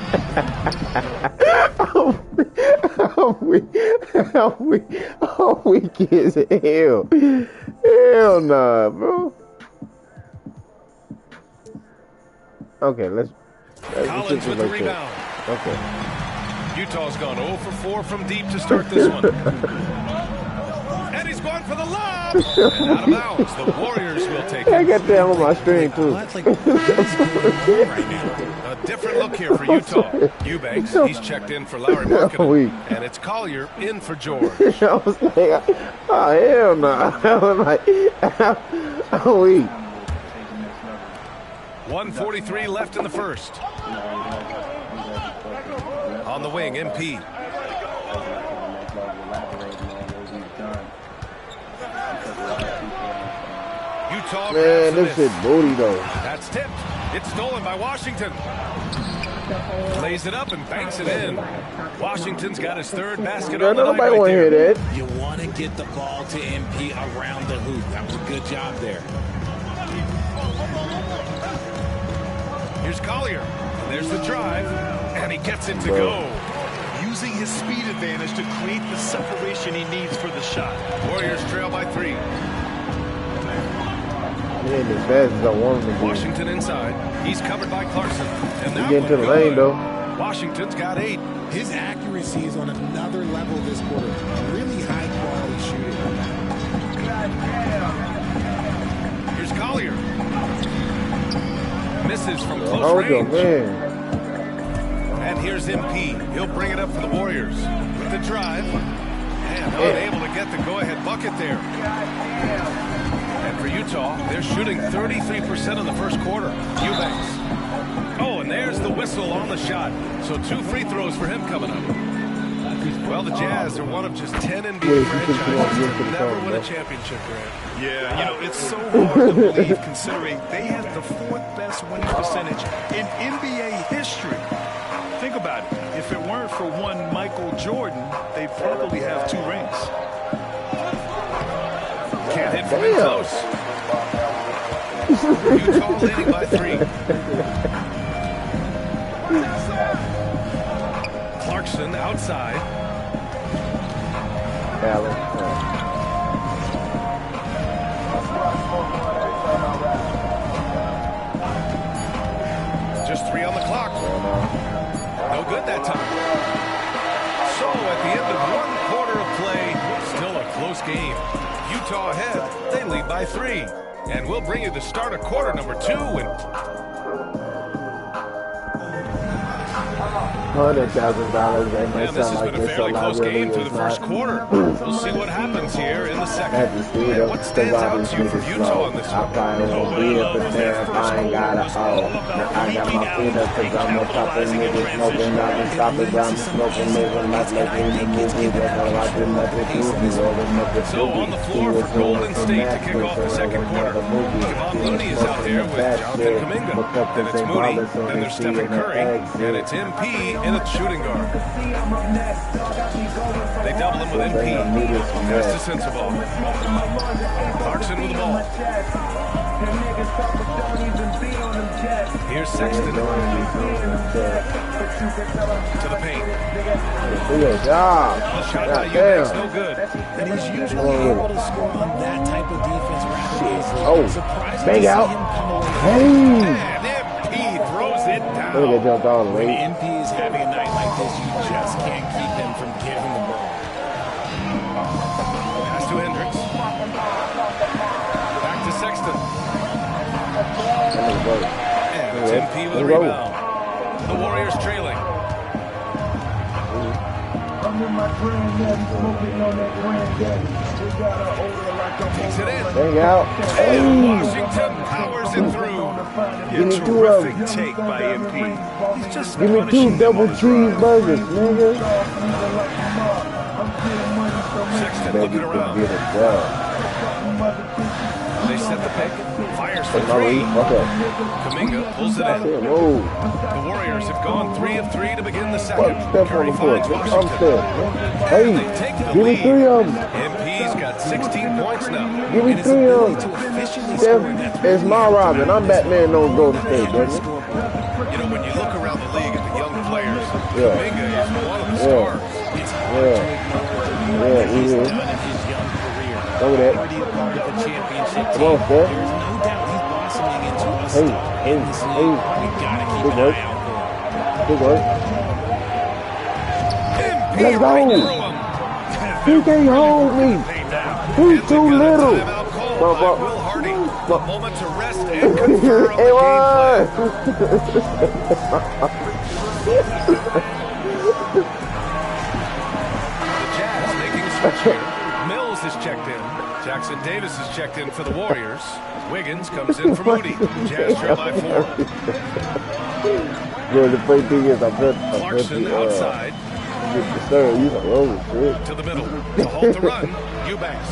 How weak is hell? Hell nah, bro. Okay, let's Collins with the rebound. Okay. Utah's gone 0 for 4 from deep to start this one. And he's going for the lob. And out of bounds. The Warriors will take it. I got that on my screen too. A different look here for Utah. Eubanks, he's checked in for Lowry Marketing. And it's Collier in for George. I was like, oh hell no. I was like, oh weak. 1:43 left in the first. On the wing, MP. Utah. Man, this shit booty though. That's tipped. It's stolen by Washington. Lays it up and banks it in. Washington's got his third basket on the night right there. Hear that. You want to get the ball to MP around the hoop. That was a good job there. Here's Collier. There's the drive, and he gets it to go. Using his speed advantage to create the separation he needs for the shot. Warriors trail by 3. He ain't as fast as I want him to be. Washington inside. He's covered by Clarkson. And He get into the lane though. Washington's got 8. His accuracy is on another level this quarter. Really high quality shooting. Here's Collier. Misses from close range. Man. And here's MP. He'll bring it up for the Warriors. With the drive. And unable to get the go-ahead bucket there. And for Utah, they're shooting 33% in the first quarter. Eubanks. Oh, and there's the whistle on the shot. So 2 free throws for him coming up. Well, the Jazz are one of just 10 NBA franchises that never win a championship, Grant. Yeah, you know, it's so hard to believe considering they had the 4th best winning percentage in NBA history. Think about it. If it weren't for one Michael Jordan, they'd probably have 2 rings. Can't hit from in close. Utah leading by 3. Clarkson outside. Allen. Just 3 on the clock. No good that time. So at the end of 1 quarter of play, still a close game. Utah ahead. They lead by 3. And we'll bring you the start of quarter number 2. And $100,000. man, this has been a fairly close game through the first quarter. We'll see what happens here in the second. And what stands out to you from Utah in this one? I probably won't be up in there if I ain't got a hoe. I got my feet up because I'm on top of niggas smoking. I've been stopping, I'm smoking, living life like in the movie. That's all I do, nothing goofy. So on the floor for Golden State to kick off the second quarter. Javon Looney is out there with Jonathan Kuminga. Then it's Moody, then there's Stephen Curry, and it's MP in a shooting guard. They double him with MP. Pass to Sensabaugh. Clarkson with the ball. Here's Sexton. To the paint. Good job. Shot by Eubanks, no good. And he's usually able to score on that type of defense rapidly. Oh, bang out. Hey. And MP throws it down. Look at jumped all the When way. MP is having a night like this, you just can't keep him from giving the ball. Pass to Hendricks. Back to Sexton. And it's MP with a rebound. The Warriors trailing. Takes it in. Bang out. Hey. Washington powers it through. Give me 2 of them. Take by MP. He's just Give me 2 double cheeseburgers, nigga. Sexton looking around. They set the pick. Fires for 3. Kuminga pulls it in. The Warriors have gone 3 of 3 to begin the second. Curry finds Washington. Hey, give me 3 of them. MP's got 16 points now. Give me 3 of them. Steph, it's my Robin. I'm Batman on Golden State, baby. You know, when you look around the league at the young players, Kuminga is one of the stars. It's hard to ignore what he's done in his young career. Look at Already a part of the championship Come on, team. Steph. There's no doubt he's blossoming into a Hey, star hey, in this league. hey. We've got to keep Good an work. eye out for him. Good work. MP Let's right go. through him. He can't hold me. He's too little. Will Hardy, a moment to rest and confer on the game The Jazz making a switch here. Mills is checked in. Jackson Davis is checked in for the Warriors. Wiggins comes in for Moody. Jazz trail by 4. Yeah, the funny thing is, I bet Clarkson outside. To the middle. To halt the run, Eubanks.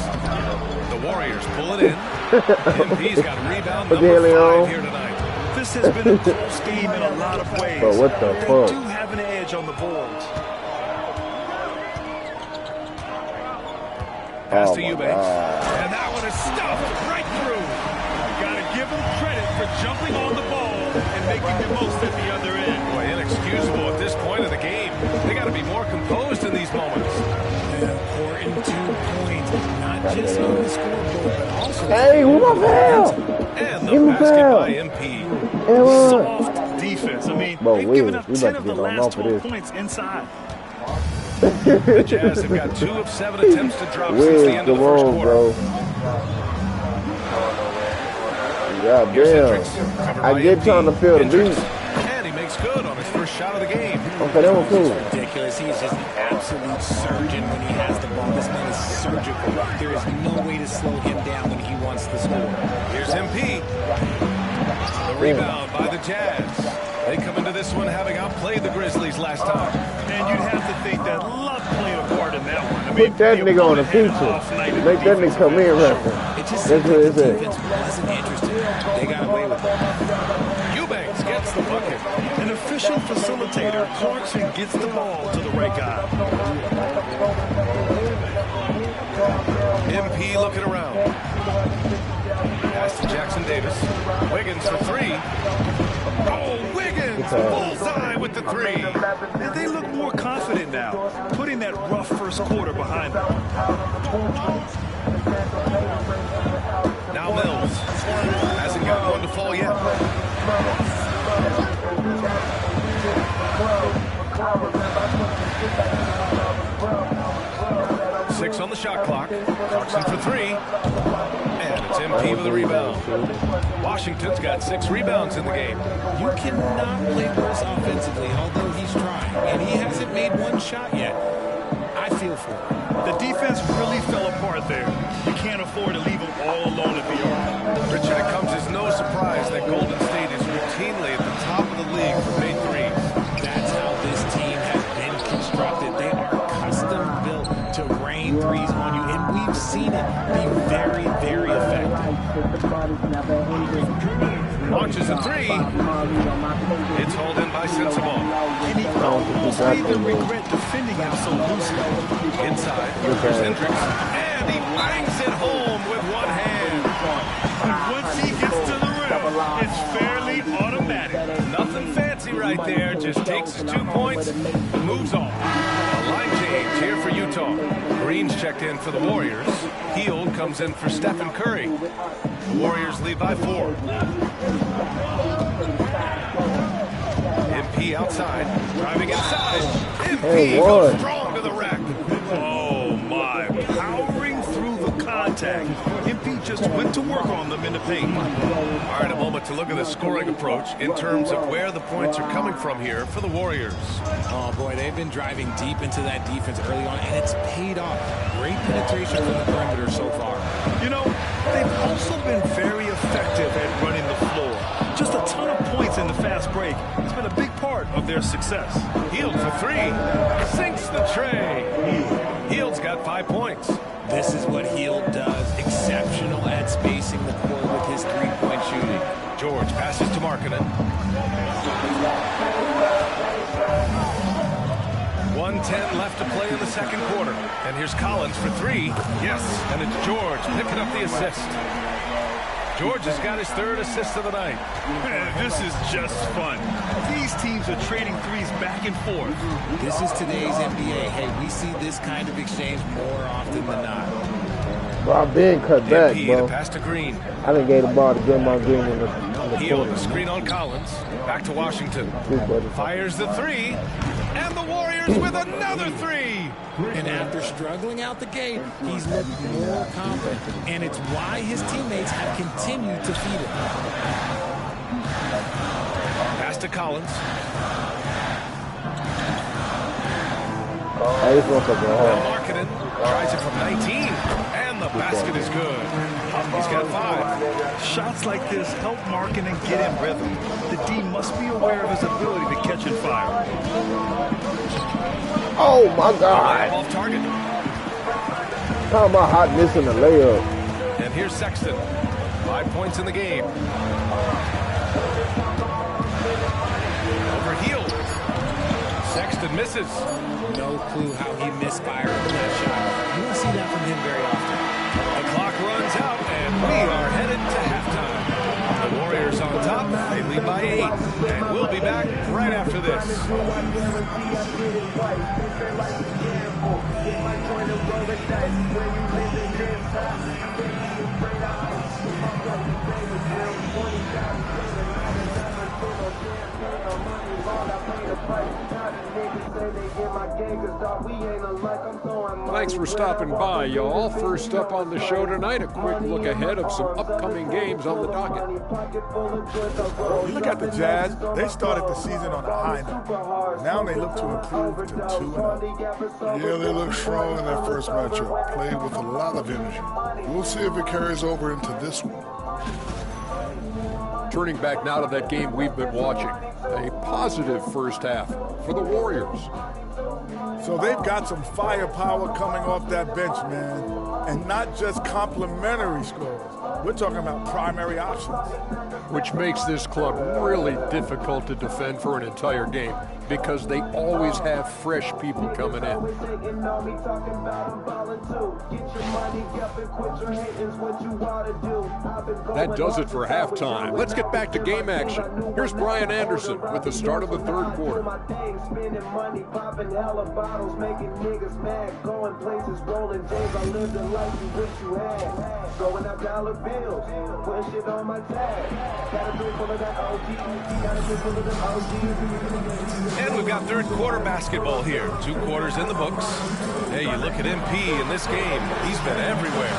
The Warriors pull it in. MP's got rebound number 5 here tonight. This has been a close game in a lot of ways. But what the They fuck? do have an edge on the boards. Pass to Eubanks. And that one is stuffed right through. Got to give them credit for jumping on the ball and making the most at the other end. Boy, inexcusable at this point of the game. They got to be more composed in these moments. An important 2 points, not just on the scoreboard, but also. Hey, who my foul? And the Give me basket foul. by MP. Soft defense. I mean, they've given up 10 of the last 12 points inside. The Jazz have got 2 of 7 attempts to drop since the end of the first quarter. Bro. God damn. I get trying to feel the beat. And he makes good on his first shot of the game. Okay, that was cool. Ridiculous. He's just an absolute surgeon when he has the ball. This man is surgical. There is no way to slow him down when he wants to score. Here's MP. The rebound by the Jazz. They come into this one having outplayed the Grizzlies last time. And you'd have to think that luck played a part in that one. I mean, Put that nigga on the feature. Make that nigga come in rapping. That's what it is. Wasn't interested. They got away with it. Eubanks gets the bucket. An efficient facilitator, Clarkson gets the ball to the right guy. MP looking around. Pass to Jackson Davis. Wiggins for 3. Oh, Wiggins! Bullseye with with the three. And they look more confident now, putting that rough first quarter behind them. Now Mills. Hasn't got one to fall yet. 6 on the shot clock. Clarkson for 3. And it's MP with a rebound. Washington's got 6 rebounds in the game. You cannot play worse offensively, although he's trying. And he hasn't made one shot yet. I feel for him. The defense really fell apart there. You can't afford to leave them all alone at the arc. Richard, it comes as no surprise that Golden State is routinely at the top of the league for made threes. That's how this team has been constructed. They are custom built to rain threes on you, and we've seen it be very, very effective. Launches a 3. It's hauled in by Sensabaugh. And he almost made them regret defending him so loosely. Inside, there's Hendricks. And he bangs it home with one hand. And once he gets to the rim, it's fairly automatic. Nothing fancy right there. Just takes his 2 points and moves on. A line change here for Utah. Green's checked in for the Warriors. Hield comes in for Stephen Curry. The Warriors lead by 4. MP outside, driving inside. MP goes strong to the rack. Oh my, powering through the contact. MP just went to work on them in the paint. All right, a moment to look at the scoring approach in terms of where the points are coming from here for the Warriors. Oh boy, they've been driving deep into that defense early on, and it's paid off. Great penetration from the perimeter so far. You know, they've also been very effective at running the floor. Just a ton of points in the fast break. It's been a big part of their success. Hield for 3. Sinks the tray. Hield's got 5 points. This is what Hield does. Exceptional at spacing the court with his three-point shooting. George passes to Markkanen. 1:10 left to play in the second quarter. And here's Collins for 3. Yes, and it's George picking up the assist. George has got his 3rd assist of the night. This is just fun. These teams are trading threes back and forth. This is today's NBA. Hey, we see this kind of exchange more often than not. Bro, I've been cut back, bro. Pass to Green. I done gave the ball to Draymond Green in the Hield, corner. screen on Collins. Back to Washington. Fires the 3. And the Warriors with another 3. And after struggling out the gate, he's looked more confident. And it's why his teammates have continued to feed him. Pass to Collins. Markkanen tries it from 19. And the basket is good. He's got 5. Shots like this help Markkanen get in rhythm. The D must be aware of his ability to catch and fire. Oh my God! Off target. Talking about hot missing the layup. And here's Sexton. 5 points in the game. Over Hield. Sexton misses. No clue how he misfired that shot. You don't see that from him very often. The clock runs out, and we are headed to halftime. The Warriors on top. They lead by 8. And we'll be back right after this. Thanks for stopping by, y'all. First up on the show tonight, a quick look ahead of some upcoming games on the docket. You look at the Jazz, they started the season on a high note. Now they look to improve to 2-0. Yeah, they look strong in their first matchup, played with a lot of energy. We'll see if it carries over into this one. Turning back now to that game we've been watching. A positive first half for the Warriors. So they've got some firepower coming off that bench, man. And not just complimentary scores. We're talking about primary options. which makes this club really difficult to defend for an entire game because they always have fresh people coming in. That does it for halftime. Let's get back to game action. Here's Brian Anderson with the start of the third quarter. Going out dollar bills, putting shit on my tag. Gotta drink full of that OG, gotta drink full of the OG. And we've got third quarter basketball here. 2 quarters in the books. Hey, you look at MP in this game, he's been everywhere.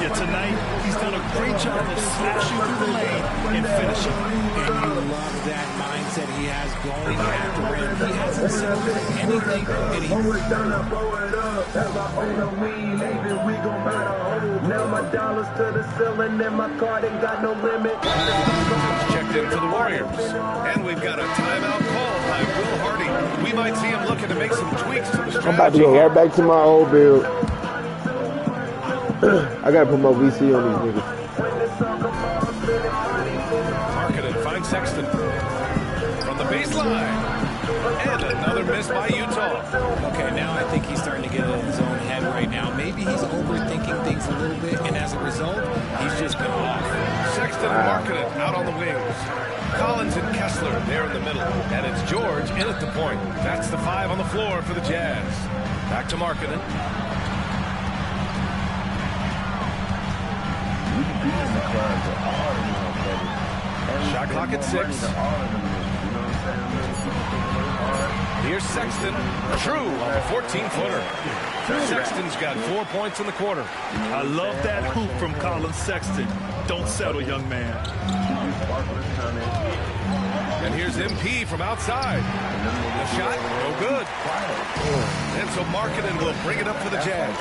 Yeah, tonight, he's done a great job of slashing through the lane and finishing. And you love that mindset he has going at the rim. He hasn't settled for anything. And he... Now my dollars to the ceiling and my card ain't got no limit. Checked in for the Warriors. And we've got a timeout call by Will Hardy. We might see him looking to make some tweaks to the strategy. I'm about to go right back to my old build. I gotta put more VC on these niggas. Marketed finds Sexton from the baseline. And another miss by Utah. Okay, now I think he's starting to get in his own head right now. Maybe he's overthinking things a little bit, and as a result, he's just been off. Sexton and Marketed out on the wings. Collins and Kessler there in the middle. And it's George in at the point. That's the 5 on the floor for the Jazz. Back to Marketed. Shot clock at 6. Here's Sexton, true on the 14-footer. Sexton's got 4 points in the quarter. I love that hoop from Colin Sexton. Don't settle, young man. And here's MP from outside. The shot, no good. And so Markkanen will bring it up for the Jazz.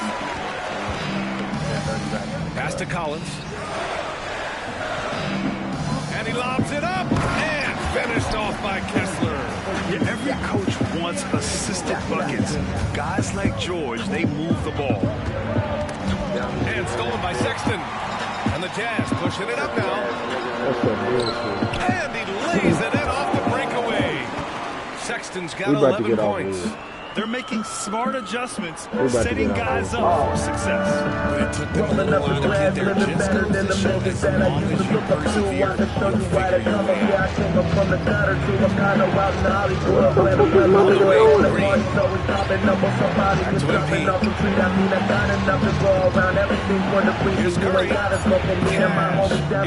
Pass to Collins. And he lobs it up. And finished off by Kessler. Yeah, every coach wants assisted buckets. Guys like George, they move the ball. And stolen by Sexton. And the Jazz pushing it up now. And he lays it in off the breakaway. Sexton's got 11 points. They're making smart adjustments, setting guys up for success. It took them a little while to get there. Just goes to show that as long as you persevere, you'll figure your way out. On the way, Green. Back to MP. Here's Curry. Cash.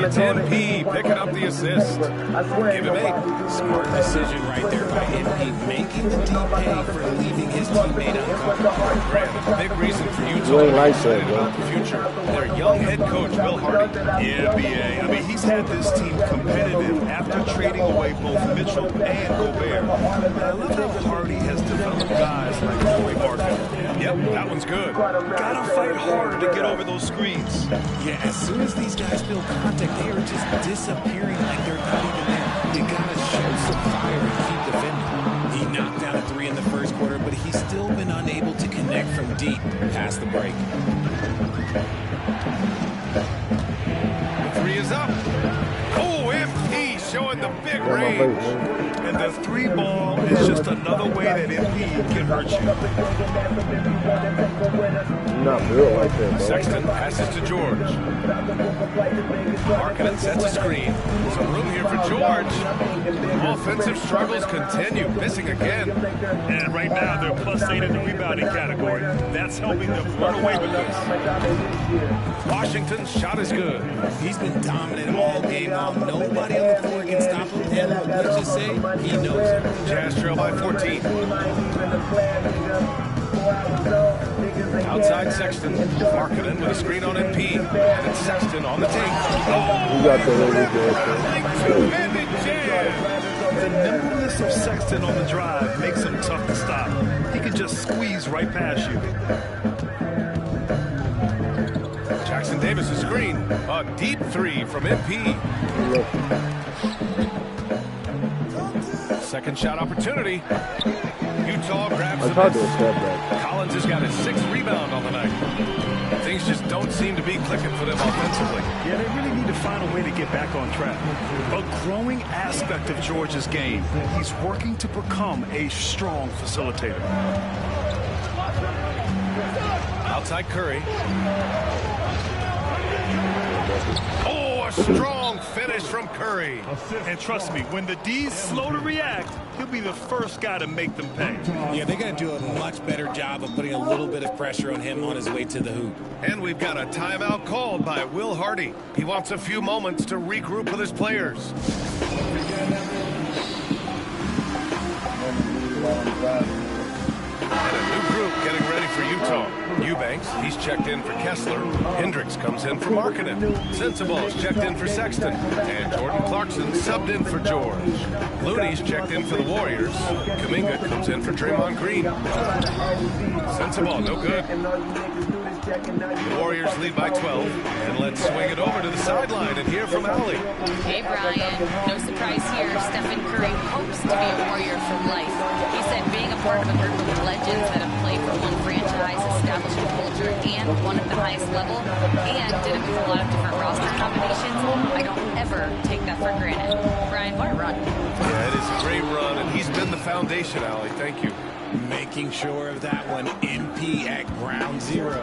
It's MP picking up the assist. Give him 8. Smart decision right there by MP, making the team pay for leaving his teammate uncomfortable. Big reason for Utah to be excited about the future. Their young head coach, Will Hardy. Yeah, BA. I mean, he's had this team competitive after trading away both Mitchell and Gobert. I love how Hardy has developed guys like Joey Martin. Yep, that one's good. Gotta fight harder to get over those screens. Yeah, as soon as these guys feel contact, they are just disappearing like they're not even there. You gotta show some fire and keep defending. He knocked down a 3 in the first quarter, but he's still been unable to connect from deep past the break. The 3 is up. Oh, MP showing the big range. And the 3 ball is just another way that MP can hurt you. Not built like that, bro. Sexton passes to George. Markkanen sets a screen. Some room here for George. Offensive struggles continue, missing again. And right now they're +8 in the rebounding category. That's helping them run away with this. Washington's shot is good. He's been dominant all game long. Nobody on the floor can stop him. And let's just say, he knows it. Jazz trail by 14. Outside Sexton. Markkanen with a screen on MP. And it's Sexton on the take. You got the two-handed jam. The nimbleness of Sexton on the drive makes him tough to stop. He can just squeeze right past you. Jackson Davis' screen. A deep 3 from MP. Second shot opportunity. Utah grabs the miss. Collins has got his 6th rebound on the night. The things just don't seem to be clicking for them offensively. Yeah, they really need to find a way to get back on track. A growing aspect of Georgia's game. He's working to become a strong facilitator. Outside Curry. Oh, a strong finish from Curry. And trust me, when the D's slow to react, he'll be the first guy to make them pay. Yeah, they're going to do a much better job of putting a little bit of pressure on him on his way to the hoop. And we've got a timeout called by Will Hardy. He wants a few moments to regroup with his players. And a new group getting ready for Utah. Eubanks, he's checked in for Kessler. Hendricks comes in for Markkanen. Sensabaugh's checked in for Sexton. And Jordan Clarkson subbed in for George. Looney's checked in for the Warriors. Kuminga comes in for Draymond Green. Sensabaugh, no good. The Warriors lead by 12. And let's swing it over to the sideline and hear from Allie. Hey, Brian. No surprise here. Stephen Curry hopes to be a Warrior for life. He said being a part of a group of legends that have played for one franchise, established a culture, and won at the highest level, and did it with a lot of different roster combinations, I don't ever take that for granted. Brian, what a run. Yeah, it is a great run, and he's been the foundation, Allie. Thank you. Making sure of that one. MP at ground zero.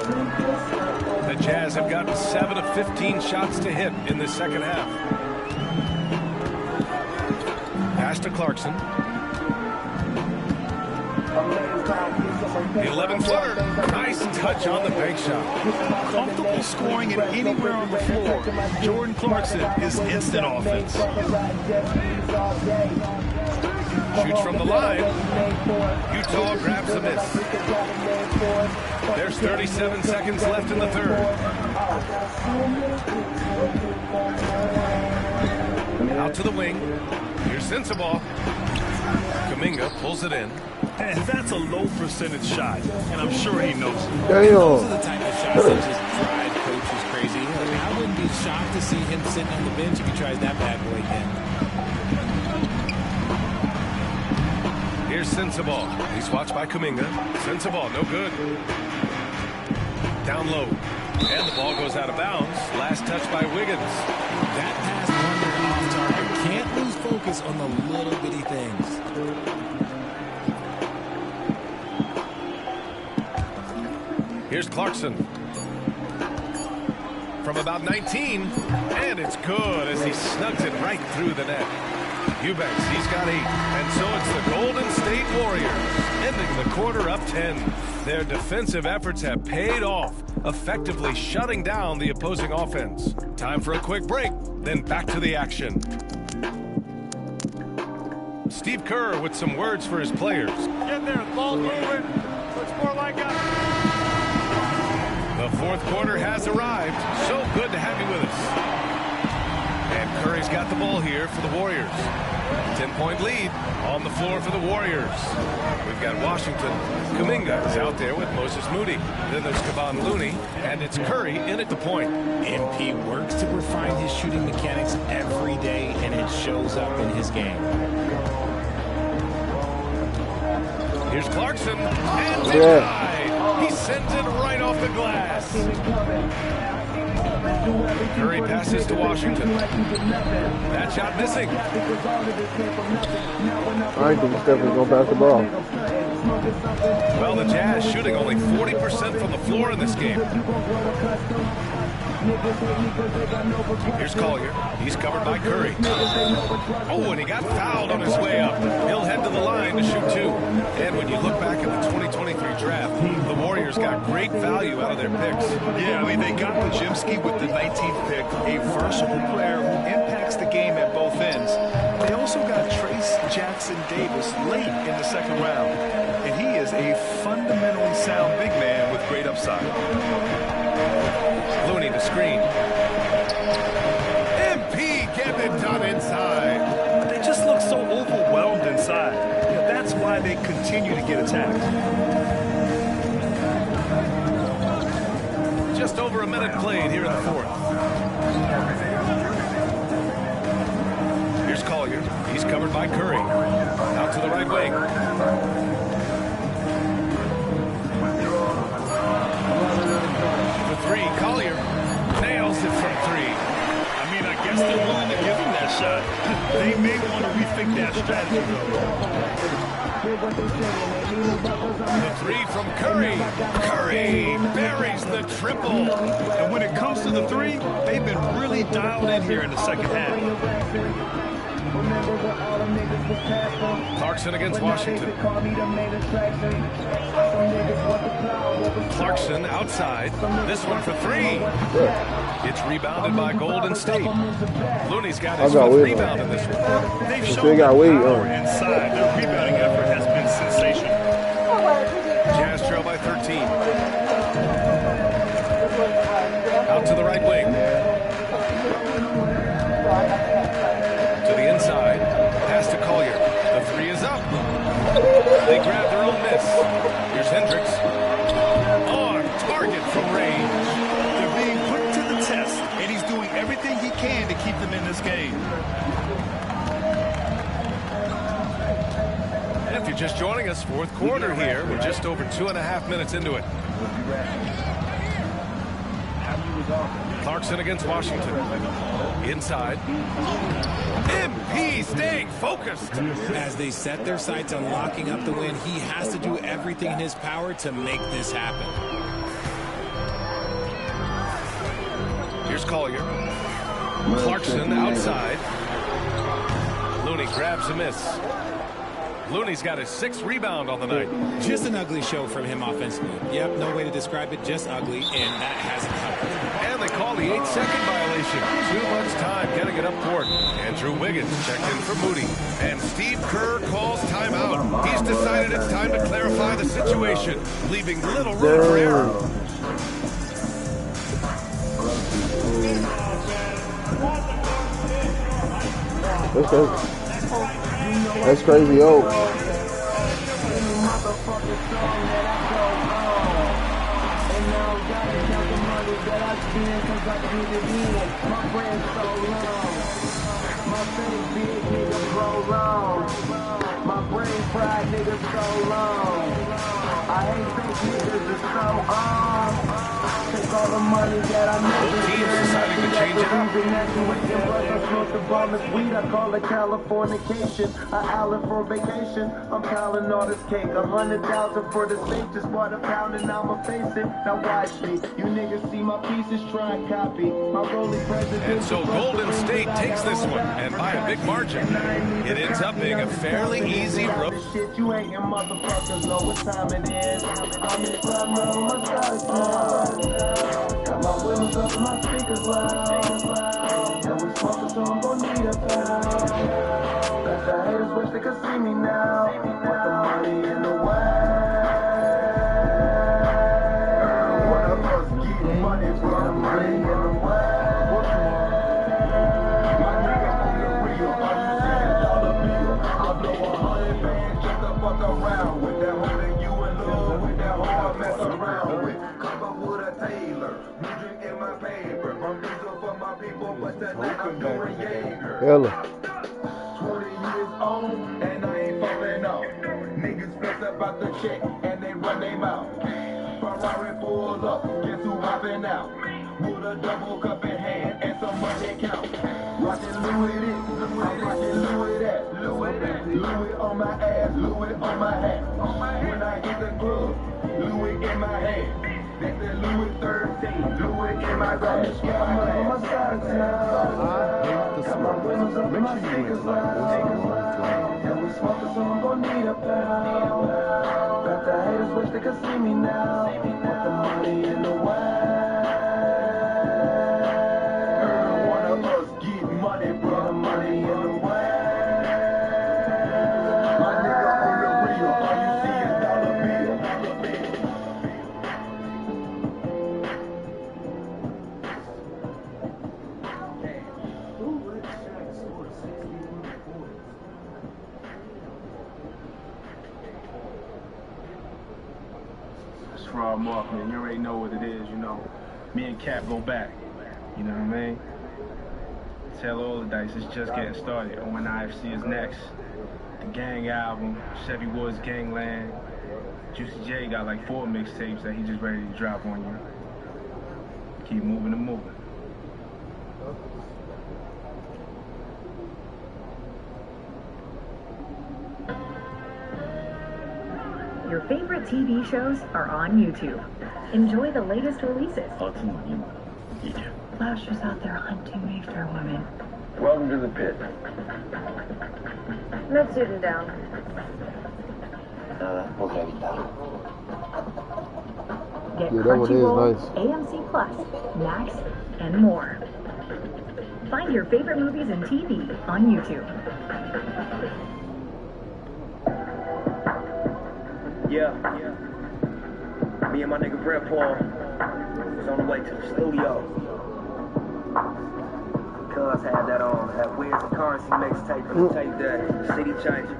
The Jazz have gotten 7 of 15 shots to hit in the second half. Pass to Clarkson. The 11-footer. Nice touch on the bank shot. Comfortable scoring it anywhere on the floor. Jordan Clarkson is instant offense. Shoots from the line. Utah grabs a miss. There's 37 seconds left in the third. Out to the wing. Here's Sensabaugh. Kuminga pulls it in. And that's a low percentage shot, and I'm sure he knows it. Those are the type of shots that just drive coaches crazy. I mean, I wouldn't be shocked to see him sitting on the bench if he tries that bad boy again. Here's Sensabaugh. He's watched by Kuminga. Sensabaugh, no good. Down low. And the ball goes out of bounds. Last touch by Wiggins. That pass wandered off target. Can't lose focus on the little bitty things. Here's Clarkson. From about 19. And it's good as he snugs it right through the net. Eubanks, he's got 8. And so it's the Golden State Warriors ending the quarter up 10. Their defensive efforts have paid off, effectively shutting down the opposing offense. Time for a quick break, then back to the action. Steve Kerr with some words for his players. Get there, ball moving. Looks more like a... The fourth quarter has arrived. So good to have you with us. And Curry's got the ball here for the Warriors. 10-point lead on the floor for the Warriors. We've got Washington. Kuminga is out there with Moses Moody. Then there's Kevon Looney, and it's Curry in at the point. MP works to refine his shooting mechanics every day, and it shows up in his game. Here's Clarkson, and denied. He sends it right off the glass. Curry passes to Washington. That shot missing. I think he's definitely going to pass the ball. Well, the Jazz shooting only 40% from the floor in this game. Here's Collier. He's covered by Curry. Oh, and he got fouled on his way up. He'll head to the line to shoot 2. And when you look back at the 2023 draft, the Warriors got great value out of their picks. Yeah, I mean, they got Pajimski with the 19th pick, a versatile player who impacts the game at both ends. They also got Trace Jackson-Davis late in the second round, and he is a fundamentally sound big man with great upside. Looney to screen. MP getting it done inside. They just look so overwhelmed inside. That's why they continue to get attacked. Just over a minute played here in the fourth. Here's Collier. He's covered by Curry. Out to the right wing. For 3. shot. They may want to rethink that strategy, The three from Curry. Curry buries the triple. And when it comes to the three, they've been really dialed in here in the second half. Clarkson against Washington. Clarkson outside. This one for three. It's rebounded by Golden State. Looney's got his fifth rebound in this one. They've shown their power inside. Their rebounding effort has been sensational. Jazz trail by 13. Out to the right wing. To the inside. Pass to Collier. The three is up. They grab their own miss. Here's Hendricks. On target from range. They're being put to the test, and he's doing everything he can to keep them in this game. And if you're just joining us, fourth quarter here. We're just over 2.5 minutes into it. Clarkson against Washington. Inside. MP staying focused. As they set their sights on locking up the win, he has to do everything in his power to make this happen. Here's Collier. Clarkson outside. Looney grabs a miss. Looney's got his 6th rebound on the night. Just an ugly show from him offensively. Yep, no way to describe it, just ugly, and that hasn't helped. And they call the 8-second violation. Too much time getting it up court. Andrew Wiggins checked in for Moody. And Steve Kerr calls timeout. He's decided it's time to clarify the situation, leaving little room for error. That's crazy, yo. My brain fried niggas so long. I hate fake niggas, it's so on. Take all the money that I make. Teams deciding to change it up. Weed, I call it Californication. An island for vacation. I'm piling all this cake. 100,000 for the steak. Just bought a pound and I'ma face it. Now watch me. You niggas see my pieces, try and copy. My rolling president. And so Golden State takes this one, and by a big margin. It ends up being a fairly easy road. Shit, you hating motherfuckers know what time it is. I'm in club mode, my stars down. Got my windows up and my speakers loud. And we smoking, so I'm gon' need a pound. That's the haters wish they could see me now. With the money in the way. One of us get money for the money in the way. My nigga on the real, all you see is dollar bill. I blow 100 bands just to fuck around with that holding you in love with that hoe I mess around with. Come up with a Taylor, music in my paper. I'm music for my people, but tonight I'm doing Jaeger. 20 years old, and I ain't falling off. Niggas flex about the check, and they run their mouth. Ferrari pulls up, guess who hopping out? With a double cup in hand, and some money count. Rockin' Louis this, I'm rockin' Louis that. Louis on my ass, Louis on my hat. When I hit the club, Louis in my hand. That's the Louis 13, Louis in my bag. Yeah, I'm on my side now. Got my windows up and my speakers loud. And we smoking, so I'm gon' need a pound. Got the haters wish they could see me now. With the money in the way. One of us get money, bro. The money in the way. My nigga on the real, all you see is dollar bill. Fraud Mark, man. You already know what it is, you know. Me and Cap go back. You know what I mean? Tell all the dice, it's just getting started. ONIFC is next. The Gang album, Chevy Woods Gangland. Juicy J got like 4 mixtapes that he just ready to drop on you. Keep moving and moving. Your favorite TV shows are on YouTube. Enjoy the latest releases. Flashers out there hunting Mayfair women. Welcome to the pit. No sitting down. Okay. Get Yeah, that one is Crunchyroll, nice. AMC Plus, Max, and more. Find your favorite movies and TV on YouTube. Yeah. Me and my nigga Red Paul was on the way to the studio. Cuz had that on, that Wiz and Currency mixtape on the tape deck, City Changer.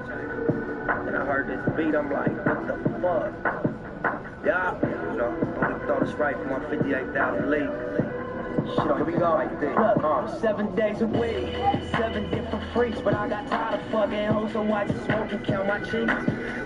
And I heard this beat, I'm like, what the fuck? Yeah, you know, only thought it's right for my 58,000 league. Shit, here we go. Like this. 7 days a week, 7 different freaks, but I got tired of fucking hoes, so I just smoke and count my cheeks.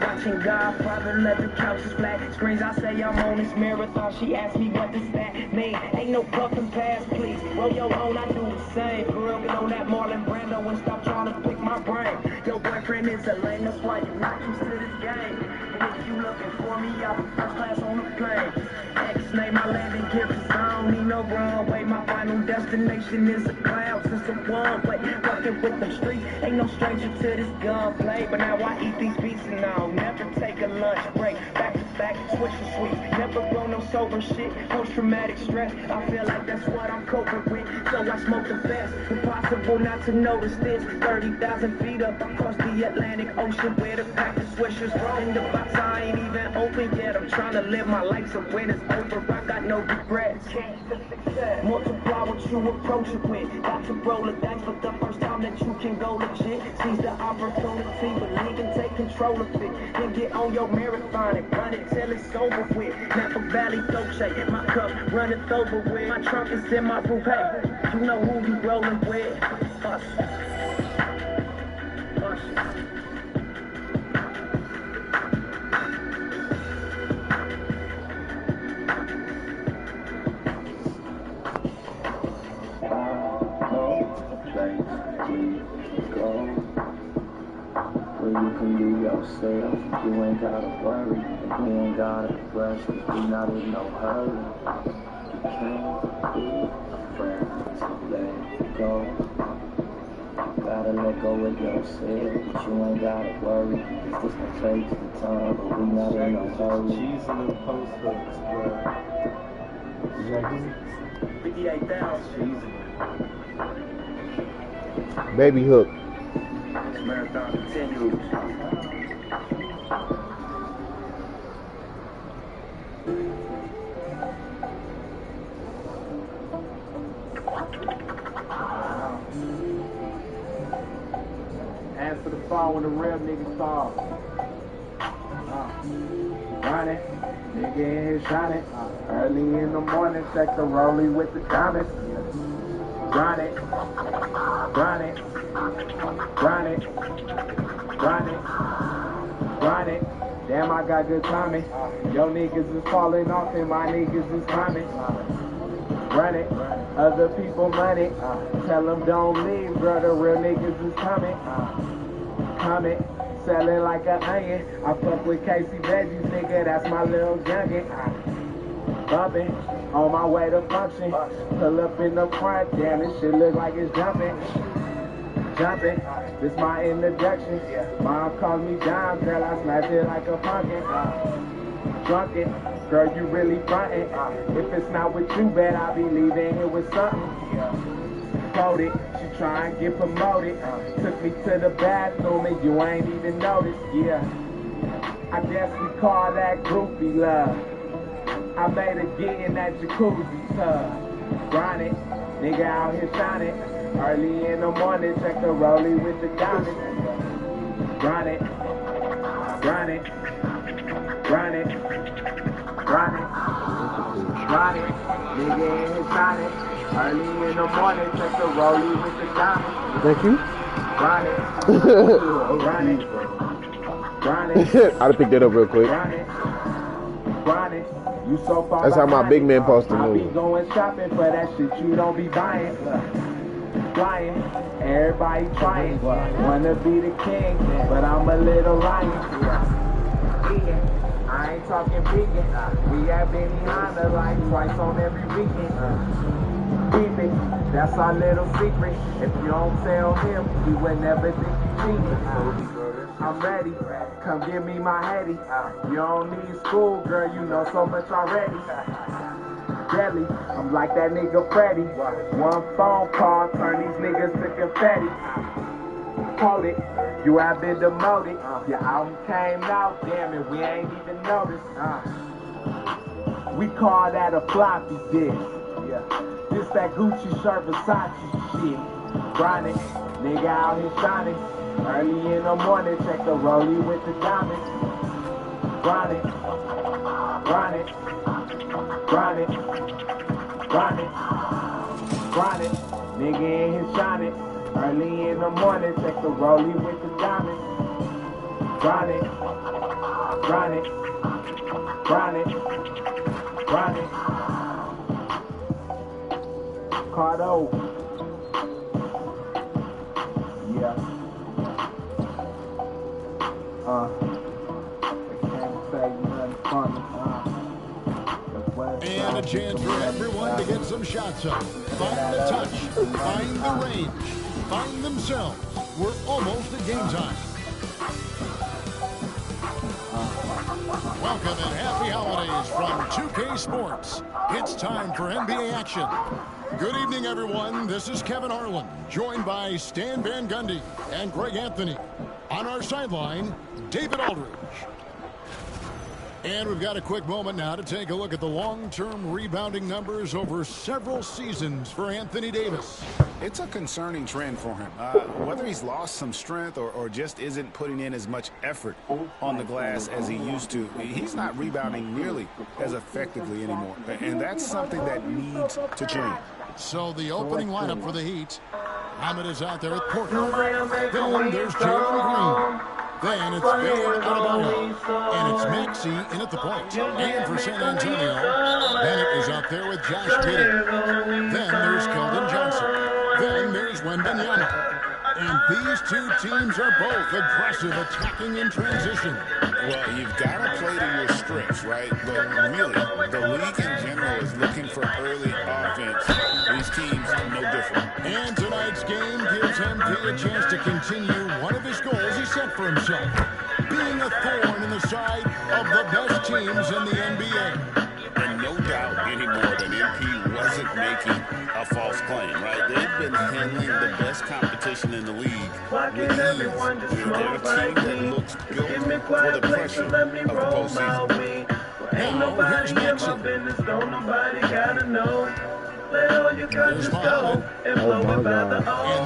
Watching Godfather, leather couches, flat screens. I say I'm on this marathon. She asked me what does that mean? Ain't no puffin' pass, please. Roll your own, I do the same. Girl, get on that Marlon Brando and stop trying to pick my brain. Your boyfriend is a lame, that's why you're not used to this game. And if you looking for me, I'll be first class on the plane. X name my landing gear, cause I don't need no runway. My final destination is a cloud since a one-way. Fucking with them streets, ain't no stranger to this gunplay. But now I eat these beats and I'll never take a lunch break. Back to back, switch to sweet. Never grow no sober shit. Post-traumatic stress, I feel like that's what I'm coping with. So I smoke the best. Impossible not to notice this. 30,000 feet up across the Atlantic Ocean, where the pack of swishers in the box I ain't even open yet. I'm trying to live my life so when it's over, I got no regrets. Multiply what you approach it with. Got to roll the dice for the first time that you can go legit. Seize the opportunity, believe and take control of it. Then get on your marathon and run it till it's over with. Napa Valley Dolce, my cup runneth over with. My trunk is in my roof, hey, you know who you rolling with. Us. You can be yourself, you ain't gotta worry, and we ain't gotta rush, cause we not in no hurry. You can't be afraid to let go. Gotta let go of yourself, but you ain't gotta worry. This gon' take some time, but we not in no hurry. Cheese in the post hooks, bro. 58,000. Baby hook. This marathon continues. Answer the phone when the real niggas call. Running, nigga in here shining. Early in the morning, check the rollie with the diamonds. Grind it, grind it, grind it, grind it, grind it. Damn, I got good timing. Yo niggas is falling off and my niggas is climbing. Run it, other people money. Tell them don't leave, bro, the real niggas is coming. Coming, selling like an onion. I fuck with Casey Veggies, nigga, that's my little junkie. Bumping, on my way to function. Pull up in the front, damn, this shit look like it's jumping. Jumping, this my introduction. Mom calls me John, girl, I smash it like a pumpkin. Drunk it, girl, you really frontin'. If it's not with you, bet I'll be leaving here with something. Quoted, she try and get promoted. Took me to the bathroom and you ain't even noticed, yeah. I guess we call that groupie love. I made her get in that jacuzzi tub. Grind it, nigga out here shining. Early in the morning, check the rollie with the diamonds. Grind it, grind it, grind it, grind it, grind it. Nigga in here shining. Early in the morning, check the rollie with the diamonds. Thank you. Grind it, grind it, grind it. I'll pick that up real quick. Grind it, grind it. You so far that's how my big man supposed to I be move. going shopping for that shit you don't be buying. Flying, everybody trying. Wanna be the king, but I'm a little lion. I ain't talking vegan. We have Benihana like twice on every weekend. Keep it, that's our little secret. If you don't tell him, he would never think you cheating. I'm ready, come give me my heady. You don't need school, girl, you know so much already. Deadly, I'm like that nigga Freddy. One phone call, turn these niggas to confetti. Hold it, you have been demoted. Your album came out, damn it, we ain't even noticed. We call that a floppy disk. This that Gucci shirt, Versace shit. Grinding, nigga out here shining. Early in the morning, check the rollie with the diamonds. Grind it, grind it, grind it, grind it, grind it. Nigga in here shining. Early in the morning, check the rollie with the diamonds. Grind it, grind it, grind it, grind it. Cardo. Yeah. And a chance for everyone to get some shots up. Find the touch, find the range, find themselves. We're almost at game time. Welcome and happy holidays from 2K Sports. It's time for NBA action. Good evening, everyone. This is Kevin Harlan, joined by Stan Van Gundy and Greg Anthony. On our sideline, David Aldridge. And we've got a quick moment now to take a look at the long-term rebounding numbers over several seasons for Anthony Davis. It's a concerning trend for him. Whether he's lost some strength or just isn't putting in as much effort on the glass as he used to, he's not rebounding nearly as effectively anymore. And that's something that needs to change. So the opening lineup for the Heat. Hamid is out there with Porter. Then there's Jalen Green. Then it's Bam Adebayo. And it's Maxey in at the point. And for San Antonio, Bennett is out there with Josh Giddey. Then there's Keldon Johnson. Then there's Wembanyama. And these two teams are both aggressive, attacking in transition. Well, you've got to play to your strengths, right? But really, the league in general is looking for early offense. These teams, no different. And tonight's game gives MP a chance to continue one of his goals he set for himself, being a thorn in the side of the best teams in the NBA. And no doubt anymore that MP wasn't making a false claim, right? They've been handling the best competition in the league with ease. They're a team that looks built for the pressure of the postseason. Now, here's Maxey. There's Muhammad. And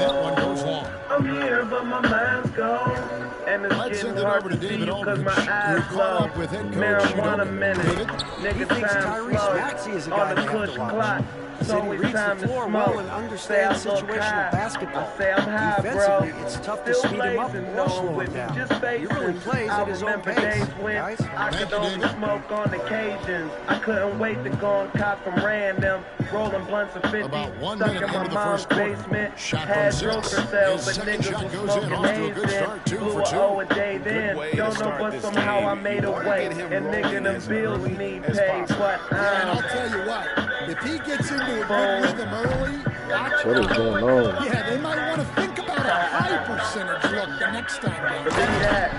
that one goes long. I'm here, but my mind's gone. And it's Let's send it over to David Aldridge, who caught up with head coach marijuana minute. He thinks Tyrese Maxey is a guy you have to watch. Said he reads the floor well and understands situational basketball. Defensively, it's tough to speed him up or slow him down. He really plays at his own pace, guys. I could only smoke on occasions. I couldn't wait to go and cop from random. Rolling blunts of 50, stuck in my mom's basement. Had broker sales, but niggas was smoking hazing. Blew a O a day then. Don't know, but somehow I made a way. And nigga, them bills need paid. But and I'll tell you what, if he gets into a good rhythm early, watch what is going on? Yeah, they might want to think about a high percentage look the next time they do.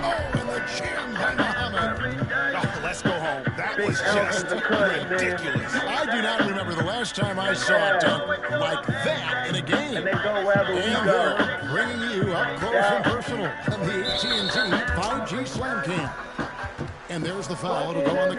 Oh, and the jam by Muhammad. Oh, let's go home. That was just ridiculous. I do not remember the last time I saw a dunk like that in a game. And they go wherever we go. They're bringing you up close and personal on the AT&T 5G Slam Cam. And there's the foul to go on the